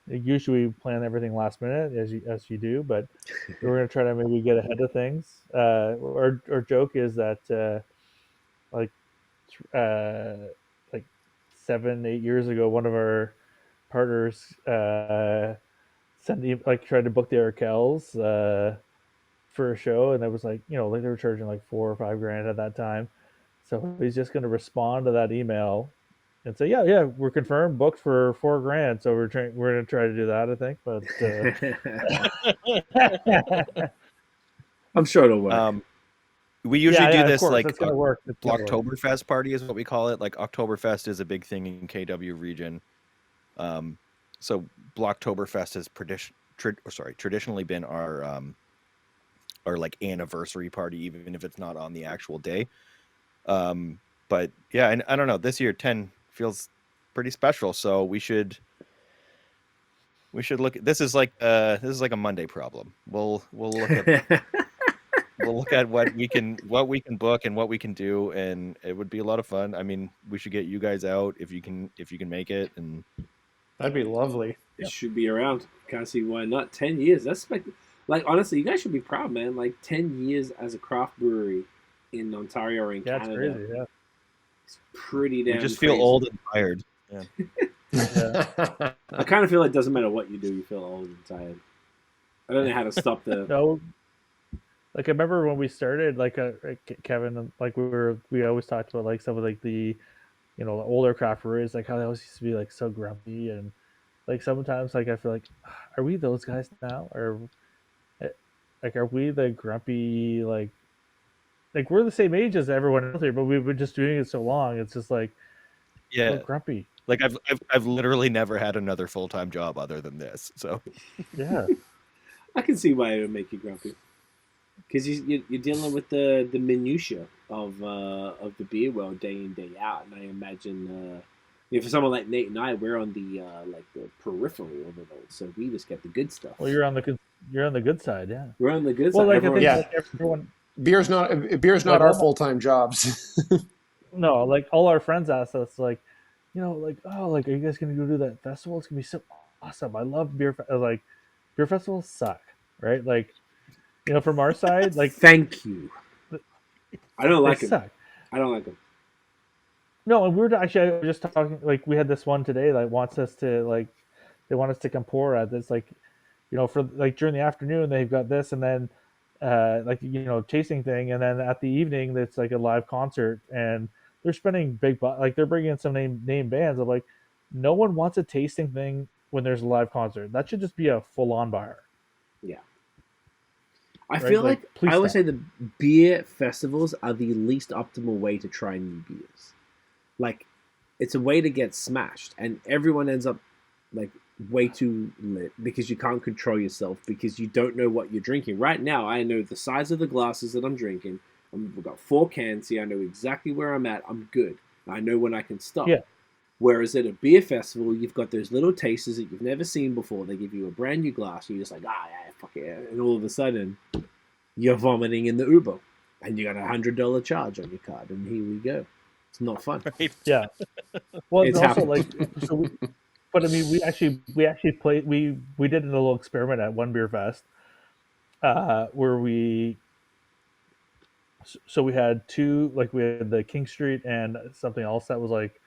Usually we plan everything last minute, as you do, but we're going to try to maybe get ahead of things. Our joke is that like 7-8 years ago, one of our partners tried to book the Arkells for a show, and it was like, they were charging like $4 or $5 grand at that time. So he's just going to respond to that email and say, yeah, we're confirmed, booked for $4 grand. So we're going to try to do that, I think. But I'm sure it'll work. We usually do this like Blocktoberfest party is what we call it. Like Oktoberfest is a big thing in KW region. So Blocktoberfest has traditionally been our like anniversary party, even if it's not on the actual day. But yeah, and I don't know, this year 10 feels pretty special, so we should look at this is like a Monday problem. We'll look at we'll look at what we can book and what we can do, and it would be a lot of fun. I mean, we should get you guys out if you can make it, and that'd be lovely. It should be around. Can't see why not. 10 years. That's like honestly, you guys should be proud, man. Like 10 years as a craft brewery in Ontario or in Canada. That's crazy, yeah. It's pretty damn We just crazy. feel old and tired. Yeah. I kind of feel like it doesn't matter what you do, you feel old and tired. I don't know how to stop the... No. Like, I remember when we started, like Kevin, like we always talked about like some of like the, the older craft breweries, like how they always used to be like so grumpy, and like sometimes like I feel like, are we those guys now? Or like, are we the grumpy, like we're the same age as everyone else here, but we've been just doing it so long. It's just like, so grumpy. Like I've literally never had another full-time job other than this. So yeah, I can see why it would make you grumpy, because you're dealing with the minutia of the beer world day in day out, and I imagine for someone like Nate and I, we're on the the peripheral of it all, so we just get the good stuff. Well, you're on the good side, yeah. We're on the good side. Like everyone... Beer's not our full-time jobs. no, like all our friends asked us, like, like, oh, like, are you guys gonna go do that festival? It's gonna be so awesome. I love like, beer festivals suck, right? Like, from our side, like, Thank you. I don't they like him. suck. I don't like him. No, and we were actually just talking. Like, we had this one today that wants us to, like, they want us to come pour at this, like, for like during the afternoon they've got this, and then like, tasting thing, and then at the evening it's like a live concert, and they're spending like they're bringing in some name bands. I'm like, no one wants a tasting thing when there's a live concert. That should just be a full on bar. Yeah. I Right? feel Like, like please I always stop. say the beer festivals are the least optimal way to try new beers. Like, it's a way to get smashed, and everyone ends up like way too lit because you can't control yourself because you don't know what you're drinking. Right now, I know the size of the glasses that I'm drinking. I've got 4 cans here. I know exactly where I'm at. I'm good. I know when I can stop. Yeah. Whereas at a beer festival, you've got those little tasters that you've never seen before. They give you a brand new glass, and you're just like, yeah, fuck it. And all of a sudden, you're vomiting in the Uber, and you got $100 charge on your card, and here we go. It's not fun. Right? Yeah. Well, it's It's also happened. like, so. But I mean, we actually played. We did a little experiment at one beer fest, where we we had two, like, we had the King Street and something else that was like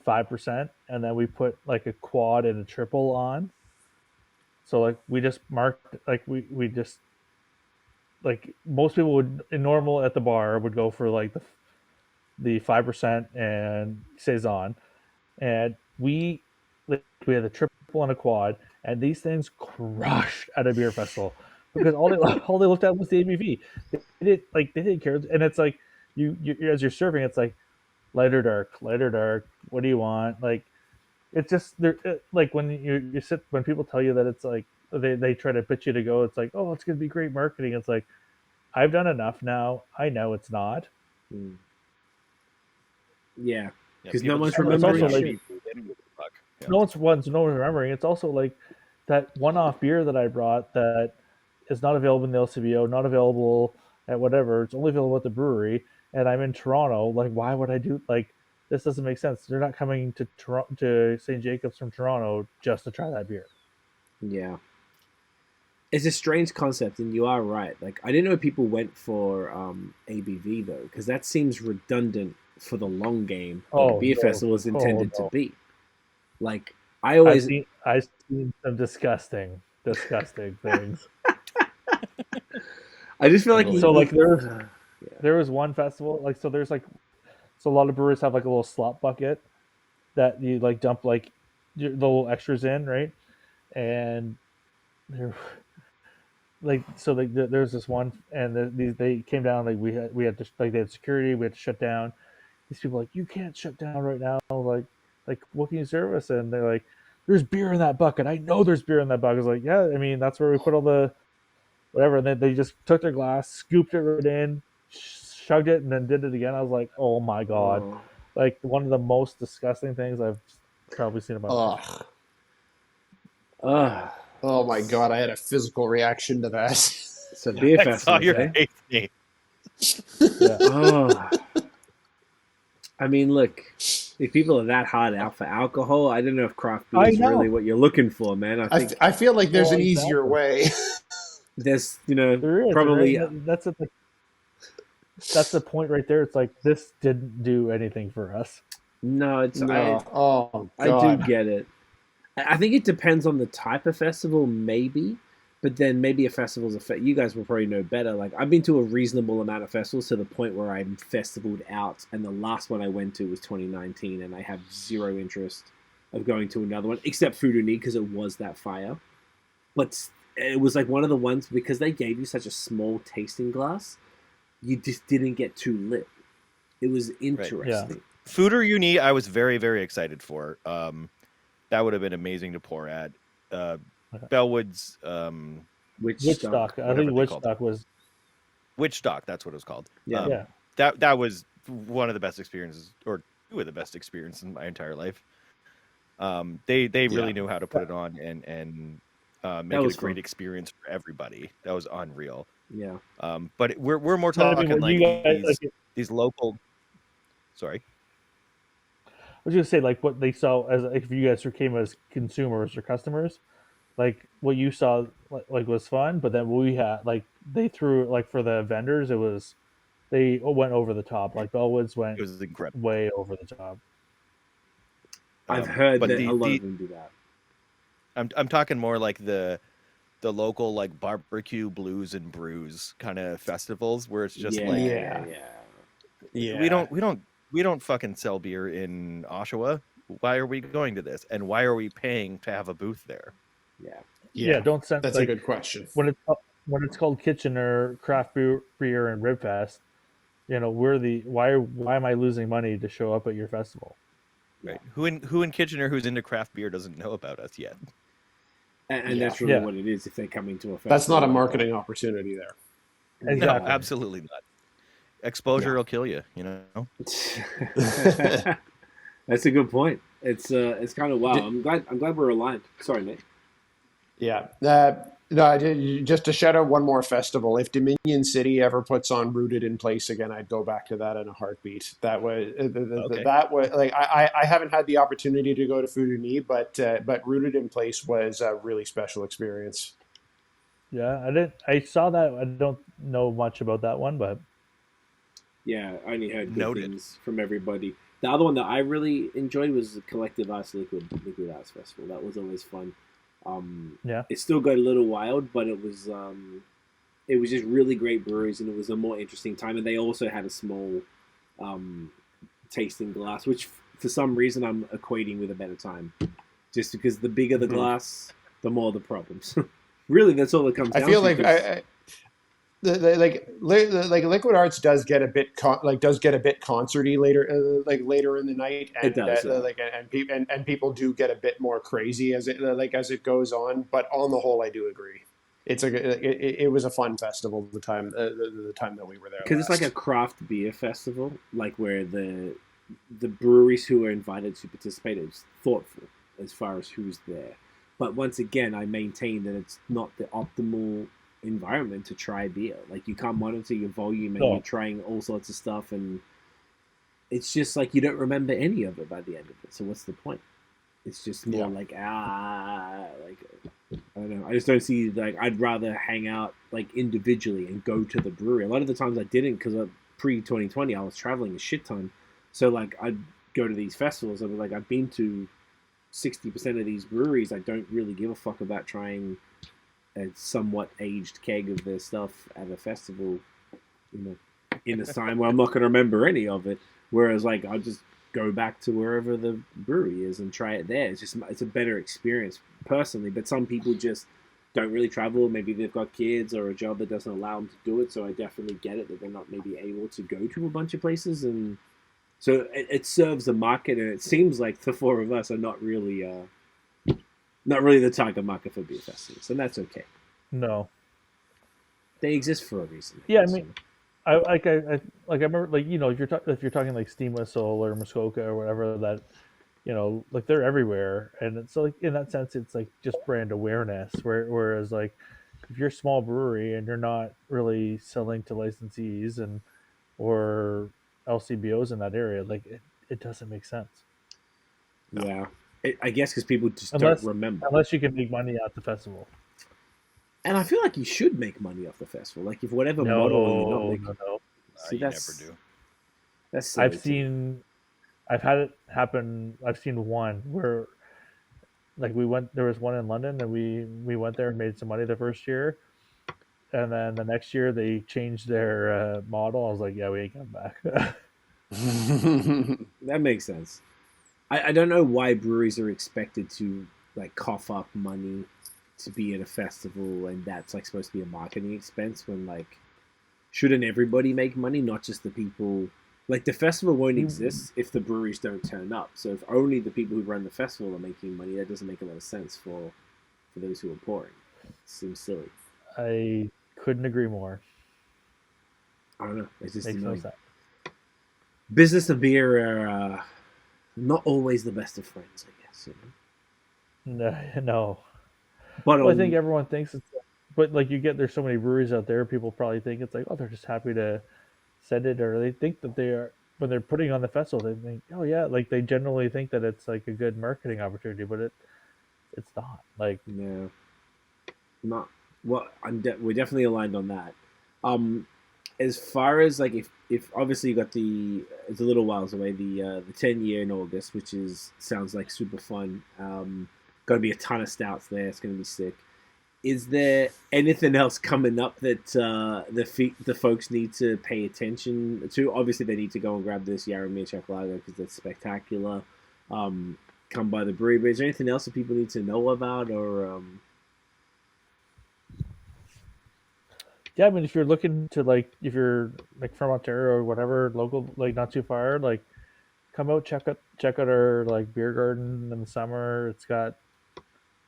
5%, and then we put like a quad and a triple on. So, like, we just marked, like, we just, like, most people would, in normal at the bar, would go for like the 5% and saison, and we had a triple and a quad, and these things crushed at a beer festival because all they looked at was the ABV. They didn't care, and it's like, you as you're serving, it's like lighter dark, lighter dark. What do you want? Like, it's just like when you sit, when people tell you that it's like they try to pitch you to go. It's like, oh, it's gonna be great marketing. It's like, I've done enough now. I know it's not. Mm. Yeah, Yeah, because no people one's just- remembering also, like, shit. They don't give a fuck. Yeah. No one's remembering. It's also like that one-off beer that I brought that is not available in the LCBO, not available at whatever. It's only available at the brewery, and I'm in Toronto. Like, why would I do, like, this? Doesn't make sense. They're not coming to St. Jacobs from Toronto just to try that beer. Yeah. It's a strange concept, and you are right. Like, I didn't know people went for ABV, though, because that seems redundant for the long game that a beer festival is intended to be. Like, I always... I've seen some disgusting things. I just feel like... So, like, there was one festival, like, so there's, like, so a lot of brewers have, like, a little slop bucket that you, like, dump, like, the little extras in, right? And they're... like, so like, there's this one, and they came down, like, we had to, like, they had security, we had to shut down. These people like, you can't shut down right now, like what can you serve us? And they're like, there's beer in that bucket. I know there's beer in that bucket. I was like, yeah, I mean, that's where we put all the whatever. And then they just took their glass, scooped it right in, chugged it, and then did it again. I was like, oh my god. Like, one of the most disgusting things I've probably seen in my life. Oh my god, I had a physical reaction to that. It's a beer I festival. saw your eh? face, Nate. Yeah. Oh. I mean, look, if people are that hard out for alcohol, I don't know if craft beer is really what you're looking for, man. I think I feel like there's Well, an easier exactly. way. there's, There is, probably... right? That's the point right there. It's like, this didn't do anything for us. No, it's... No. Oh, I God. do get it. I think it depends on the type of festival, maybe. But then maybe a festival's you guys will probably know better. Like, I've been to a reasonable amount of festivals to the point where I'm festivaled out, and the last one I went to was 2019, and I have zero interest of going to another one, except Food and Need, because it was that fire. But it was like one of the ones, because they gave you such a small tasting glass, you just didn't get too lit. It was interesting. Food or Uni, I was very, very excited for. That would have been amazing to pour at. Bellwood's Witchstock. I think Witchstock was Witchstock. That's what it was called. Yeah. That was one of the best experiences, or two of the best experiences in my entire life. They really knew how to put it on and make it a great experience for everybody. That was unreal. Yeah. But we're more talking like these local. Sorry. I was gonna say like what they saw as if you guys came as consumers or customers, like what you saw like was fun, but then we had like they threw like for the vendors it was they went over the top. Like Bellwoods went It was incredible. way over the top. I've heard but that a lot of them do that. I'm talking more like the local like barbecue blues and brews kind of festivals where it's just like we don't fucking sell beer in Oshawa. Why are we going to this? And why are we paying to have a booth there? Yeah. Don't send. That's like, a good question. When it's called Kitchener Craft Beer and Ribfest, you know why am I losing money to show up at your festival? Right. Who in Kitchener who's into craft beer doesn't know about us yet? And that's really what it is if they're coming to a festival. That's not a marketing opportunity there. Exactly. No, absolutely not. Exposure will kill you, you know. That's a good point. It's kind of wow. I'm glad we're aligned. Sorry, Nate. Yeah. No, just to shout out one more festival. If Dominion City ever puts on Rooted in Place again, I'd go back to that in a heartbeat. That was that was like I haven't had the opportunity to go to Foodie, but Rooted in Place was a really special experience. Yeah, I saw that. I don't know much about that one, but yeah, I only heard good things from everybody. The other one that I really enjoyed was the Collective Arts Liquid Arts Festival. That was always fun. It still got a little wild, but it was just really great breweries, and it was a more interesting time. And they also had a small tasting glass, which for some reason I'm equating with a better time, just because the bigger the glass, the more the problems. Really, that's all it comes down to. I feel like Liquid Arts does get a bit concerty later in the night, and it does, and people do get a bit more crazy as it goes on. But on the whole, I do agree. It was a fun festival the time that we were there, because it's like a craft beer festival, like where the breweries who are invited to participate is thoughtful as far as who's there. But once again, I maintain that it's not the optimal environment to try beer. Like, you can't monitor your volume, and you're trying all sorts of stuff, and it's just like you don't remember any of it by the end of it. So what's the point? It's just more like I don't know. I just don't see, like, I'd rather hang out like individually and go to the brewery. A lot of the times I didn't, because pre-2020 I was traveling a shit ton. So like I'd go to these festivals. I'd be like, I've been to 60% of these breweries. I don't really give a fuck about trying a somewhat aged keg of their stuff at a festival, you know, in a time where I'm not going to remember any of it. Whereas, like, I'll just go back to wherever the brewery is and try it there. It's a better experience personally. But some people just don't really travel. Maybe they've got kids or a job that doesn't allow them to do it. So I definitely get it that they're not maybe able to go to a bunch of places, and so it serves the market. And it seems like the four of us are not really the target market for beer festivals, and that's okay. No, they exist for a reason. Yeah, I mean, I remember, like, you know, if you're talking like Steam Whistle or Muskoka or whatever, that, you know, like, they're everywhere, and it's like, in that sense, it's like just brand awareness. Whereas, like, if you're a small brewery and you're not really selling to licensees or LCBOs in that area, like, it doesn't make sense. Yeah, I guess because people just don't remember. Unless you can make money at the festival. And I feel like you should make money off the festival. Like, if whatever model you're not making. No. See, that's never do. That's I've had it happen. I've seen one where, like, there was one in London, and we went there and made some money the first year, and then the next year they changed their model. I was like, yeah, we ain't coming back. That makes sense. I don't know why breweries are expected to, like, cough up money to be at a festival, and that's, like, supposed to be a marketing expense, when, like, shouldn't everybody make money, not just the people? Like, the festival won't exist if the breweries don't turn up. So if only the people who run the festival are making money, that doesn't make a lot of sense for those who are pouring. It seems silly. I couldn't agree more. I don't know. It's just Makes no annoying. sense. Business and beer are not always the best of friends, I guess. You know? No. But well, I think everyone thinks it's, but, like, there's so many breweries out there, people probably think it's like, oh, they're just happy to send it, or they think that they when they're putting on the festival, they think, oh yeah, like they generally think that it's like a good marketing opportunity, but it's not. Like, No, not well. We're definitely aligned on that. As far as like if obviously you got it's a little whiles away, the 10-year in August, which sounds like super fun. Got to be a ton of stouts there. It's gonna be sick. Is there anything else coming up that the folks need to pay attention to? Obviously, they need to go and grab this Jaromir Czech Lager because that's spectacular. Come by the brewery. But is there anything else that people need to know about, or yeah, I mean, if you're looking to if you're like from Ontario or whatever, local, like not too far, like come out, check out our like beer garden in the summer. It's got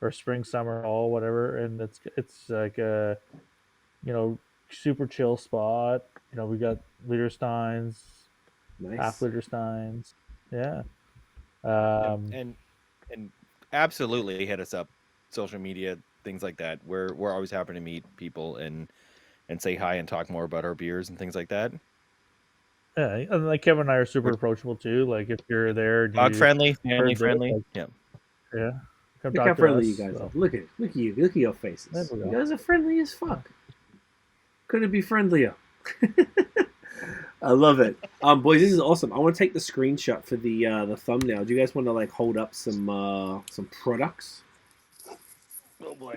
or spring, summer, all whatever, and it's like a super chill spot. We got liter steins, nice? half liter steins, yeah. And absolutely hit us up, social media, things like that. We're always happy to meet people and say hi and talk more about our beers and things like that. Yeah, and like Kevin and I are super approachable too. Like if you're there, Dog friendly, family friendly. yeah. Come Look talk how to friendly us, you guys so. are. Look at you. Look at your faces. There we go. You guys are friendly as fuck. Couldn't be friendlier. I love it. Boys, this is awesome. I want to take the screenshot for the thumbnail. Do you guys want to like hold up some products? Oh boy.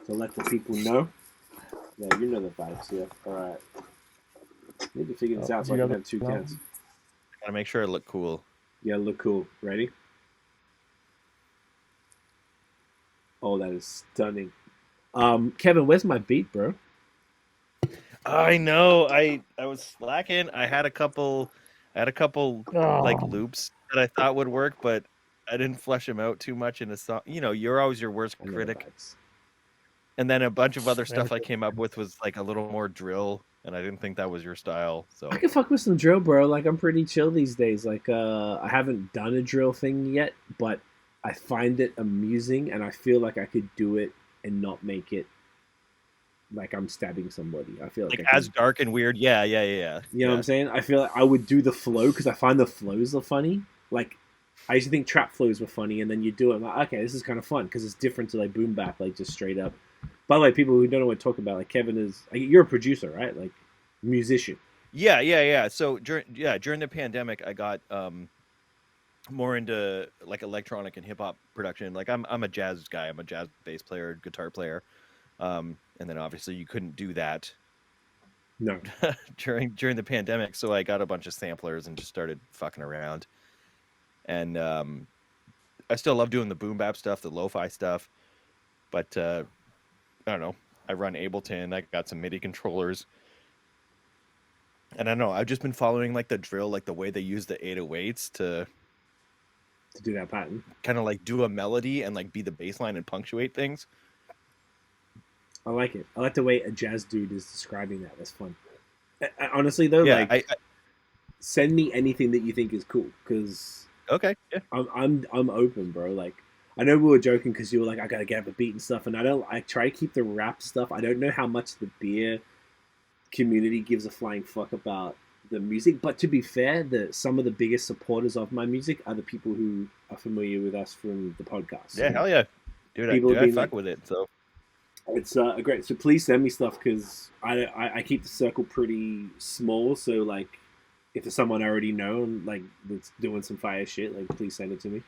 To let the people know. Yeah, you know the vibes here. All right. Need to figure this out so I can have two cans. Gotta make sure it look cool. Yeah, look cool. Ready? Oh, that is stunning. Kevin, where's my beat, bro? I know. I was slacking. I had a couple like loops that I thought would work, but I didn't flesh them out too much in a song. You're always your worst critic. And then a bunch of other stuff I came up with was like a little more drill, and I didn't think that was your style. So I can fuck with some drill, bro. Like I'm pretty chill these days. Like I haven't done a drill thing yet, but I find it amusing, and I feel like I could do it and not make it like I'm stabbing somebody. I feel like as dark and weird. Yeah. You know what I'm saying? I feel like I would do the flow because I find the flows are funny. Like I used to think trap flows were funny, and then you do it. I'm like, okay, this is kind of fun because it's different to like boom bap, like just straight up. By the way, people who don't know what to talk about, like Kevin you're a producer, right? Like musician. Yeah. So during the pandemic, I got more into like electronic and hip hop production. Like I'm a jazz guy. I'm a jazz bass player, guitar player. And then obviously you couldn't do that. No. during the pandemic, so I got a bunch of samplers and just started fucking around. And I still love doing the boom bap stuff, the lo-fi stuff, but I don't know. I run Ableton. I got some MIDI controllers. And I don't know. I've just been following like the drill, like the way they use the 808s to do that pattern. Kind of like do a melody and like be the bass line and punctuate things. I like it. I like the way a jazz dude is describing that. That's fun. Honestly, though, send me anything that you think is cool because okay, yeah. I'm open, bro. Like I know we were joking because you were like, I gotta get up a beat and stuff, and I try to keep the rap stuff. I don't know how much the beer community gives a flying fuck about the music, but to be fair, some of the biggest supporters of my music are the people who are familiar with us from the podcast. Yeah, hell yeah, dude. I fuck with it. So it's great. So please send me stuff because I keep the circle pretty small. So like, if there's someone I already know like that's doing some fire shit, like please send it to me.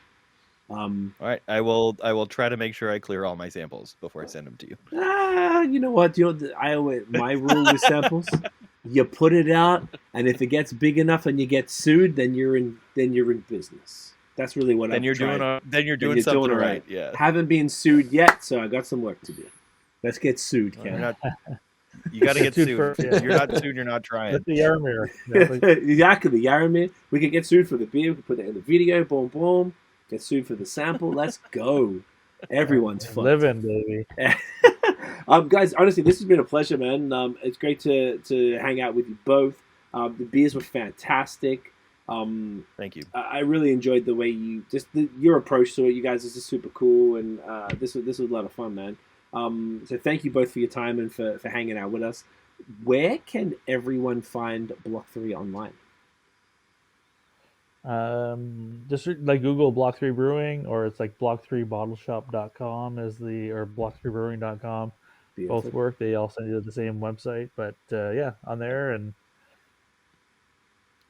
All right, I will try to make sure I clear all my samples before I send them to you. You know what? My rule with samples: you put it out, and if it gets big enough and you get sued, then you're in business. That's really what I'm. Then you're doing something right. Yeah. Haven't been sued yet, so I got some work to do. Let's get sued, Ken. You got to get sued. You're not sued. You're not trying. That's the Jaromir. Exactly, Jaromir. We could get sued for the beer. We could put it in the video. Boom, boom. Get sued for the sample. Let's go. Everyone's fun. Living, baby. Guys, honestly, this has been a pleasure, man. It's great to hang out with you both. The beers were fantastic. Thank you. I really enjoyed the way your approach to it. You guys, this is super cool, and this was a lot of fun, man. So thank you both for your time and for hanging out with us. Where can everyone find Block 3 online? Just like Google Block 3 Brewing, or it's like block3bottleshop.com is or block3brewing.com. Beautiful. Both work. They all send you to the same website. But yeah, on there and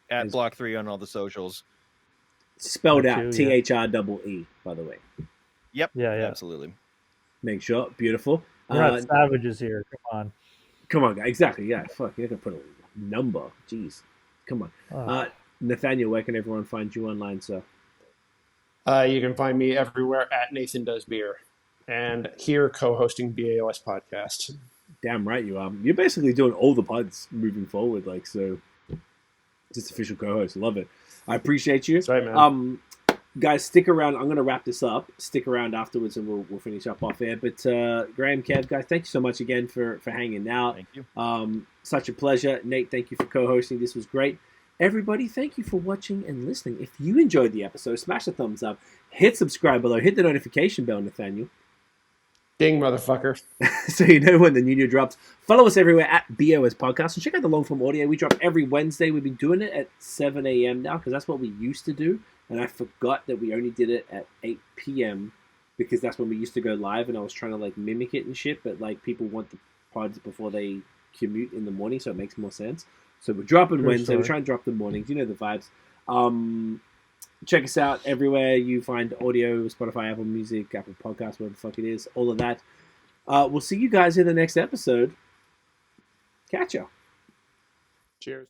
At Block 3 on all the socials. Spelled That out too, yeah. THREE, by the way. Yep. Yeah. Absolutely. Make sure. Beautiful. we're not savages here. Come on. Come on, guys. Exactly. Yeah. Fuck. You're gonna put a number. Jeez. Come on. Nathaniel, where can everyone find you online, sir? You can find me everywhere at NathanDoesBeer, and here co-hosting BAOS podcast. Damn right you are. You're basically doing all the pods moving forward, like so. Just official co-host. Love it. I appreciate you. That's right, man. Guys, stick around. I'm going to wrap this up. Stick around afterwards, and we'll finish up off air. But Graham, Kev, guys, thank you so much again for hanging out. Thank you. Such a pleasure. Nate, thank you for co-hosting. This was great. Everybody, thank you for watching and listening. If you enjoyed the episode, smash the thumbs up. Hit subscribe below. Hit the notification bell, Nathaniel. Ding, motherfucker. So you know when the new drops. Follow us everywhere at BOS Podcast. And check out the long form audio. We drop every Wednesday. We've been doing it at 7 a.m. now because that's what we used to do. And I forgot that we only did it at 8 p.m. because that's when we used to go live. And I was trying to like mimic it and shit. But like people want the pods before they commute in the morning. So it makes more sense. So we're dropping Wednesday. Story. We're trying to drop the mornings. You know the vibes. Check us out everywhere you find audio, Spotify, Apple Music, Apple Podcasts, whatever the fuck it is, all of that. We'll see you guys in the next episode. Catch ya. Cheers.